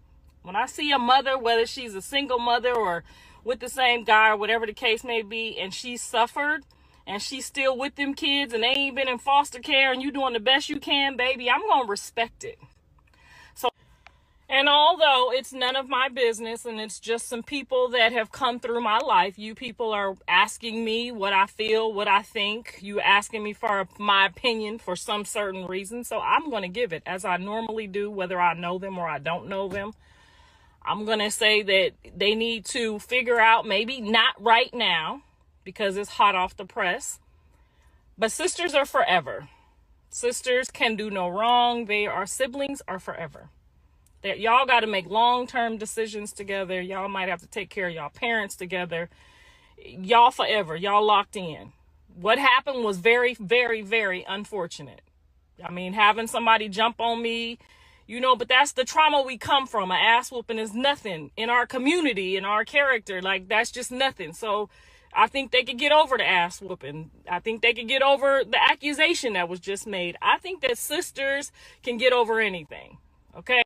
When I see a mother, whether she's a single mother or with the same guy or whatever the case may be, and she suffered and she's still with them kids and they ain't been in foster care and you doing the best you can, baby, I'm going to respect it. So, and although it's none of my business and it's just some people that have come through my life, you people are asking me what I feel, what I think. You asking me for my opinion for some certain reason. So I'm going to give it as I normally do, whether I know them or I don't know them. I'm going to say that they need to figure out, maybe not right now because it's hot off the press, but sisters are forever. Sisters can do no wrong. Siblings are forever. That y'all got to make long-term decisions together. Y'all might have to take care of y'all parents together. Y'all forever. Y'all locked in. What happened was very, very, very unfortunate. I mean, having somebody jump on me, you know, but that's the trauma we come from. An ass whooping is nothing in our community, in our character. Like, that's just nothing. So I think they could get over the ass whooping. I think they could get over the accusation that was just made. I think that sisters can get over anything. Okay?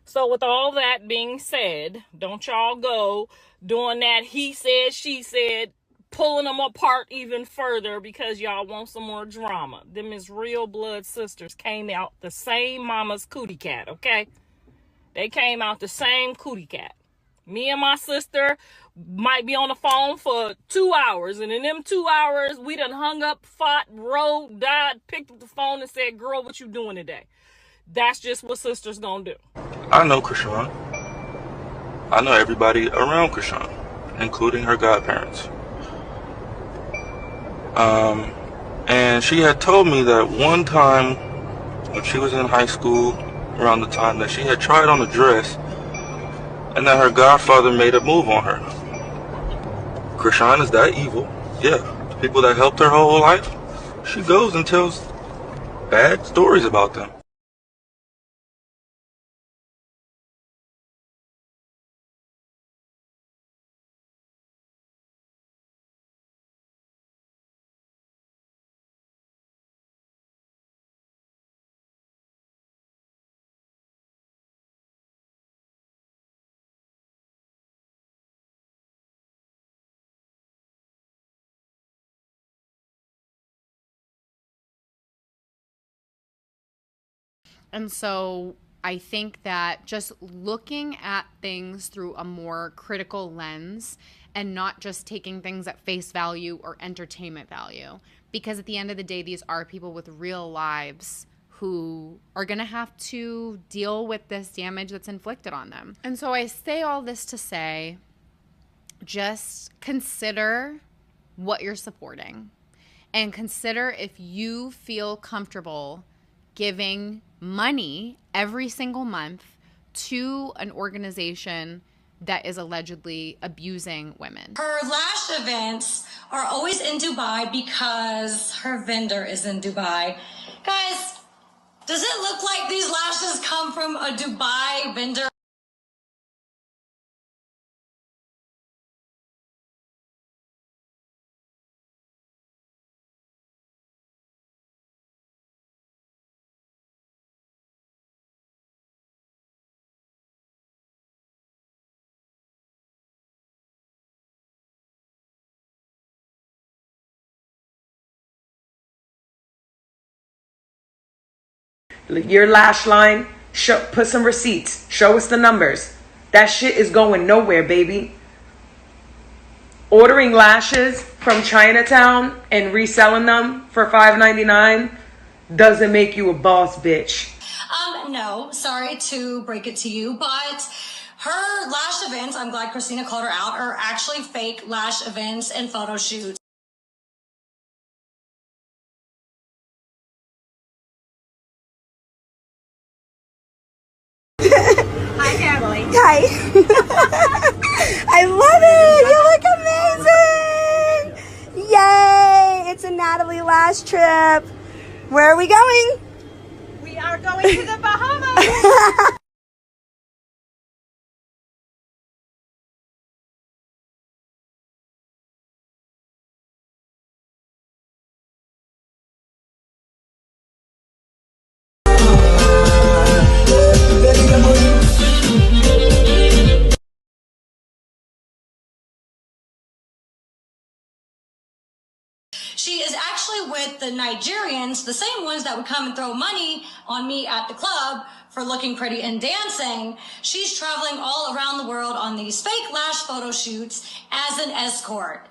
So with all that being said, don't y'all go doing that he said, she said, pulling them apart even further because y'all want some more drama. Them is real blood sisters, came out the same mama's cootie cat, okay? They came out the same cootie cat. Me and my sister might be on the phone for 2 hours, and in them 2 hours, we done hung up, fought, rode, died, picked up the phone and said, girl, what you doing today? That's just what sisters gonna do. I know Krishan. I know everybody around Krishan, including her godparents. And she had told me that one time when she was in high school, around the time that she had tried on a dress, and that her godfather made a move on her. Krishan is that evil. Yeah, the people that helped her whole life, she goes and tells bad stories about them. And so I think that just looking at things through a more critical lens and not just taking things at face value or entertainment value. Because at the end of the day, these are people with real lives who are going to have to deal with this damage that's inflicted on them. And so I say all this to say, just consider what you're supporting and consider if you feel comfortable giving money every single month to an organization that is allegedly abusing women. Her lash events are always in Dubai because her vendor is in Dubai. Guys, does it look like these lashes come from a Dubai vendor? Your lash line, put some receipts. Show us the numbers. That shit is going nowhere, baby. Ordering lashes from Chinatown and reselling them for $5.99 doesn't make you a boss bitch. No, sorry to break it to you, but her lash events, I'm glad Christina called her out, are actually fake lash events and photo shoots. Hi, Natalie. Hi. I love it. You look amazing. Yay. It's a Natalie Lash trip. Where are we going? We are going to the Bahamas. She is actually with the Nigerians, the same ones that would come and throw money on me at the club for looking pretty and dancing. She's traveling all around the world on these fake lash photo shoots as an escort.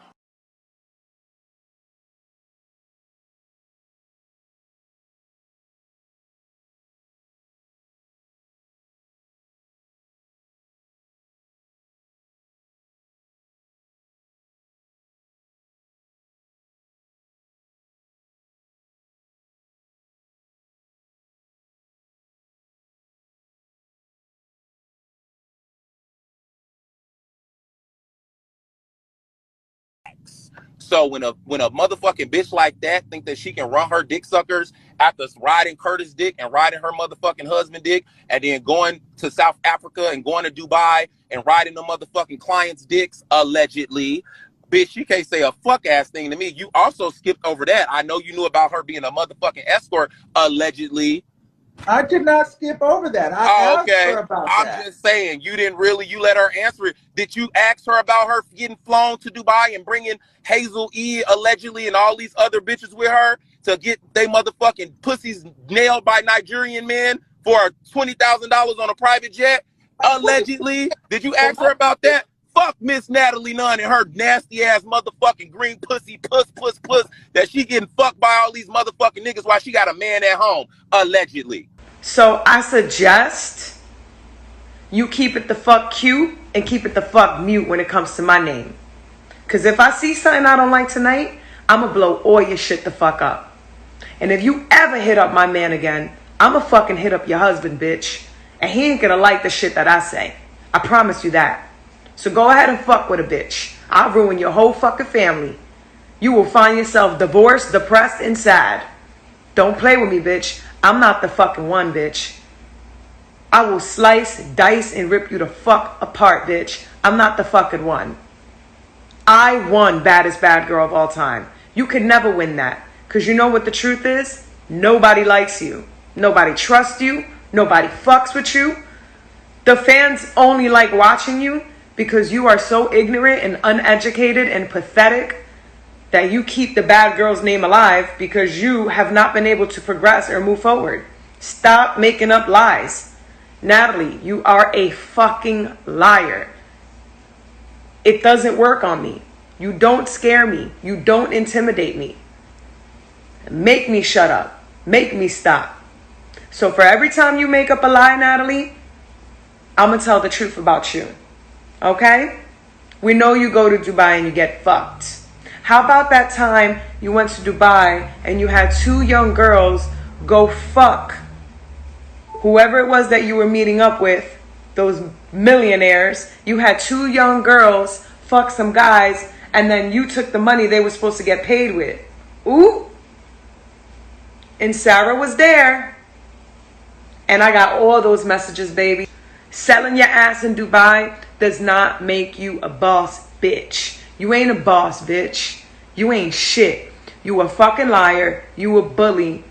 So when a motherfucking bitch like that think that she can run her dick suckers after riding Curtis dick and riding her motherfucking husband dick and then going to South Africa and going to Dubai and riding the motherfucking clients' dicks, allegedly, bitch, she can't say a fuck ass thing to me. You also skipped over that. I know you knew about her being a motherfucking escort, allegedly. I did not skip over that. I asked her about that. I'm just saying, you let her answer it. Did you ask her about her getting flown to Dubai and bringing Hazel E, allegedly, and all these other bitches with her to get they motherfucking pussies nailed by Nigerian men for $20,000 on a private jet? Allegedly. Did you ask her about that? Fuck Miss Natalie Nunn and her nasty ass motherfucking green pussy puss that she getting fucked by all these motherfucking niggas while she got a man at home, allegedly. So I suggest you keep it the fuck cute and keep it the fuck mute when it comes to my name. Because if I see something I don't like tonight, I'm going to blow all your shit the fuck up. And if you ever hit up my man again, I'm going to fucking hit up your husband, bitch. And he ain't going to like the shit that I say. I promise you that. So go ahead and fuck with a bitch. I'll ruin your whole fucking family. You will find yourself divorced, depressed, and sad. Don't play with me, bitch. I'm not the fucking one, bitch. I will slice, dice, and rip you the fuck apart, bitch. I'm not the fucking one. I won baddest bad girl of all time. You could never win that. Because you know what the truth is? Nobody likes you. Nobody trusts you. Nobody fucks with you. The fans only like watching you because you are so ignorant and uneducated and pathetic that you keep the bad girl's name alive because you have not been able to progress or move forward. Stop making up lies. Natalie, you are a fucking liar. It doesn't work on me. You don't scare me. You don't intimidate me. Make me shut up. Make me stop. So for every time you make up a lie, Natalie, I'm going to tell the truth about you. Okay? We know you go to Dubai and you get fucked. How about that time you went to Dubai and you had 2 young girls go fuck whoever it was that you were meeting up with, those millionaires? You had 2 young girls fuck some guys, and then you took the money they were supposed to get paid with. Ooh. And Sarah was there. And I got all those messages, baby. Selling your ass in Dubai does not make you a boss, bitch. You ain't a boss, bitch. You ain't shit. You a fucking liar. You a bully.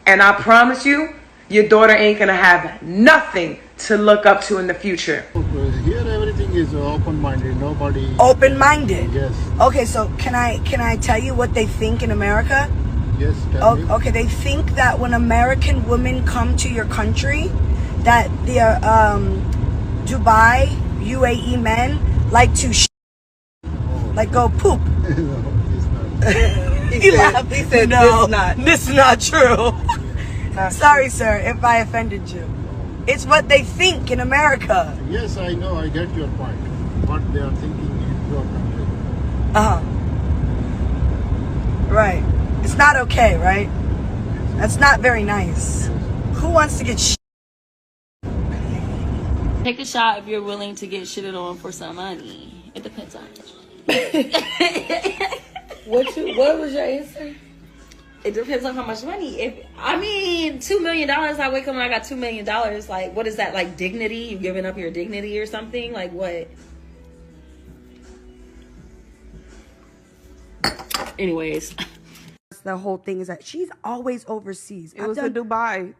And I promise you, your daughter ain't gonna have nothing to look up to in the future. Here everything is open-minded. Nobody... Open-minded? Yes. Okay, so can I tell you what they think in America? Yes, tell me. Okay, they think that when American women come to your country, that the Dubai, UAE men like to like go poop. He laughed. He said, no, this is not true. Sorry, sir, if I offended you. It's what they think in America. Yes, I know. I get your point. What they are thinking in your country. Right. It's not okay, right? That's not very nice. Who wants to get Take a shot if you're willing to get shitted on for some money. It depends on it. What was your answer? It depends on how much money. If I mean $2 million, I wake up and I got $2 million. Like, what is that? Like dignity? You giving up your dignity or something? Like what? Anyways. The whole thing is that she's always overseas. It was a Dubai,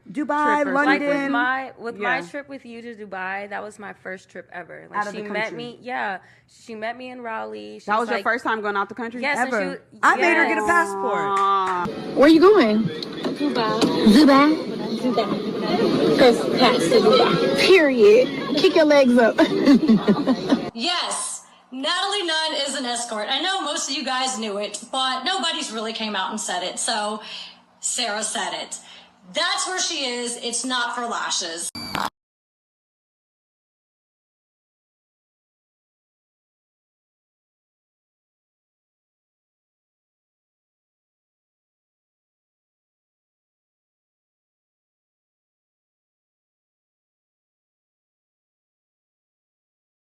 London. Like with my trip with you to Dubai, that was my first trip ever. Like Out of the she met country. me, she met me in Raleigh. That was your first time going out the country? Yes, and ever. I made her get a passport. Where you going? Dubai. First class to Dubai. Period. Kick your legs up. Yes, Natalie Nunn is an escort. I know most of you guys knew it, but nobody's really came out and said it. So Sarah said it. That's where she is. It's not for lashes.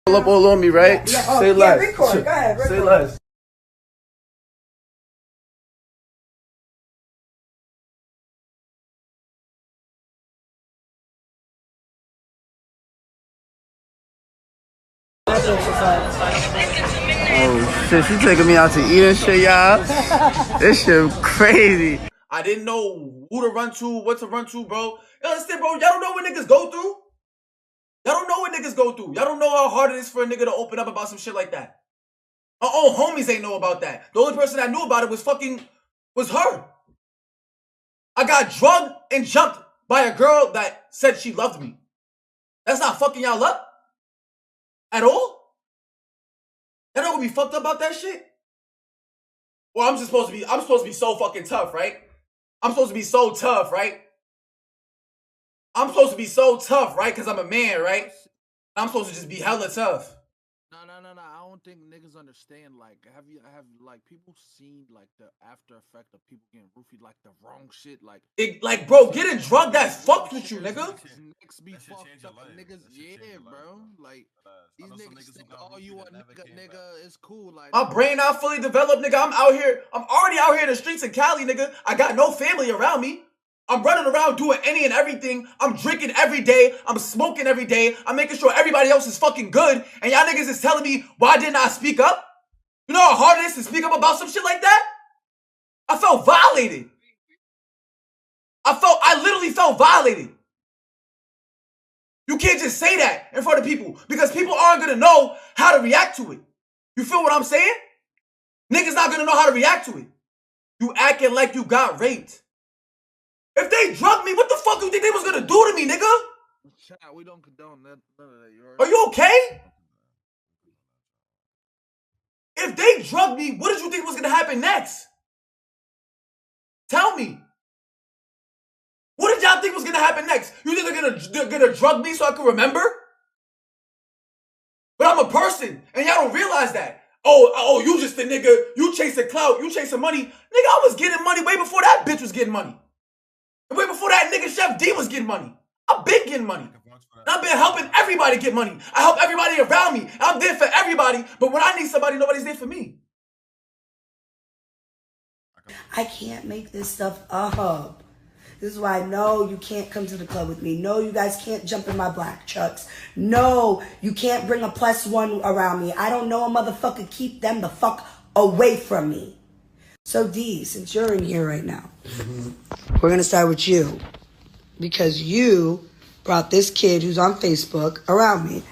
Pull up all on me, right? Yeah, Say less. record. Go ahead, record. Say less. Oh shit, she taking me out to eat and shit, y'all. This shit crazy. I didn't know who to run to, what to run to, bro. You understand, bro? Y'all don't know what niggas go through? Y'all don't know what niggas go through. Y'all don't know how hard it is for a nigga to open up about some shit like that. Our own homies ain't know about that. The only person that knew about it was her. I got drugged and jumped by a girl that said she loved me. That's not fucking y'all up at all? Y'all don't gonna be fucked up about that shit? Well, I'm supposed to be so fucking tough, right? I'm supposed to be so tough, right? I'm supposed to be so tough, right? Because I'm a man, right? I'm supposed to just be hella tough. No. I don't think niggas understand. Like, have like people seen like the after effect of people getting roofied, like the wrong shit, like bro, getting drugged that fucked with you, nigga. Niggas be fucked up, niggas. Yeah, bro. Like these niggas think, oh, you a nigga, it's cool. Like my brain not fully developed, nigga. I'm already out here in the streets in Cali, nigga. I got no family around me. I'm running around doing any and everything. I'm drinking every day. I'm smoking every day. I'm making sure everybody else is fucking good. And y'all niggas is telling me, why didn't I speak up? You know how hard it is to speak up about some shit like that? I felt violated. I literally felt violated. You can't just say that in front of people because people aren't going to know how to react to it. You feel what I'm saying? Niggas not going to know how to react to it. You acting like you got raped. If they drugged me, what the fuck do you think they was gonna do to me, nigga? Chat, we don't condone none of that. Are you okay? If they drugged me, what did you think was gonna happen next? Tell me. What did y'all think was gonna happen next? You think they're gonna drug me so I can remember? But I'm a person, and y'all don't realize that. Oh, you just a nigga. You chasing clout. You chasing money. Nigga, I was getting money way before that bitch was getting money. And way before that nigga Chef D was getting money. I've been getting money. And I've been helping everybody get money. I help everybody around me. I'm there for everybody. But when I need somebody, nobody's there for me. I can't make this stuff up. This is why, no, you can't come to the club with me. No, you guys can't jump in my black trucks. No, you can't bring a +1 around me. I don't know a motherfucker. Keep them the fuck away from me. So, D, since you're in here right now, we're going to start with you. Because you brought this kid who's on Facebook around me.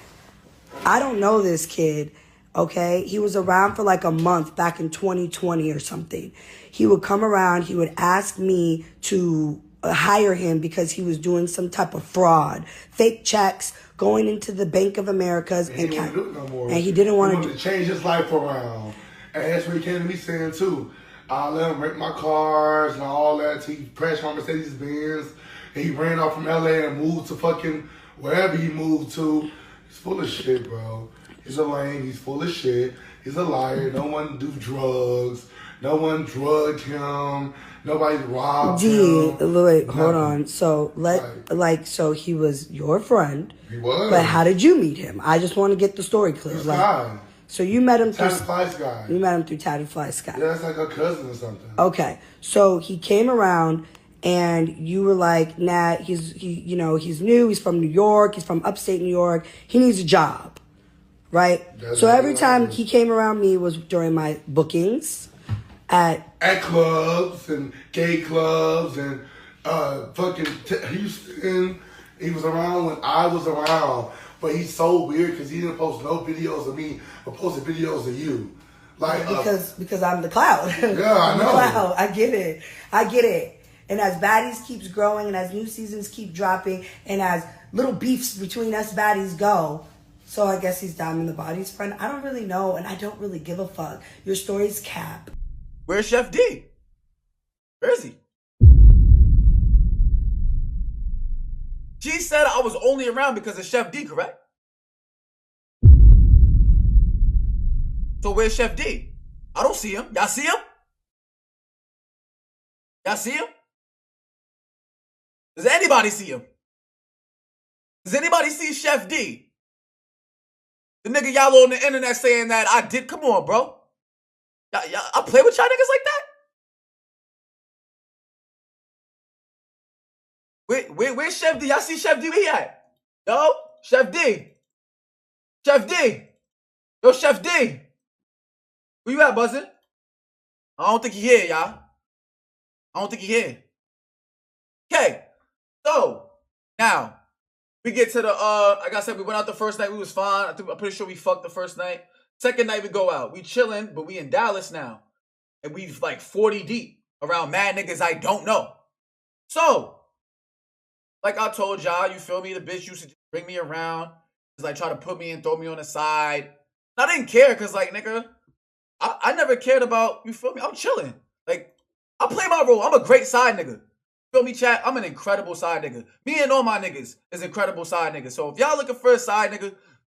I don't know this kid, okay? He was around for like a month back in 2020 or something. He would come around. He would ask me to hire him because he was doing some type of fraud, fake checks, going into the Bank of America's and he didn't do it no more. And he didn't want to change his life around. And that's what he came to me saying too. I let him rent my cars and all that. He crashed my Mercedes Benz. And he ran off from LA and moved to fucking wherever he moved to. He's full of shit, bro. He's a lame. He's full of shit. He's a liar. No one do drugs. No one drugged him. Nobody robbed him. Wait, hold on. So so he was your friend. He was. But how did you meet him? I just want to get the story clear. This guy. So you met him through Tatted Fly Sky. You met him through Tatted Fly Sky. Yeah, that's like a cousin or something. Okay. So he came around and you were like, nah, he's new, he's from New York, he's from upstate New York, he needs a job. Right? So every time he came around me was during my bookings. At clubs and gay clubs and fucking Houston. He was around when I was around. But he's so weird because he didn't post no videos of me, but posted videos of you. Like because I'm the cloud. Yeah, I know. Cloud. I get it. And as baddies keeps growing and as new seasons keep dropping and as little beefs between us baddies go, so I guess he's Diamond the Body's friend. I don't really know and I don't really give a fuck. Your story's cap. Where's Chef D? Where is he? She said I was only around because of Chef D, correct? So where's Chef D? I don't see him. Y'all see him? Y'all see him? Does anybody see him? Does anybody see Chef D? The nigga y'all on the internet saying that I did. Come on, bro. I play with y'all niggas like that? Where's Chef D? Y'all see Chef D? Where he at? Yo, Chef D. Chef D. Yo, Chef D. Where you at, buzzin'? I don't think he here, y'all. I don't think he here. Okay. So, now, we get to the, like I said, we went out the first night. We was fine. I'm pretty sure we fucked the first night. Second night we go out. We chilling, but we in Dallas now. And we like 40 deep around mad niggas I don't know. So, like I told y'all, you feel me? The bitch used to just bring me around. Just like try to put me in, throw me on the side. And I didn't care because like, nigga, I never cared about, you feel me? I'm chilling. Like, I play my role. I'm a great side nigga. Feel me, chat? I'm an incredible side nigga. Me and all my niggas is incredible side niggas. So if y'all looking for a side nigga,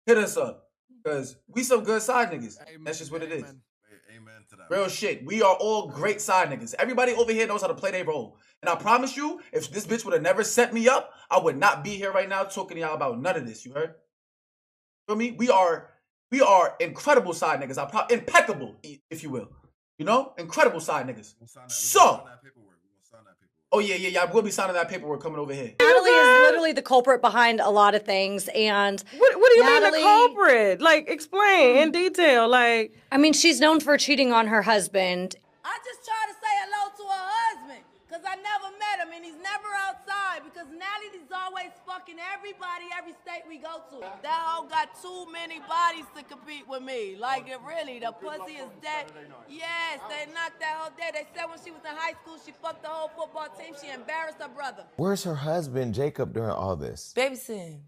hit us up. Because we some good side niggas. Amen. That's just what it is. Amen to that. Real shit. We are all great side niggas. Everybody over here knows how to play their role. And I promise you, if this bitch would have never set me up, I would not be here right now talking to y'all about none of this. You heard? Feel me? We are incredible side niggas. Impeccable, if you will. You know? Incredible side niggas. So. Oh, yeah. We'll be signing that paperwork coming over here. Natalie is literally the culprit behind a lot of things. And what do you mean the culprit? Like, explain in detail. Like, I mean, she's known for cheating on her husband. I just try to say hello to her husband because I never met him and he's never outside because Natalie's always fucking everybody, every state we go to. That hoe got too many bodies to compete with me. Like, it really, the pussy is dead. Yes, they knocked that hoe dead. They said when she was in high school, she fucked the whole football team. She embarrassed her brother. Where's her husband, Jacob, during all this? Babysitting.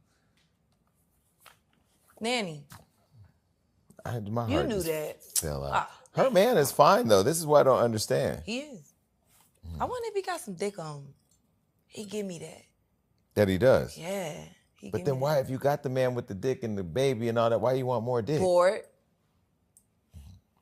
Nanny. My heart You knew just that. fell out. Her man is fine, though. This is what I don't understand. He is. I wonder if he got some dick on him. He give me that. That he does? Yeah. But then why, if you got the man with the dick and the baby and all that, why you want more dick? Bored.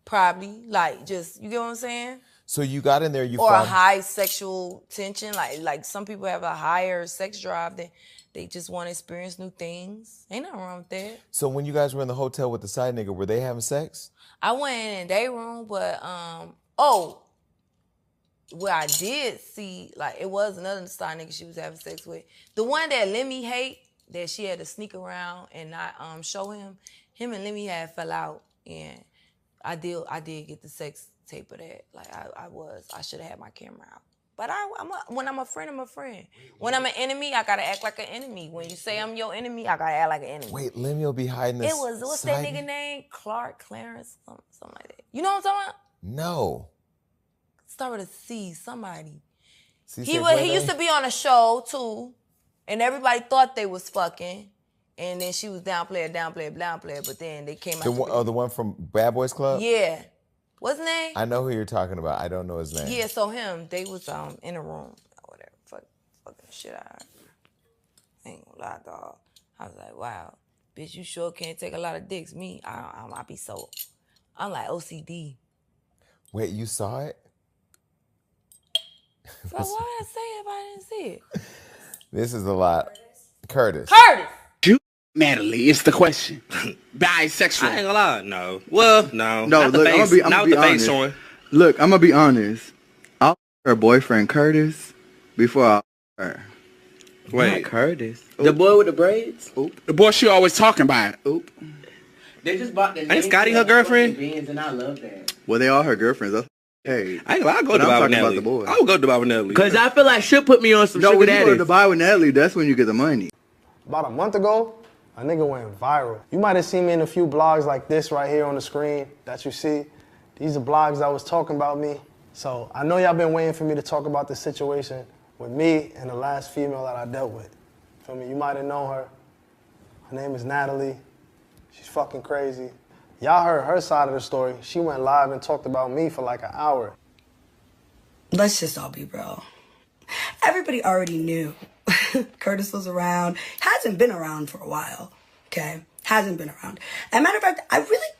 Probably. Like, just, you get what I'm saying? So you got in there, you Or found... a high sexual tension. Like some people have a higher sex drive than they just want to experience new things. Ain't nothing wrong with that. So when you guys were in the hotel with the side nigga, were they having sex? I went in their room, but where I did see, like, it was another side nigga she was having sex with. The one that Lemmy hate, that she had to sneak around and not show him and Lemmy had fell out, and I did get the sex tape of that. Like, I should have had my camera out. But when I'm a friend, I'm a friend. When I'm an enemy, I gotta act like an enemy. When you say I'm your enemy, I gotta act like an enemy. Wait, Lemmy will be hiding this. It was, what's that nigga name? Clarence, something like that. You know what I'm talking about? No. Start with a C, somebody. C He used to be on a show too, and everybody thought they was fucking, and then she was down player, but then they came out. The one from Bad Boys Club? Yeah. What's his name? I know who you're talking about. I don't know his name. Yeah, so him, they was in a room or whatever. Fucking shit out. I ain't gonna lie, dog. I was like, wow, bitch, you sure can't take a lot of dicks. Me, I be so, I'm like OCD. Wait, you saw it? So why would I say it if I didn't see it? This is a lot. Curtis. You, Natalie, it's the question. Bisexual. I ain't gonna lie, no. Well, no. No, not look, the face, I'm not gonna with be the face honest. showing. Look, I'm gonna be honest. I'll f her boyfriend Curtis before I f her. Wait, Not Curtis. The boy with the braids? Oop. The boy she always talking about. Oop. They just bought the Ain't Scotty her girlfriend? Beans, and I love that. Well, they all her girlfriends. That's hey. I ain't gonna lie, I'll go But to I'm Dubai with talking about Natalie. the boy. I would go to Dubai with Natalie. Because I feel like she'll put me on some No, sugar when you go daddies. to Dubai with Natalie, that's when you get the money. About a month ago, a nigga went viral. You might have seen me in a few blogs like this right here on the screen that you see. These are blogs that was talking about me. So I know y'all been waiting for me to talk about the situation with me and the last female that I dealt with. Feel me? You might have known her. Her name is Natalie. She's fucking crazy. Y'all heard her side of the story. She went live and talked about me for like an hour. Let's just all be real. Everybody already knew Curtis was around. Hasn't been around for a while, okay? Hasn't been around. As a matter of fact, I really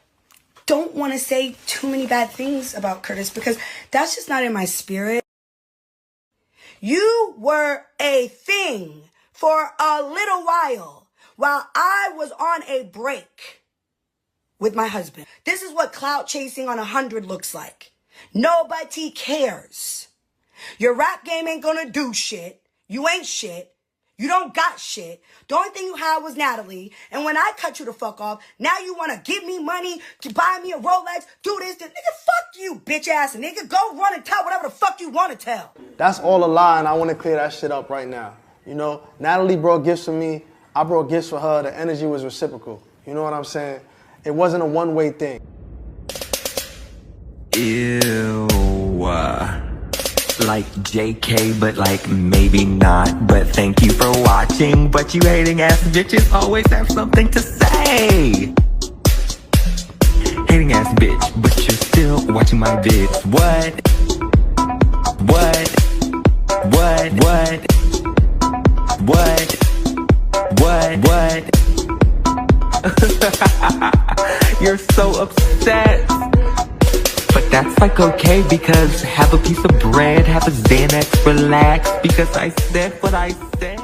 don't want to say too many bad things about Curtis because that's just not in my spirit. You were a thing for a little while I was on a break with my husband. This is what clout chasing on 100 looks like. Nobody cares. Your rap game ain't gonna do shit. You ain't shit. You don't got shit. The only thing you had was Natalie. And when I cut you the fuck off, now you wanna give me money to buy me a Rolex, do this. Nigga, fuck you, bitch ass nigga. Go run and tell whatever the fuck you wanna tell. That's all a lie, and I want to clear that shit up right now. You know, Natalie brought gifts for me. I brought gifts for her. The energy was reciprocal. You know what I'm saying? It wasn't a one-way thing. Ew. Like JK, but like maybe not. But thank you for watching. But you hating ass bitches always have something to say. Hating ass bitch, but you're still watching my vids. What? You're so upset. But that's like okay, because have a piece of bread, have a Xanax, relax, because I said what I said.